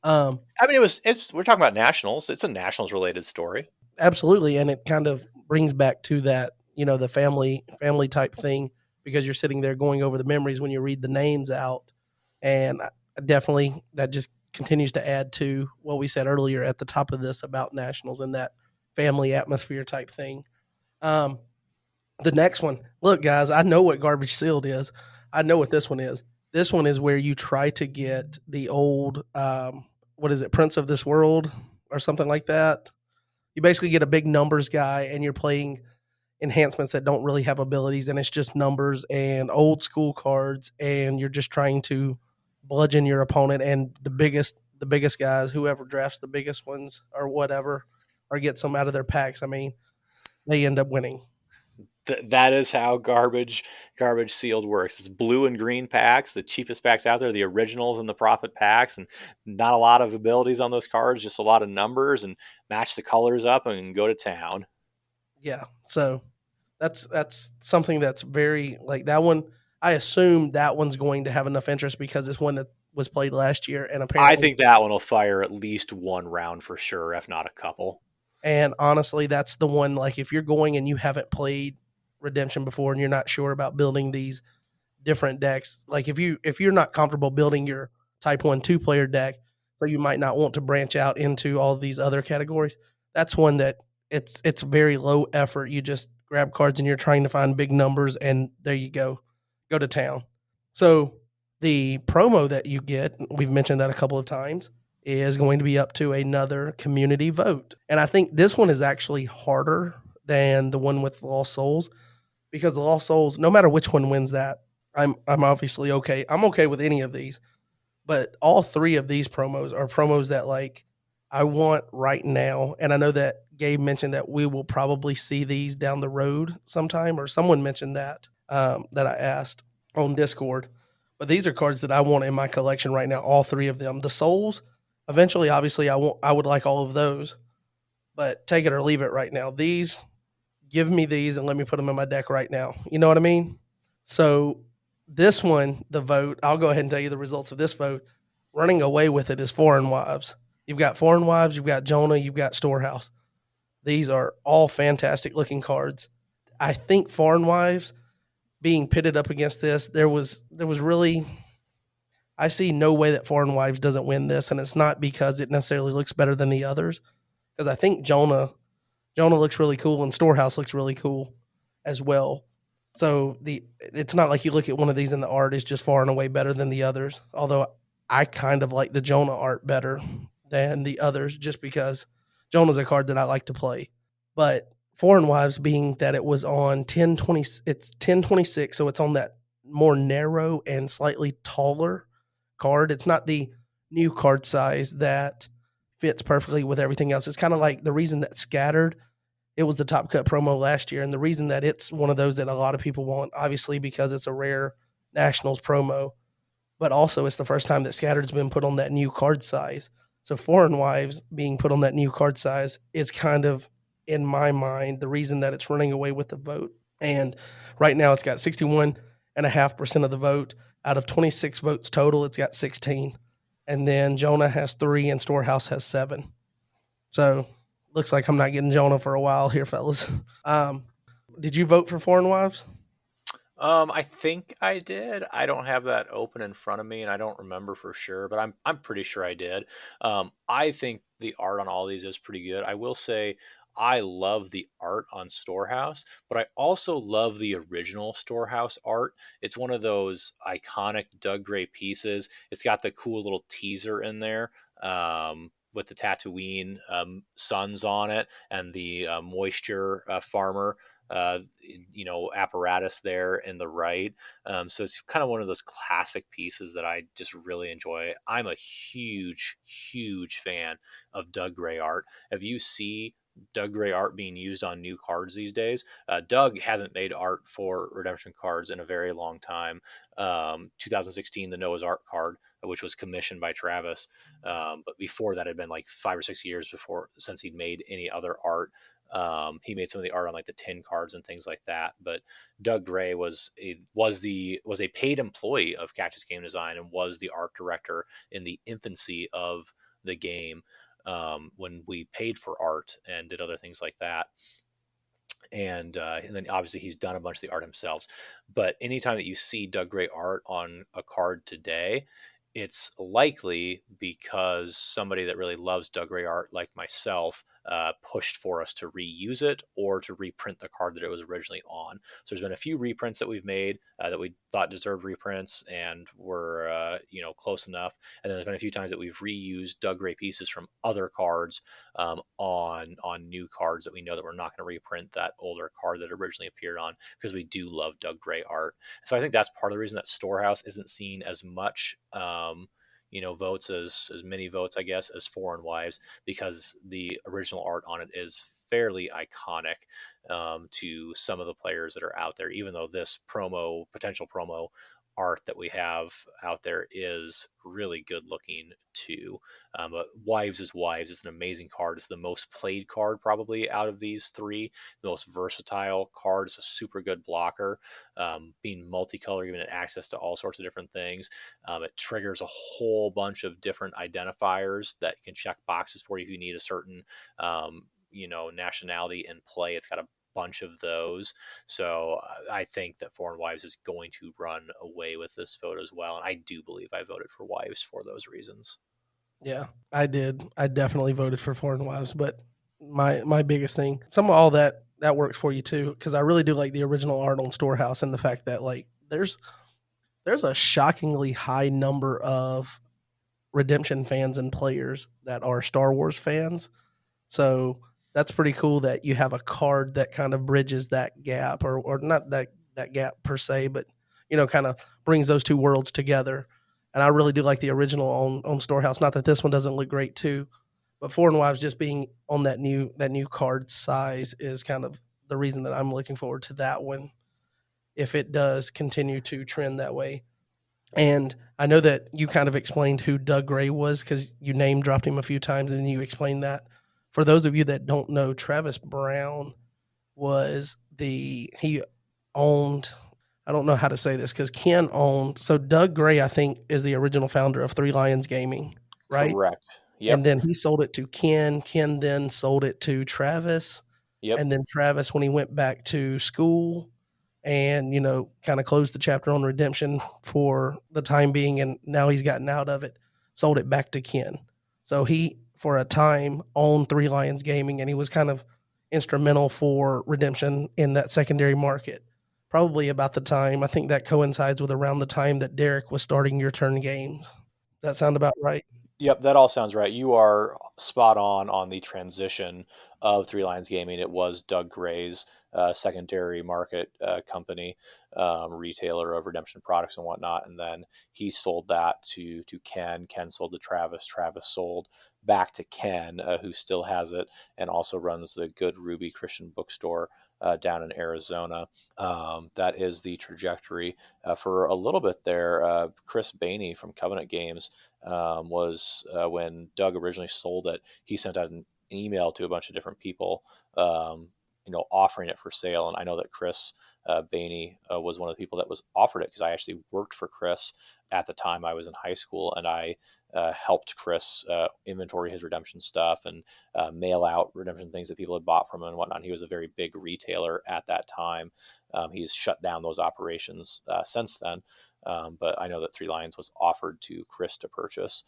Um,
I mean, we're talking about nationals. It's a nationals related story.
Absolutely, and it kind of brings back to that, the family type thing, because you're sitting there going over the memories when you read the names out, and definitely that just continues to add to what we said earlier at the top of this about nationals and that family atmosphere type thing. Um, the next one, look, guys, I know what garbage sealed is. I know what this one is. This one is where you try to get the old, what is it, Prince of this World or something like that. You basically get a big numbers guy and you're playing enhancements that don't really have abilities, and it's just numbers and old school cards, and you're just trying to bludgeon your opponent, and the biggest guys, whoever drafts the biggest ones or whatever, or gets some out of their packs, I mean, they end up winning.
That is how garbage sealed works. It's blue and green packs, the cheapest packs out there, the originals and the profit packs, and not a lot of abilities on those cards, just a lot of numbers, and match the colors up and go to town.
Yeah. So that's something that's very like that one. I assume that one's going to have enough interest because it's one that was played last year, and
I
apparently,
think that one will fire at least one round for sure, if not a couple.
and honestly, that's the one. Like, if you're going and you haven't played Redemption before, and you're not sure about building these different decks, like if you're not comfortable building your Type 1 2-player deck, so you might not want to branch out into all these other categories. That's one that it's very low effort. You just grab cards and you're trying to find big numbers, and there you go. go to town. So the promo that you get, we've mentioned that a couple of times, is going to be up to another community vote. And I think this one is actually harder than the one with Lost Souls, because the Lost Souls, no matter which one wins that, I'm obviously okay. I'm okay with any of these, but all three of these promos are promos that like I want right now. And I know that Gabe mentioned that we will probably see these down the road sometime, or someone mentioned that that I asked on Discord. But these are cards that I want in my collection right now. All three of them. The Souls, eventually, obviously, I would like all of those, but take it or leave it right now. These, give me these and let me put them in my deck right now. You know what I mean? So this one, the vote, I'll go ahead and tell you the results of this vote. Running away with it is Foreign Wives. You've got Foreign Wives, you've got Jonah, you've got Storehouse. These are all fantastic looking cards. I think Foreign Wives being pitted up against this, there was really, I see no way that Foreign Wives doesn't win this, and it's not because it necessarily looks better than the others. Because I think Jonah looks really cool and Storehouse looks really cool as well. So it's not like you look at one of these and the art is just far and away better than the others. Although I kind of like the Jonah art better than the others, just because Jonah's a card that I like to play. But Foreign Wives, being that it was on 1020, it's 1026, so it's on that more narrow and slightly taller card. It's not the new card size that fits perfectly with everything else. It's kind of like the reason that Scattered, it was the top cut promo last year, and the reason that it's one of those that a lot of people want, obviously because it's a rare Nationals promo, but also it's the first time that Scattered's been put on that new card size. So Foreign Wives being put on that new card size is kind of, in my mind, the reason that it's running away with the vote. And right now it's got 61.5% of the vote. Out of 26 votes total, it's got 16. And then Jonah has 3 and Storehouse has 7. So looks like I'm not getting Jonah for a while here, fellas. Um, did you vote for Foreign Wives?
I think I did. I don't have that open in front of me, and I don't remember for sure, but I'm pretty sure I did. I think the art on all these is pretty good. I will say I love the art on Storehouse, but I also love the original Storehouse art. It's one of those iconic Doug Gray pieces. It's got the cool little teaser in there. With the Tatooine suns on it and the moisture farmer apparatus there in the right. So it's kind of one of those classic pieces that I just really enjoy. I'm a huge fan of Doug Gray art. If you see Doug Gray art being used on new cards these days, Doug hasn't made art for redemption cards in a very long time. 2016, the Noah's Ark card, which was commissioned by Travis. But before that, had been like 5 or 6 years before since he'd made any other art. He made some of the art on like the tin cards and things like that. But Doug Gray was a paid employee of Cactus Game Design and was the art director in the infancy of the game, when we paid for art and did other things like that. And then obviously he's done a bunch of the art himself. But anytime that you see Doug Gray art on a card today, it's likely because somebody that really loves Doug Gray art, like myself, pushed for us to reuse it or to reprint the card that it was originally on. So there's been a few reprints that we've made that we thought deserved reprints and were close enough. And then there's been a few times that we've reused Doug Gray pieces from other cards on new cards that we know that we're not going to reprint that older card that originally appeared on, because we do love Doug Gray art. So I think that's part of the reason that Storehouse isn't seen as much votes, as many votes, I guess, as Foreign Wives, because the original art on it is fairly iconic to some of the players that are out there, even though this potential promo art that we have out there is really good looking too. But Wives is Wives. It's an amazing card. It's the most played card probably out of these three. The most versatile card. It's a super good blocker. Being multicolor, giving it access to all sorts of different things. It triggers a whole bunch of different identifiers that can check boxes for you if you need a certain nationality in play. It's got a bunch of those. So I think that Foreign Wives is going to run away with this vote as well. And I do believe I voted for Wives for those reasons.
Yeah, I did. I definitely voted for Foreign Wives, but my biggest thing, some of all that works for you too, because I really do like the original art on Storehouse and the fact that like there's there's a shockingly high number of Redemption fans and players that are Star Wars fans. So that's pretty cool that you have a card that kind of bridges that gap, or not that gap per se, but kind of brings those two worlds together. And I really do like the original on Storehouse. Not that this one doesn't look great too, but Foreign Wives just being on that new card size is kind of the reason that I'm looking forward to that one if it does continue to trend that way. And I know that you kind of explained who Doug Gray was because you name dropped him a few times and you explained that. For those of you that don't know, Travis Brown he owned, I don't know how to say this because Ken owned, so Doug Gray, I think, is the original founder of Three Lions Gaming, right?
Correct.
And
Yep.
then he sold it to Ken. Ken then sold it to Travis.
Yep.
And then Travis, when he went back to school, and kind of closed the chapter on redemption for the time being, and now he's gotten out of it, sold it back to Ken. So he for a time owned Three Lions Gaming, and he was kind of instrumental for redemption in that secondary market. Probably about the time, I think that coincides with around the time that Derek was starting Your Turn Games. Does that sound about right?
Yep, that all sounds right. You are spot on the transition of Three Lions Gaming. It was Doug Gray's secondary market company, retailer of redemption products and whatnot, and then he sold that to Ken. Ken sold to Travis. Travis sold back to Ken, who still has it and also runs the Good Ruby Christian Bookstore down in Arizona. That is the trajectory for a little bit there. Chris Bainey from Covenant Games was when Doug originally sold it. He sent out an email to a bunch of different people, offering it for sale. And I know that Chris Bainey was one of the people that was offered it because I actually worked for Chris at the time I was in high school, and I helped Chris inventory his redemption stuff and mail out redemption things that people had bought from him and whatnot. He was a very big retailer at that time. He's shut down those operations since then. But I know that Three Lions was offered to Chris to purchase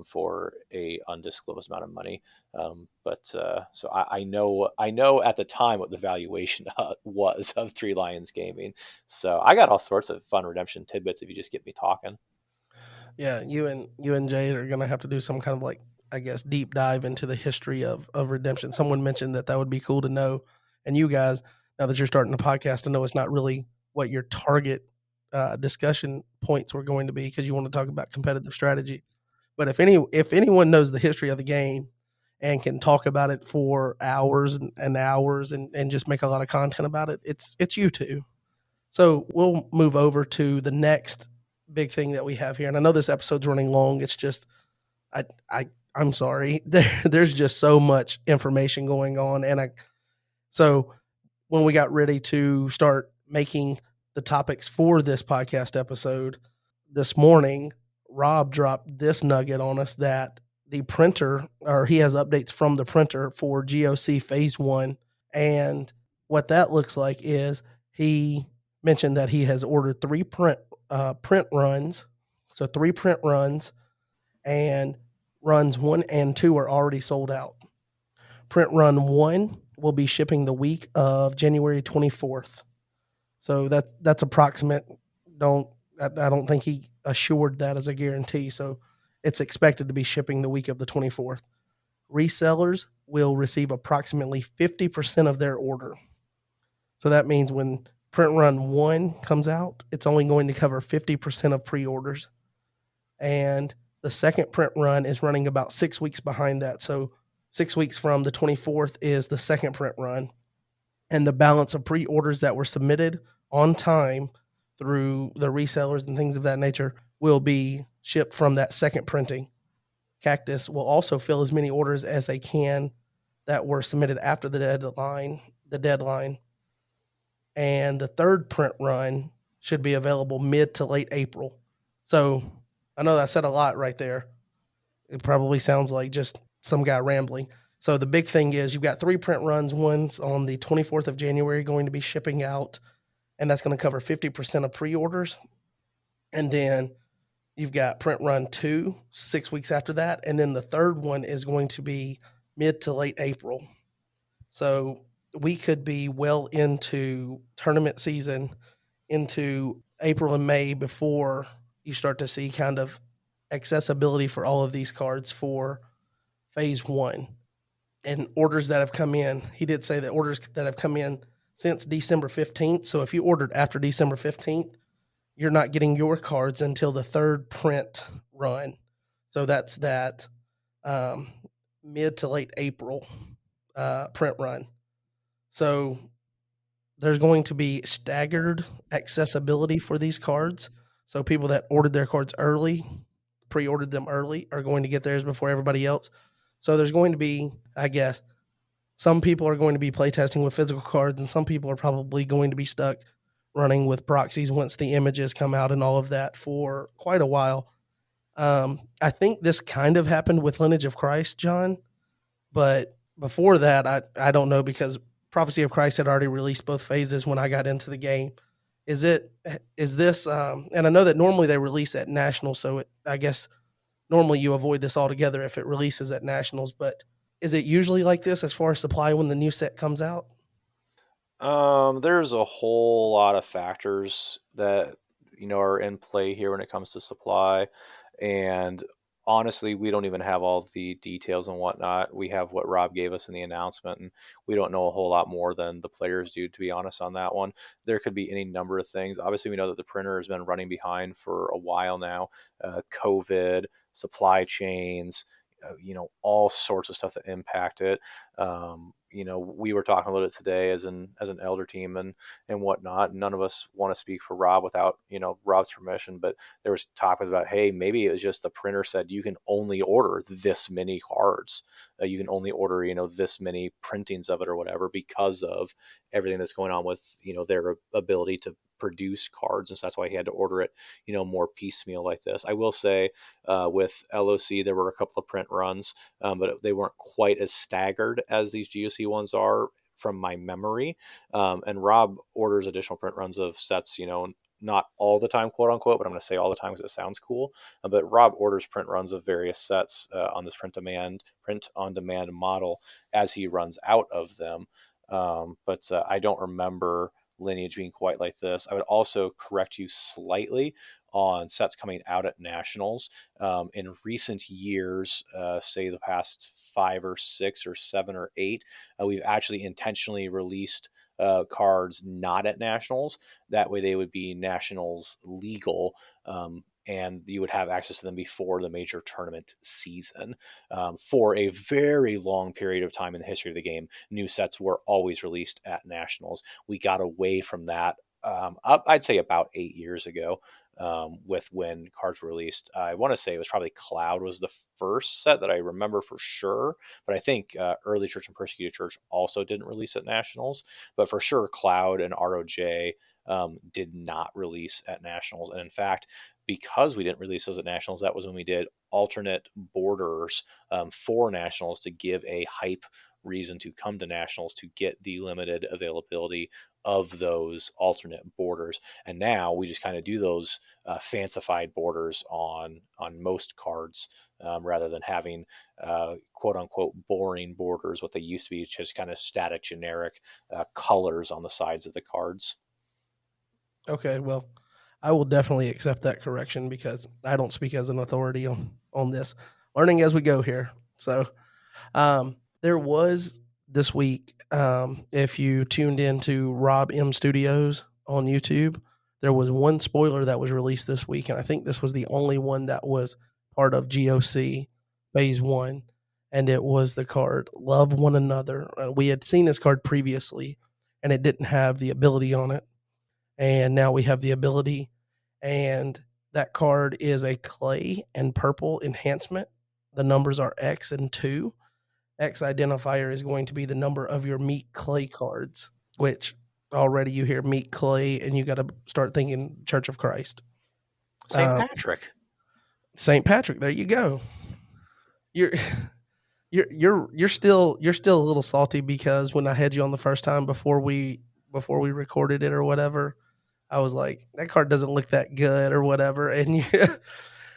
for a undisclosed amount of money. So I know at the time what the valuation was of Three Lions Gaming. So I got all sorts of fun redemption tidbits if you just get me talking.
Yeah, you and Jade are gonna have to do some kind of like, I guess, deep dive into the history of redemption. Someone mentioned that would be cool to know, and you guys, now that you're starting a podcast, to know it's not really what your target discussion points were going to be because you want to talk about competitive strategy. But if anyone knows the history of the game and can talk about it for hours and hours and just make a lot of content about it, it's you two. So we'll move over to the next big thing that we have here. And I know this episode's running long. It's just I I I'm sorry. There's just so much information going on. So when we got ready to start making the topics for this podcast episode this morning, Rob dropped this nugget on us that the printer, or he has updates from the printer for GoC Phase 1. And what that looks like is he mentioned that he has ordered three print runs. So three print runs, and runs 1 and 2 are already sold out. Print run 1 will be shipping the week of January 24th. So that's approximate. I don't think he assured that as a guarantee. So it's expected to be shipping the week of the 24th. Resellers will receive approximately 50% of their order. So that means when print run 1 comes out, it's only going to cover 50% of pre-orders. And the second print run is running about 6 weeks behind that. So 6 weeks from the 24th is the second print run. And the balance of pre-orders that were submitted on time through the resellers and things of that nature will be shipped from that second printing. Cactus will also fill as many orders as they can that were submitted after the deadline. And the third print run should be available mid to late April. So I know I said a lot right there. It probably sounds like just some guy rambling. So the big thing is you've got three print runs. One's on the 24th of January going to be shipping out, and that's going to cover 50% of pre-orders. And then you've got print run 2, 6 weeks after that. And then the third one is going to be mid to late April. So we could be well into tournament season, into April and May before you start to see kind of accessibility for all of these cards for phase one and orders that have come in. He did say that orders that have come in since December 15th. So if you ordered after December 15th, you're not getting your cards until the third print run. So that's that um, mid to late April print run. So there's going to be staggered accessibility for these cards. So people that ordered their cards early, pre-ordered them early, are going to get theirs before everybody else. So there's going to be, I guess, some people are going to be playtesting with physical cards, and some people are probably going to be stuck running with proxies once the images come out and all of that for quite a while. I think this kind of happened with Lineage of Christ, John, but before that, I don't know because Prophecy of Christ had already released both phases when I got into the game. Is this and I know that normally they release at nationals, so I guess normally you avoid this altogether if it releases at nationals, but is it usually like this as far as supply when the new set comes out?
There's a whole lot of factors that are in play here when it comes to supply, and honestly, we don't even have all the details and whatnot. We have what Rob gave us in the announcement, and we don't know a whole lot more than the players do, to be honest, on that one. There could be any number of things. Obviously, we know that the printer has been running behind for a while now. COVID, supply chains, all sorts of stuff that impact it. We were talking a little bit today as an elder team and whatnot. None of us want to speak for Rob without Rob's permission, but there was talk about, hey, maybe it was just the printer said you can only order this many cards, you can only order this many printings of it or whatever because of everything that's going on with their ability to produce cards, and so that's why he had to order it more piecemeal like this. I will say with LOC there were a couple of print runs, but they weren't quite as staggered as these GOC ones are from my memory. And Rob orders additional print runs of sets, not all the time, quote unquote, but I'm going to say all the time because it sounds cool. But Rob orders print runs of various sets on this print on demand model as he runs out of them. But I don't remember Lineage being quite like this. I would also correct you slightly on sets coming out at nationals. In recent years, say the past 5 or 6 or 7 or 8, we've actually intentionally released cards not at nationals. That way, they would be nationals legal. And you would have access to them before the major tournament season. For a very long period of time in the history of the game, new sets were always released at nationals. We got away from that I'd say about 8 years ago, with when cards were released. I want to say it was probably Cloud was the first set that I remember for sure, but I think Early Church and Persecuted Church also didn't release at nationals. But for sure, Cloud and ROJ did not release at nationals, and in fact, because we didn't release those at nationals, that was when we did alternate borders for nationals to give a hype reason to come to nationals to get the limited availability of those alternate borders. And now we just kind of do those fancified borders on most cards, rather than having quote unquote boring borders, what they used to be, just kind of static generic colors on the sides of the cards.
Okay, well, I will definitely accept that correction because I don't speak as an authority on this. Learning as we go here. So, there was this week, if you tuned into Rob M Studios on YouTube, there was one spoiler that was released this week, and I think this was the only one that was part of GOC Phase One, and it was the card "Love One Another." We had seen this card previously, and it didn't have the ability on it, and now we have the ability, and that card is a clay and purple enhancement. The numbers are X and 2. X identifier is going to be the number of your meat clay cards, which already you hear meat clay and you got to start thinking Church of Christ.
St. Patrick.
St. Patrick, there you go. You're you're still a little salty because when I had you on the first time before we recorded it or whatever, I was like, that card doesn't look that good or whatever, and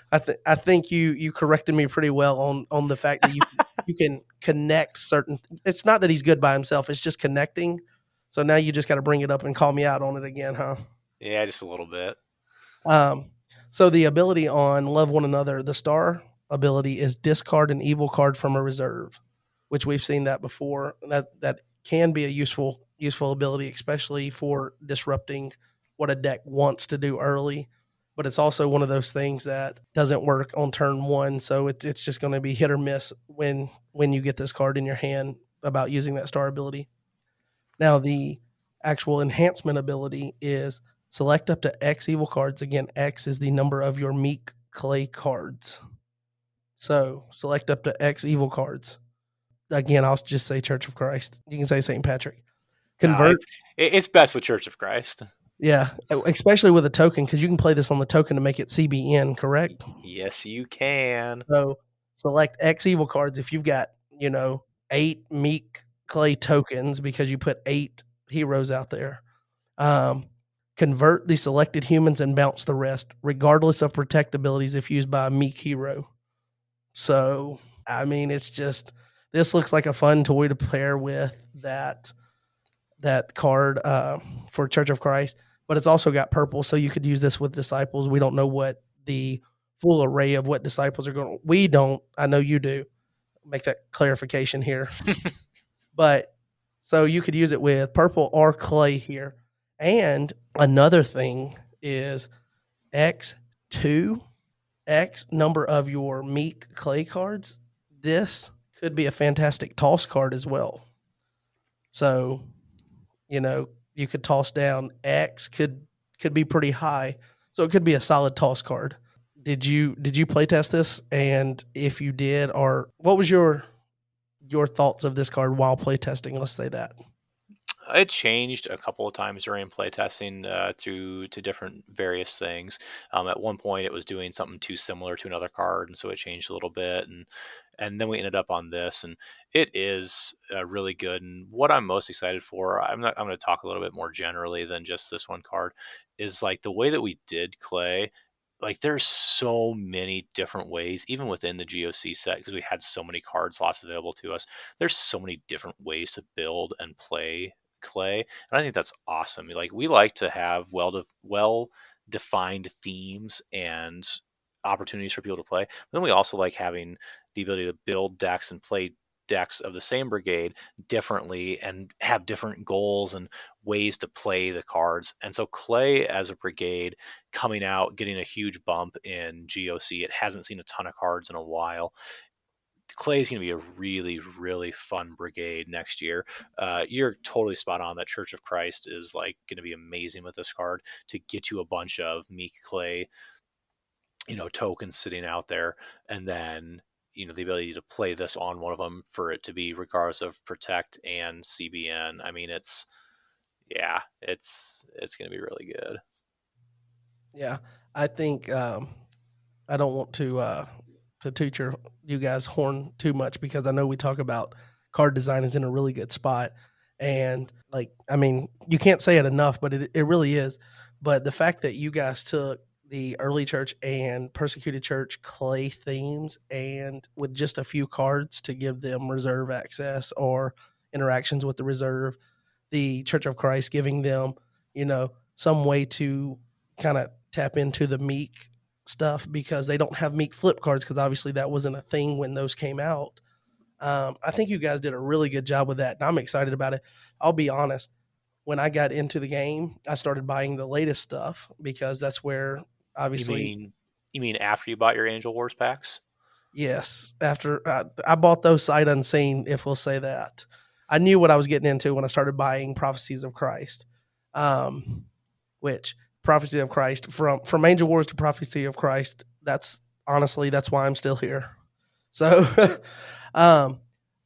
I think you corrected me pretty well on the fact that you can connect certain. It's not that he's good by himself; it's just connecting. So now you just got to bring it up and call me out on it again, huh?
Yeah, just a little bit.
Um, so the ability on Love One Another, the star ability is discard an evil card from a reserve, which we've seen that before. That can be a useful ability, especially for disrupting what a deck wants to do early. But it's also one of those things that doesn't work on turn one, so it's just going to be hit or miss when you get this card in your hand about using that star ability. Now, the actual enhancement ability is select up to X evil cards. Again, X is the number of your meek clay cards. So select up to X evil cards. Again, I'll just say Church of Christ. You can say St. Patrick.
No,
Convert,
it's best with Church of Christ.
yeah, especially with a token because you can play this on the token to make it CBN, correct?
Yes, you can.
So select X evil cards if you've got, 8 meek clay tokens because you put 8 heroes out there. Um, convert the selected humans and bounce the rest, regardless of protect abilities if used by a meek hero. So, I mean, it's just this looks like a fun toy to pair with that card for Church of Christ, but it's also got purple, so you could use this with disciples. We don't know what the full array of what disciples are going. We don't. I know you do. Make that clarification here, but so you could use it with purple or clay here. And another thing is X2, X number of your meek clay cards. This could be a fantastic toss card as well. So, you could toss down X could be pretty high. So it could be a solid toss card. Did you play test this? And if you did, or what was your thoughts of this card while play testing? Let's say that.
It changed a couple of times during playtesting to different various things. At one point, it was doing something too similar to another card, and so it changed a little bit. And then we ended up on this, and it is really good. And what I'm most excited for, I'm going to talk a little bit more generally than just this one card, is like the way that we did Clay. Like there's so many different ways, even within the GOC set, because we had so many card slots available to us. There's so many different ways to build and play Clay, and I think that's awesome. Like we like to have well defined themes and opportunities for people to play. But then we also like having the ability to build decks and play decks of the same brigade differently and have different goals and ways to play the cards. And so Clay as a brigade coming out, getting a huge bump in GOC. It hasn't seen a ton of cards in a while. Clay is going to be a really, really fun brigade next year. You're totally spot on that Church of Christ is like going to be amazing with this card to get you a bunch of meek Clay, tokens sitting out there, and then the ability to play this on one of them for it to be regardless of protect and CBN. I mean, it's going to be really good.
Yeah, I think I don't want to toot you guys horn too much because I know we talk about card design is in a really good spot, and like I mean you can't say it enough, but it really is. But the fact that you guys took the early church and persecuted church clay themes and with just a few cards to give them reserve access or interactions with the reserve, the Church of Christ giving them, some way to kind of tap into the meek stuff because they don't have meek flip cards because obviously that wasn't a thing when those came out. I think you guys did a really good job with that, and I'm excited about it. I'll be honest. When I got into the game, I started buying the latest stuff because that's where
You
obviously,
mean you mean after you bought your Angel Wars packs?
yes, after I bought those sight unseen, if we'll say that. I knew what I was getting into when I started buying Prophecies of Christ. Um, which Prophecy of Christ from Angel Wars to Prophecy of Christ. That's honestly that's why I'm still here. So, um,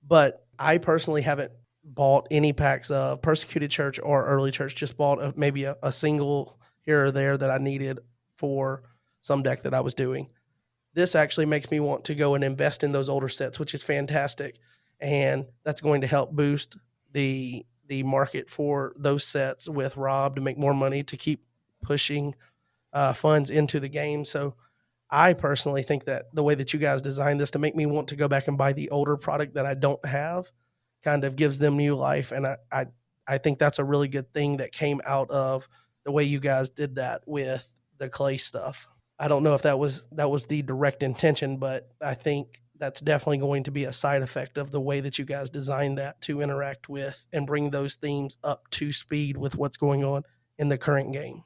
but I personally haven't bought any packs of Persecuted Church or Early Church. Just bought maybe a single here or there that I needed for some deck that I was doing. This actually makes me want to go and invest in those older sets, which is fantastic, and that's going to help boost the market for those sets with Rob to make more money to keep pushing funds into the game. So I personally think that the way that you guys designed this to make me want to go back and buy the older product that I don't have kind of gives them new life, and I think that's a really good thing that came out of the way you guys did that with the clay stuff. I don't know if that was the direct intention, but I think that's definitely going to be a side effect of the way that you guys designed that to interact with and bring those themes up to speed with what's going on in the current game.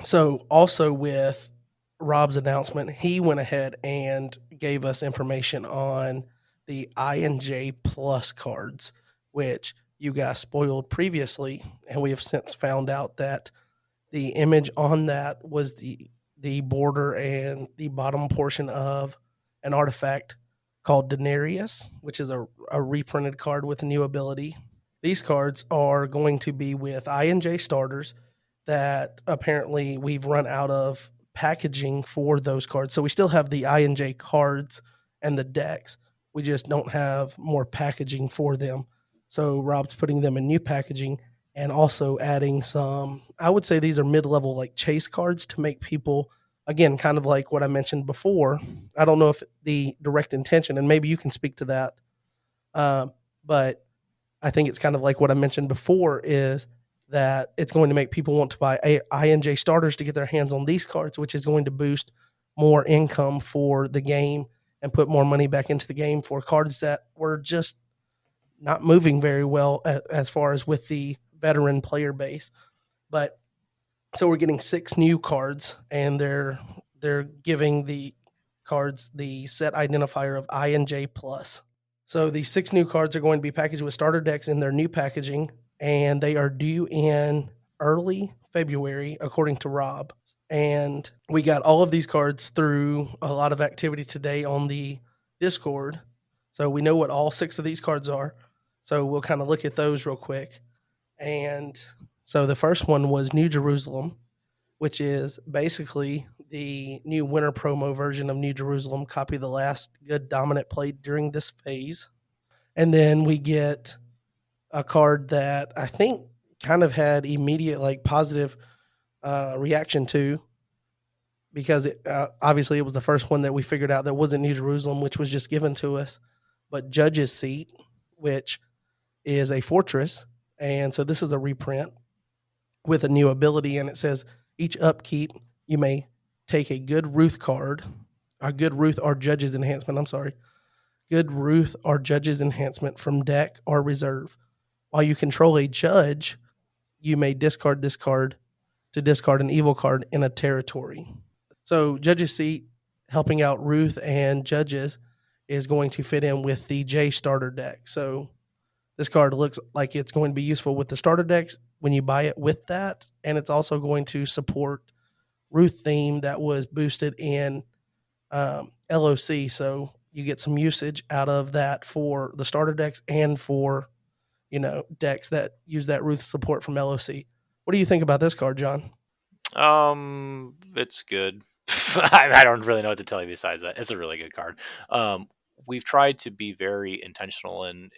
So, also with Rob's announcement, he went ahead and gave us information on the I and J plus cards, which you guys spoiled previously, and we have since found out that the image on that was the border and the bottom portion of an artifact called Denarius, which is a reprinted card with a new ability. These cards are going to be with I and J starters that apparently we've run out of packaging for those cards. So we still have the I and J cards and the decks. We just don't have more packaging for them. So Rob's putting them in new packaging and also adding some, I would say these are mid-level like chase cards to make people, again, kind of like what I mentioned before. I don't know if the direct intention, and maybe you can speak to that, but I think it's kind of like what I mentioned before, is that it's going to make people want to buy INJ starters to get their hands on these cards, which is going to boost more income for the game and put more money back into the game for cards that were just not moving very well as far as with the veteran player base. But so we're getting 6 new cards, and they're giving the cards the set identifier of I and J plus. So these 6 new cards are going to be packaged with starter decks in their new packaging, and they are due in early February, according to Rob. And we got all of these cards through a lot of activity today on the Discord. So we know what all 6 of these cards are. So we'll kind of look at those real quick. And so the first one was New Jerusalem, which is basically the new winter promo version of New Jerusalem. Copy the last good dominant played during this phase. And then we get a card that I think kind of had immediate like positive reaction to, because obviously it was the first one that we figured out that wasn't New Jerusalem, which was just given to us, but Judge's Seat, which is a fortress. And so this is a reprint with a new ability, and it says each upkeep you may take a Good Ruth card, a Good Ruth or Judge's enhancement. I'm sorry, Good Ruth or Judge's enhancement from deck or reserve. While you control a judge, you may discard this card to discard an evil card in a territory. So Judge's Seat, helping out Ruth and Judges, is going to fit in with the J starter deck. So this card looks like it's going to be useful with the starter decks when you buy it with that, and it's also going to support Ruth theme that was boosted in LOC. So you get some usage out of that for the starter decks and for decks that use that Ruth support from LOC. What do you think about this card, John?
It's good. I don't really know what to tell you besides that. It's a really good card. We've tried to be very intentional in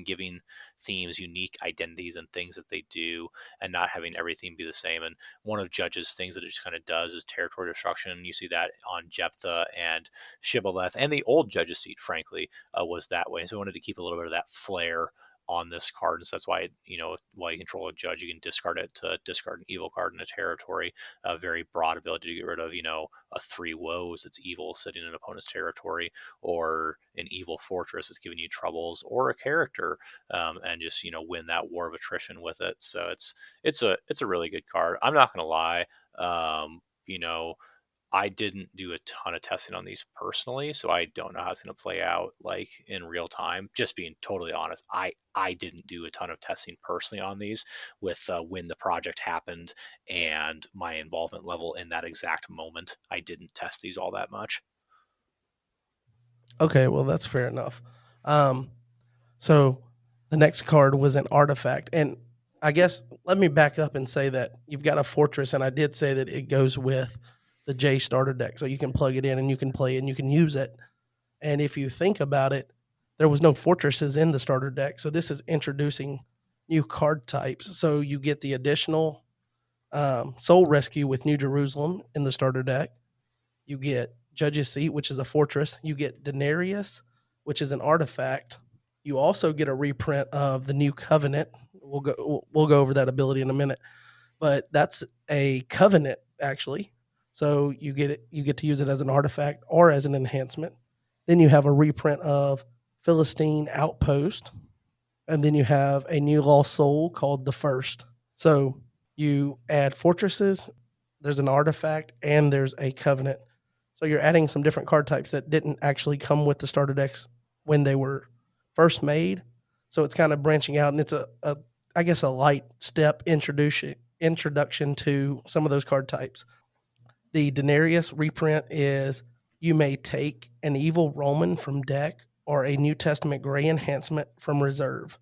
giving themes unique identities and things that they do, and not having everything be the same. And one of Judge's things that it just kind of does is territory destruction. You see that on Jephthah and Shibboleth, and the old Judge's Seat, frankly, was that way. So we wanted to keep a little bit of that flair on this card, and so that's why while you control a judge, you can discard it to discard an evil card in a territory. A very broad ability to get rid of a 3 woes that's evil sitting in an opponent's territory, or an evil fortress that's giving you troubles, or a character, and just win that war of attrition with it. So it's a really good card. I'm not gonna lie. I didn't do a ton of testing on these personally, so I don't know how it's going to play out like in real time. Just being totally honest, I didn't do a ton of testing personally on these with when the project happened and my involvement level in that exact moment. I didn't test these all that much.
Okay, well that's fair enough. Um, so the next card was an artifact, and I guess let me back up and say that you've got a fortress, and I did say that it goes with the J starter deck, so you can plug it in and you can play it and you can use it. And if you think about it, there was no fortresses in the starter deck, so this is introducing new card types. So you get the additional Soul Rescue with New Jerusalem in the starter deck. You get Judge's Seat, which is a fortress. You get Denarius, which is an artifact. You also get a reprint of the New Covenant. We'll go over that ability in a minute, but that's a covenant actually. So you get to use it as an artifact or as an enhancement. Then you have a reprint of Philistine Outpost, and then you have a new lost soul called the First. So you add fortresses, there's an artifact, and there's a covenant. So you're adding some different card types that didn't actually come with the starter decks when they were first made. So it's kind of branching out, and it's a I guess a light step introduction to some of those card types. The Daenerys reprint is you may take an evil Roman from deck or a New Testament Gray enhancement from reserve.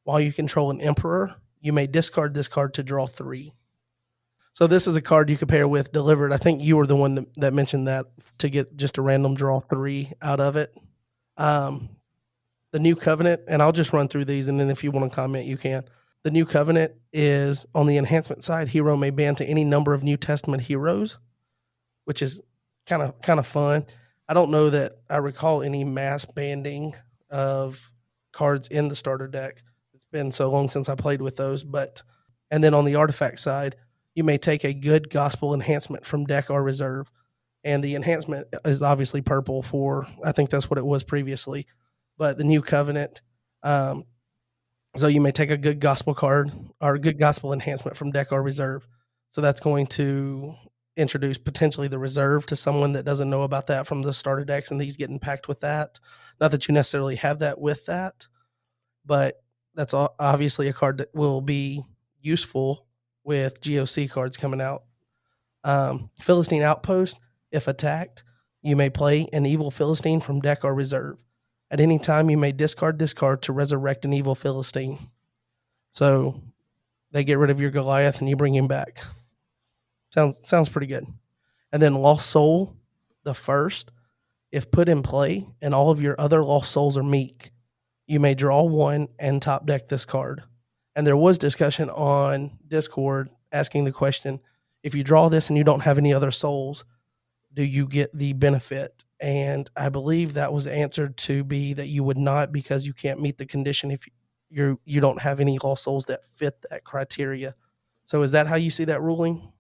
While you control an Emperor, you may discard this card to draw 3. So this is a card you could pair with Delivered. I think you were the one that mentioned that to get just a random draw 3 out of it. Um, the New Covenant, and I'll just run through these, and then if you want to comment, you can. The New Covenant is on the enhancement side. Hero may ban to any number of New Testament heroes, which is kind of fun. I don't know that I recall any mass banding of cards in the starter deck. It's been so long since I played with those, but and then on the artifact side, you may take a good gospel enhancement from deck or reserve. And the enhancement is obviously purple for I think that's what it was previously. But the new covenant, um, so you may take a good gospel card or a good gospel enhancement from deck or reserve. So that's going to introduce potentially the reserve to someone that doesn't know about that from the starter decks, and he's getting packed with that. Not that you necessarily have that with that, but that's obviously a card that will be useful with GOC cards coming out. Philistine Outpost, if attacked, you may play an evil Philistine from deck or reserve. At any time, you may discard this card to resurrect an evil Philistine. So they get rid of your Goliath and you bring him back. Sounds pretty good. And then Lost Soul, the First, if put in play and all of your other Lost Souls are meek, you may draw 1 and top deck this card. And there was discussion on Discord asking the question, if you draw this and you don't have any other souls, do you get the benefit? And I believe that was answered to be that you would not, because you can't meet the condition if you don't have any lost souls that fit that criteria. So is that how you see that ruling?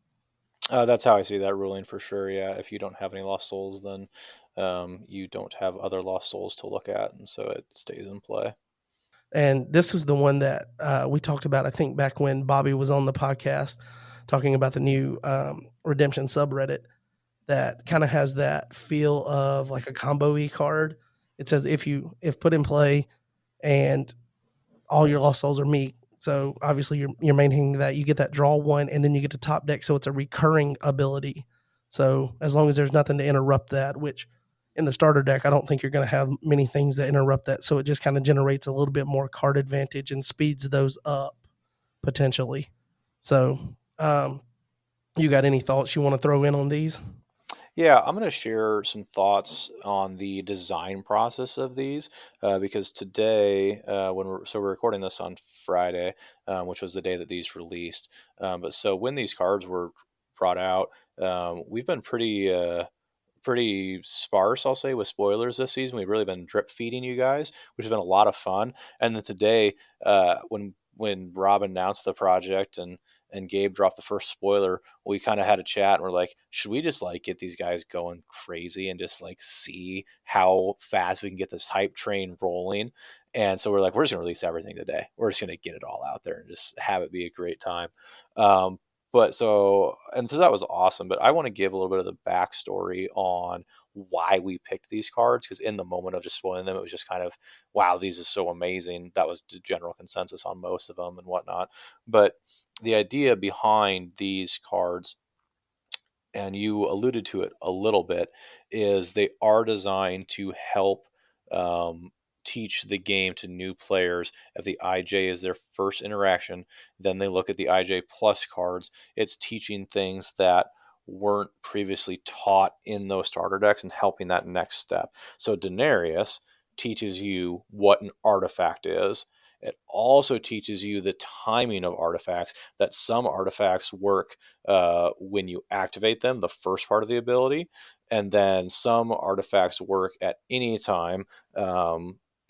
That's how I see that ruling for sure. Yeah, if you don't have any lost souls, then you don't have other lost souls to look at, and so it stays in play.
And this is the one that we talked about, I think, back when Bobby was on the podcast talking about the new Redemption subreddit that kind of has that feel of like a combo E card. It says if put in play and all your lost souls are meek. So obviously you're maintaining that. You get that draw 1 and then you get to top deck. So it's a recurring ability. So as long as there's nothing to interrupt that, which in the starter deck, I don't think you're going to have many things that interrupt that. So it just kind of generates a little bit more card advantage and speeds those up potentially. So you got any thoughts you want to throw in on these?
Yeah, I'm going to share some thoughts on the design process of these because today, we're recording this on Friday, which was the day that these released. But so when these cards were brought out, we've been pretty sparse, I'll say, with spoilers this season. We've really been drip feeding you guys, which has been a lot of fun. And then today, when Rob announced the project and Gabe dropped the first spoiler, we kind of had a chat and we're like, should we just like get these guys going crazy and just like see how fast we can get this hype train rolling? And so we're like, we're just gonna release everything today. We're just gonna get it all out there and just have it be a great time. Um, so that was awesome. But I want to give a little bit of the backstory on why we picked these cards because in the moment of just spoiling them, it was just kind of, wow, these are so amazing. That was the general consensus on most of them and whatnot. But the idea behind these cards, and you alluded to it a little bit, is they are designed to help um, teach the game to new players. If the IJ is their first interaction, then they look at the IJ Plus cards. It's teaching things that weren't previously taught in those starter decks and helping that next step. So Daenerys teaches you what an artifact is. It also teaches you the timing of artifacts, that some artifacts work when you activate them, the first part of the ability, and then some artifacts work at any time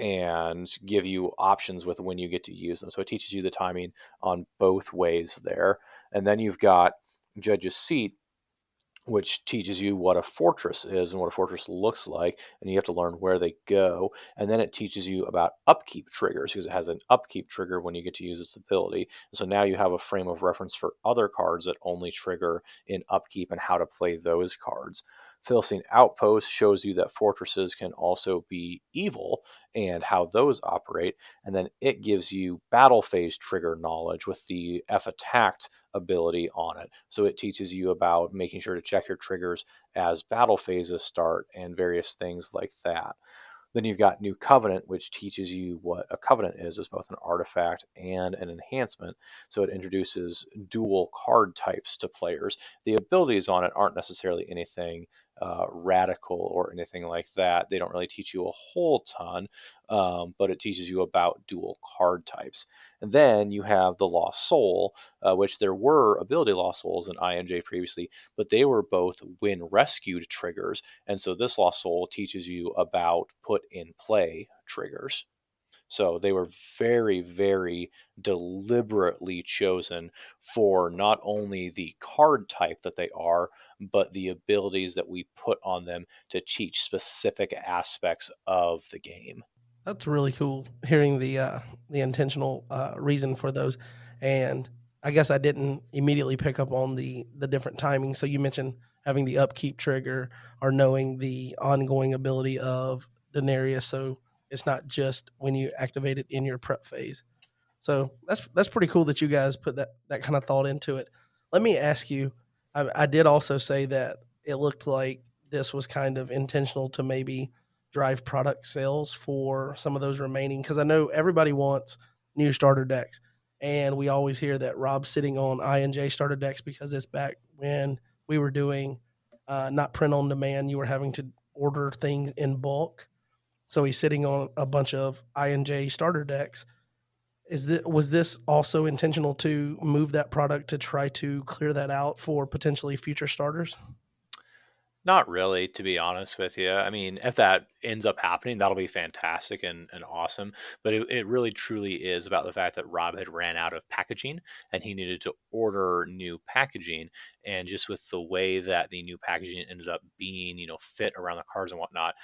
and give you options with when you get to use them. So it teaches you the timing on both ways there. And then you've got Judge's Seat, which teaches you what a fortress is and what a fortress looks like, and you have to learn where they go. And then it teaches you about upkeep triggers because it has an upkeep trigger when you get to use its ability. And so now you have a frame of reference for other cards that only trigger in upkeep and how to play those cards. Philistine Outpost shows you that fortresses can also be evil and how those operate. And then it gives you battle phase trigger knowledge with the F attacked ability on it. So it teaches you about making sure to check your triggers as battle phases start and various things like that. Then you've got New Covenant, which teaches you what a covenant is as both an artifact and an enhancement. So it introduces dual card types to players. The abilities on it aren't necessarily anything radical or anything like that. They don't really teach you a whole ton, but it teaches you about dual card types. And then you have the Lost Soul, which there were ability Lost Souls in INJ previously, but they were both when rescued triggers. And so this Lost Soul teaches you about put in play triggers. So they were very, very deliberately chosen for not only the card type that they are, but the abilities that we put on them to teach specific aspects of the game.
That's really cool hearing the intentional reason for those, and I guess I didn't immediately pick up on the different timing. So you mentioned having the upkeep trigger or knowing the ongoing ability of Denarius, so it's not just when you activate it in your prep phase. So that's pretty cool that you guys put that kind of thought into it. Let me ask you. I did also say that it looked like this was kind of intentional to maybe drive product sales for some of those remaining because I know everybody wants new starter decks, and we always hear that Rob's sitting on INJ starter decks because it's back when we were doing not print on demand. You were having to order things in bulk, so he's sitting on a bunch of INJ starter decks. Was this also intentional to move that product to try to clear that out for potentially future starters?
Not really, to be honest with you. I mean, if that ends up happening, that'll be fantastic and awesome. But it really truly is about the fact that Rob had ran out of packaging and he needed to order new packaging. And just with the way that the new packaging ended up being, fit around the cards and whatnot,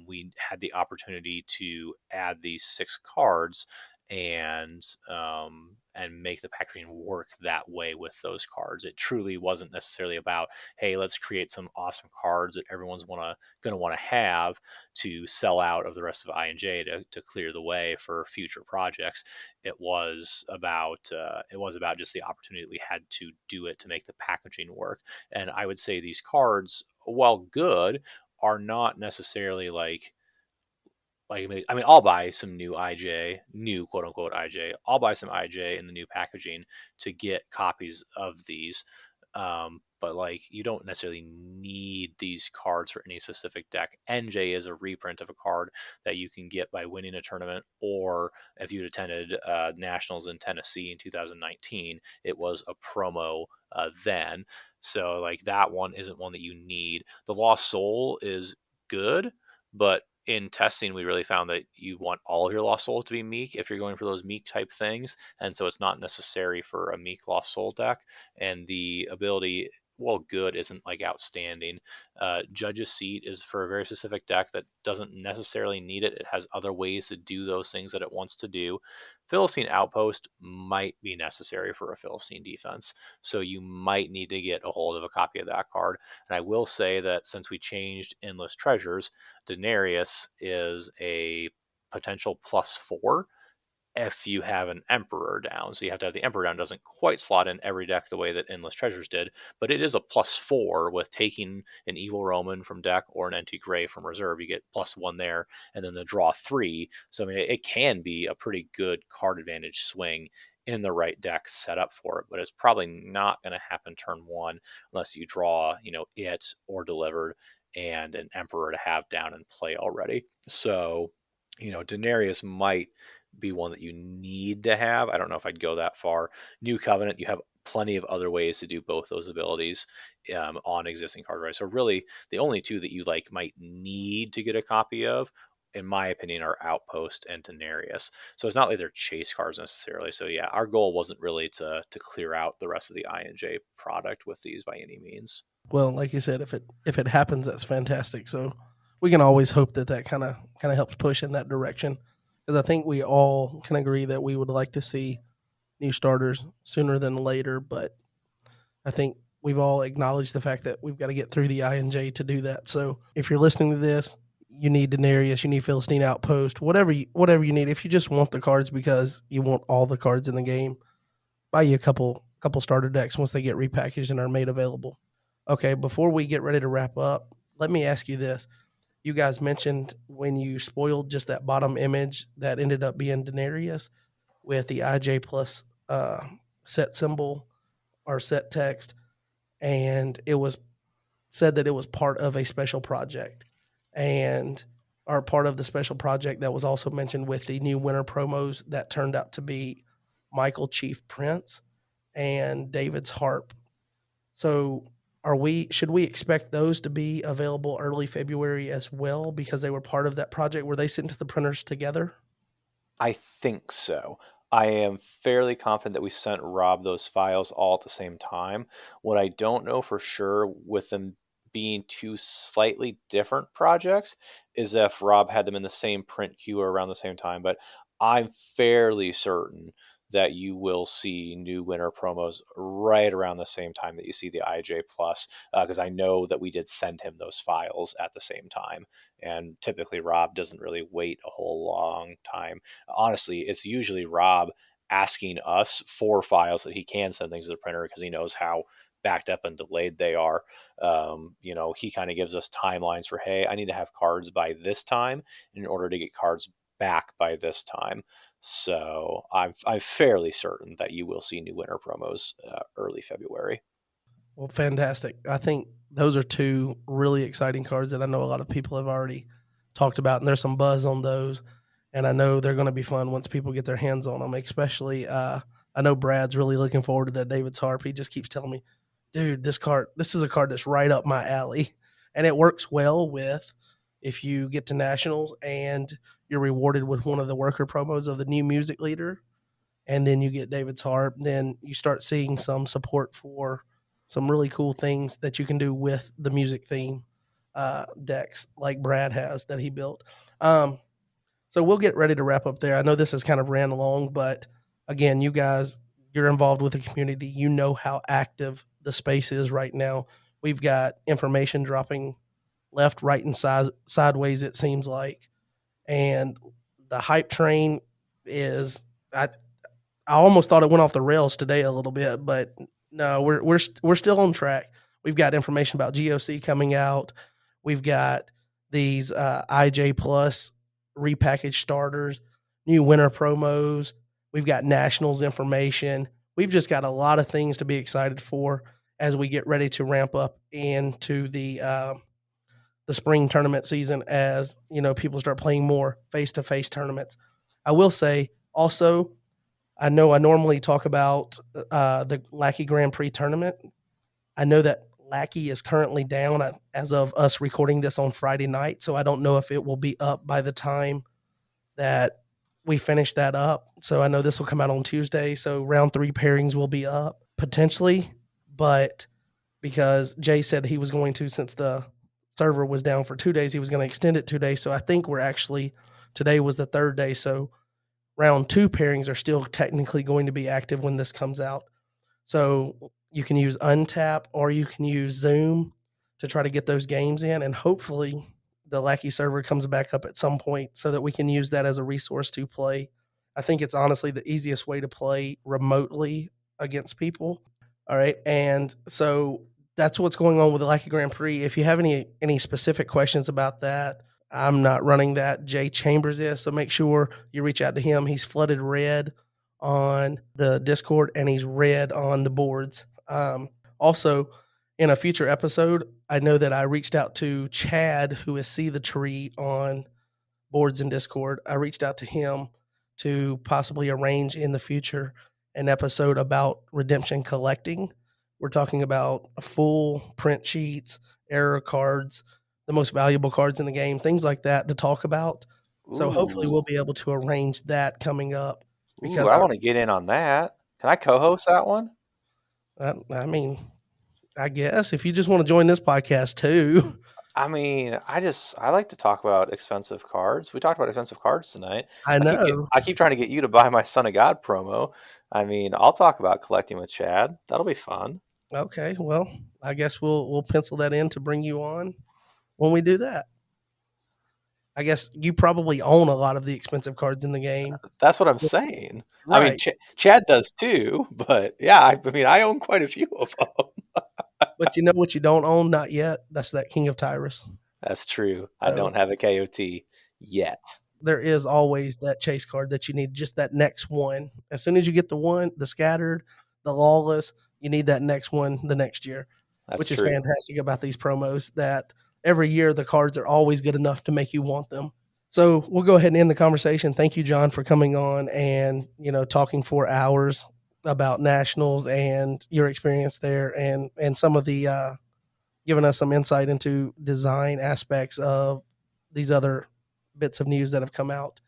we had the opportunity to add these 6 cards and make the packaging work that way with those cards. It truly wasn't necessarily about, hey, let's create some awesome cards that everyone's going to want to have to sell out of the rest of INJ to clear the way for future projects. It was about just the opportunity that we had to do it to make the packaging work. And I would say these cards, while good, are not necessarily I mean, I'll buy some new IJ, new quote unquote IJ. I'll buy some IJ in the new packaging to get copies of these. But you don't necessarily need these cards for any specific deck. NJ is a reprint of a card that you can get by winning a tournament, or if you'd attended Nationals in Tennessee in 2019, it was a promo then. So that one isn't one that you need. The Lost Soul is good, but in testing, we really found that you want all of your Lost Souls to be meek if you're going for those meek type things. And so it's not necessary for a meek Lost Soul deck. And the ability, well, good isn't outstanding. Judge's Seat is for a very specific deck that doesn't necessarily need it. It has other ways to do those things that it wants to do. Philistine Outpost might be necessary for a Philistine defense. So you might need to get a hold of a copy of that card. And I will say that since we changed Endless Treasures, Denarius is a potential +4 if you have an Emperor down. So you have to have the Emperor down. It doesn't quite slot in every deck the way that Endless Treasures did, but it is a +4 with taking an Evil Roman from deck or an Empty Grave from reserve. You get +1 there, and then the draw 3. So I mean, it can be a pretty good card advantage swing in the right deck set up for it, but it's probably not going to happen turn 1 unless you draw, it or delivered and an Emperor to have down and play already. So, Denarius might be one that you need to have. I don't know if I'd go that far. New Covenant, you have plenty of other ways to do both those abilities on existing cards, right? So really, the only two that you might need to get a copy of, in my opinion, are Outpost and Denarius. So it's not like they're chase cards necessarily. So yeah, our goal wasn't really to clear out the rest of the INJ product with these by any means.
Well, like you said, if it happens, that's fantastic. So we can always hope that that kind of helps push in that direction, because I think we all can agree that we would like to see new starters sooner than later. But I think we've all acknowledged the fact that we've got to get through the INJ to do that. So if you're listening to this, you need Denarius, you need Philistine Outpost, whatever you need. If you just want the cards because you want all the cards in the game, buy you a couple starter decks once they get repackaged and are made available. Okay, before we get ready to wrap up, let me ask you this. You guys mentioned when you spoiled just that bottom image that ended up being Denarius with the IJ plus set symbol or set text, and it was said that it was part of a special project and are part of the special project that was also mentioned with the new winter promos that turned out to be Michael Chief Prince and David's harp. So are we should we expect those to be available early February as well because they were part of that project? Were they sent to the printers together?
I think so. I am fairly confident that we sent Rob those files all at the same time. What I don't know for sure with them being two slightly different projects is if Rob had them in the same print queue or around the same time, but I'm fairly certain that you will see new winter promos right around the same time that you see the IJ Plus, because I know that we did send him those files at the same time. And typically, Rob doesn't really wait a whole long time. Honestly, it's usually Rob asking us for files that he can send things to the printer because he knows how backed up and delayed they are. He kind of gives us timelines for, hey, I need to have cards by this time in order to get cards back by this time. So I'm fairly certain that you will see new winter promos early February.
Well, fantastic. I think those are two really exciting cards that I know a lot of people have already talked about, and there's some buzz on those. And I know they're going to be fun once people get their hands on them. Especially, I know Brad's really looking forward to that David's harp. He just keeps telling me, "Dude, this is a card that's right up my alley," and it works well with if you get to nationals and you're rewarded with one of the worker promos of the new music leader and then you get David's harp, then you start seeing some support for some really cool things that you can do with the music theme decks like Brad has that he built. Um, so we'll get ready to wrap up there. I know this has kind of ran long, but again, you guys, you're involved with the community. You know how active the space is right now. We've got information dropping left, right, and sideways, it seems like. And the hype train is, I, I almost thought it went off the rails today a little bit, but no, we're still on track. We've got information about GOC coming out. We've got these IJ Plus repackaged starters, new winter promos. We've got nationals information. We've just got a lot of things to be excited for as we get ready to ramp up into the spring tournament season. As you know, people start playing more face to face tournaments. I will say also I know I normally talk about the Lackey Grand Prix tournament. I know that Lackey is currently down as of us recording this on Friday night, so I don't know if it will be up by the time that we finish that up. So I know this will come out on Tuesday, so round 3 pairings will be up potentially, but because Jay said he was going to, since the server was down for 2 days, he was going to extend it 2 days. So I think we're actually today was the 3rd day, so round 2 pairings are still technically going to be active when this comes out. So you can use Untap or you can use Zoom to try to get those games in, and hopefully the Lackey server comes back up at some point so that we can use that as a resource to play. I think it's honestly the easiest way to play remotely against people. All right, and so that's what's going on with the Lackey Grand Prix. If you have any specific questions about that, I'm not running that. Jay Chambers is, so make sure you reach out to him. He's flooded red on the Discord and he's red on the boards. Also, in a future episode, I know that I reached out to Chad, who is See the Tree on boards and Discord. I reached out to him to possibly arrange in the future an episode about redemption collecting. We're talking about full print sheets, error cards, the most valuable cards in the game, things like that to talk about. So hopefully
Ooh,
we'll be able to arrange that coming up
ooh,
because
I want to get in on that. Can I co-host that one?
I mean, I guess if you just want to join this podcast too.
I mean, I like to talk about expensive cards. We talked about expensive cards tonight.
I know.
I keep trying to get you to buy my Son of God promo. I mean, I'll talk about collecting with Chad. That'll be fun.
Okay, well, I guess we'll pencil that in to bring you on when we do that. I guess you probably own a lot of the expensive cards in the game.
That's what I'm saying. I mean,
Right.
Chad does too, but yeah, I mean, I own quite a few of them.
But you know what you don't own? Not yet. That's that King of Tyrus.
That's true. I
So
don't have a KOT yet.
there is always that chase card that you need, just that next one. As soon as you get the one, the scattered, the lawless, you need that next one the next year,
That's
which is
true.
fantastic about these promos that every year the cards are always good enough to make you want them. So we'll go ahead and end the conversation. Thank you, John, for coming on and, talking for hours about nationals and your experience there and some of the giving us some insight into design aspects of these other bits of news that have come out.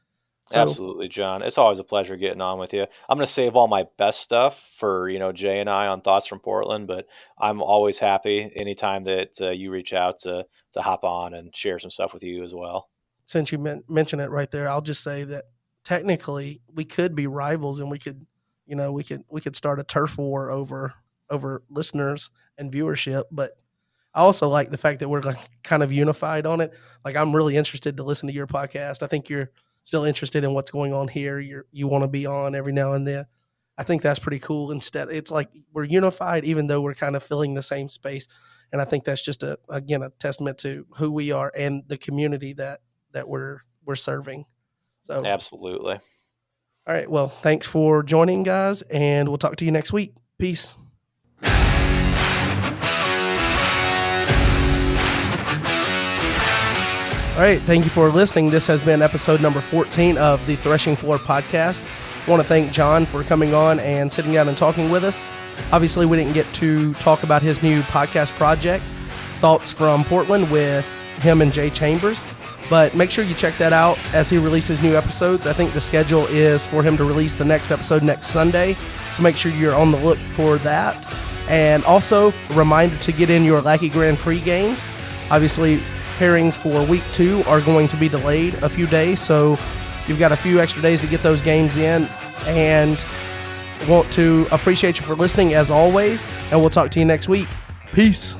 So
Absolutely, John. It's always a pleasure getting on with you. I'm going to save all my best stuff for, Jay and I on Thoughts from Portland, but I'm always happy anytime that you reach out to hop on and share some stuff with you as well.
since you mentioned it right there, I'll just say that technically we could be rivals and we could, we could start a turf war over listeners and viewership. But I also like the fact that we're like kind of unified on it. Like I'm really interested to listen to your podcast. I think you're still interested in what's going on here. You want to be on every now and then. I think that's pretty cool. Instead, it's like we're unified, even though we're kind of filling the same space. And I think that's just a testament to who we are and the community that we're serving. So,
Absolutely.
all right. Well, thanks for joining, guys, and we'll talk to you next week. Peace. All right. Thank you for listening. This has been episode number 14 of the Threshing Floor podcast. I want to thank John for coming on and sitting down and talking with us. Obviously, we didn't get to talk about his new podcast project, Thoughts from Portland, with him and Jay Chambers. But make sure you check that out as he releases new episodes. I think the schedule is for him to release the next episode next Sunday. So make sure you're on the look for that. And also, a reminder to get in your Lackey Grand Prix games. Obviously, pairings for week 2 are going to be delayed a few days. So you've got a few extra days to get those games in. And want to appreciate you for listening as always. And we'll talk to you next week. Peace.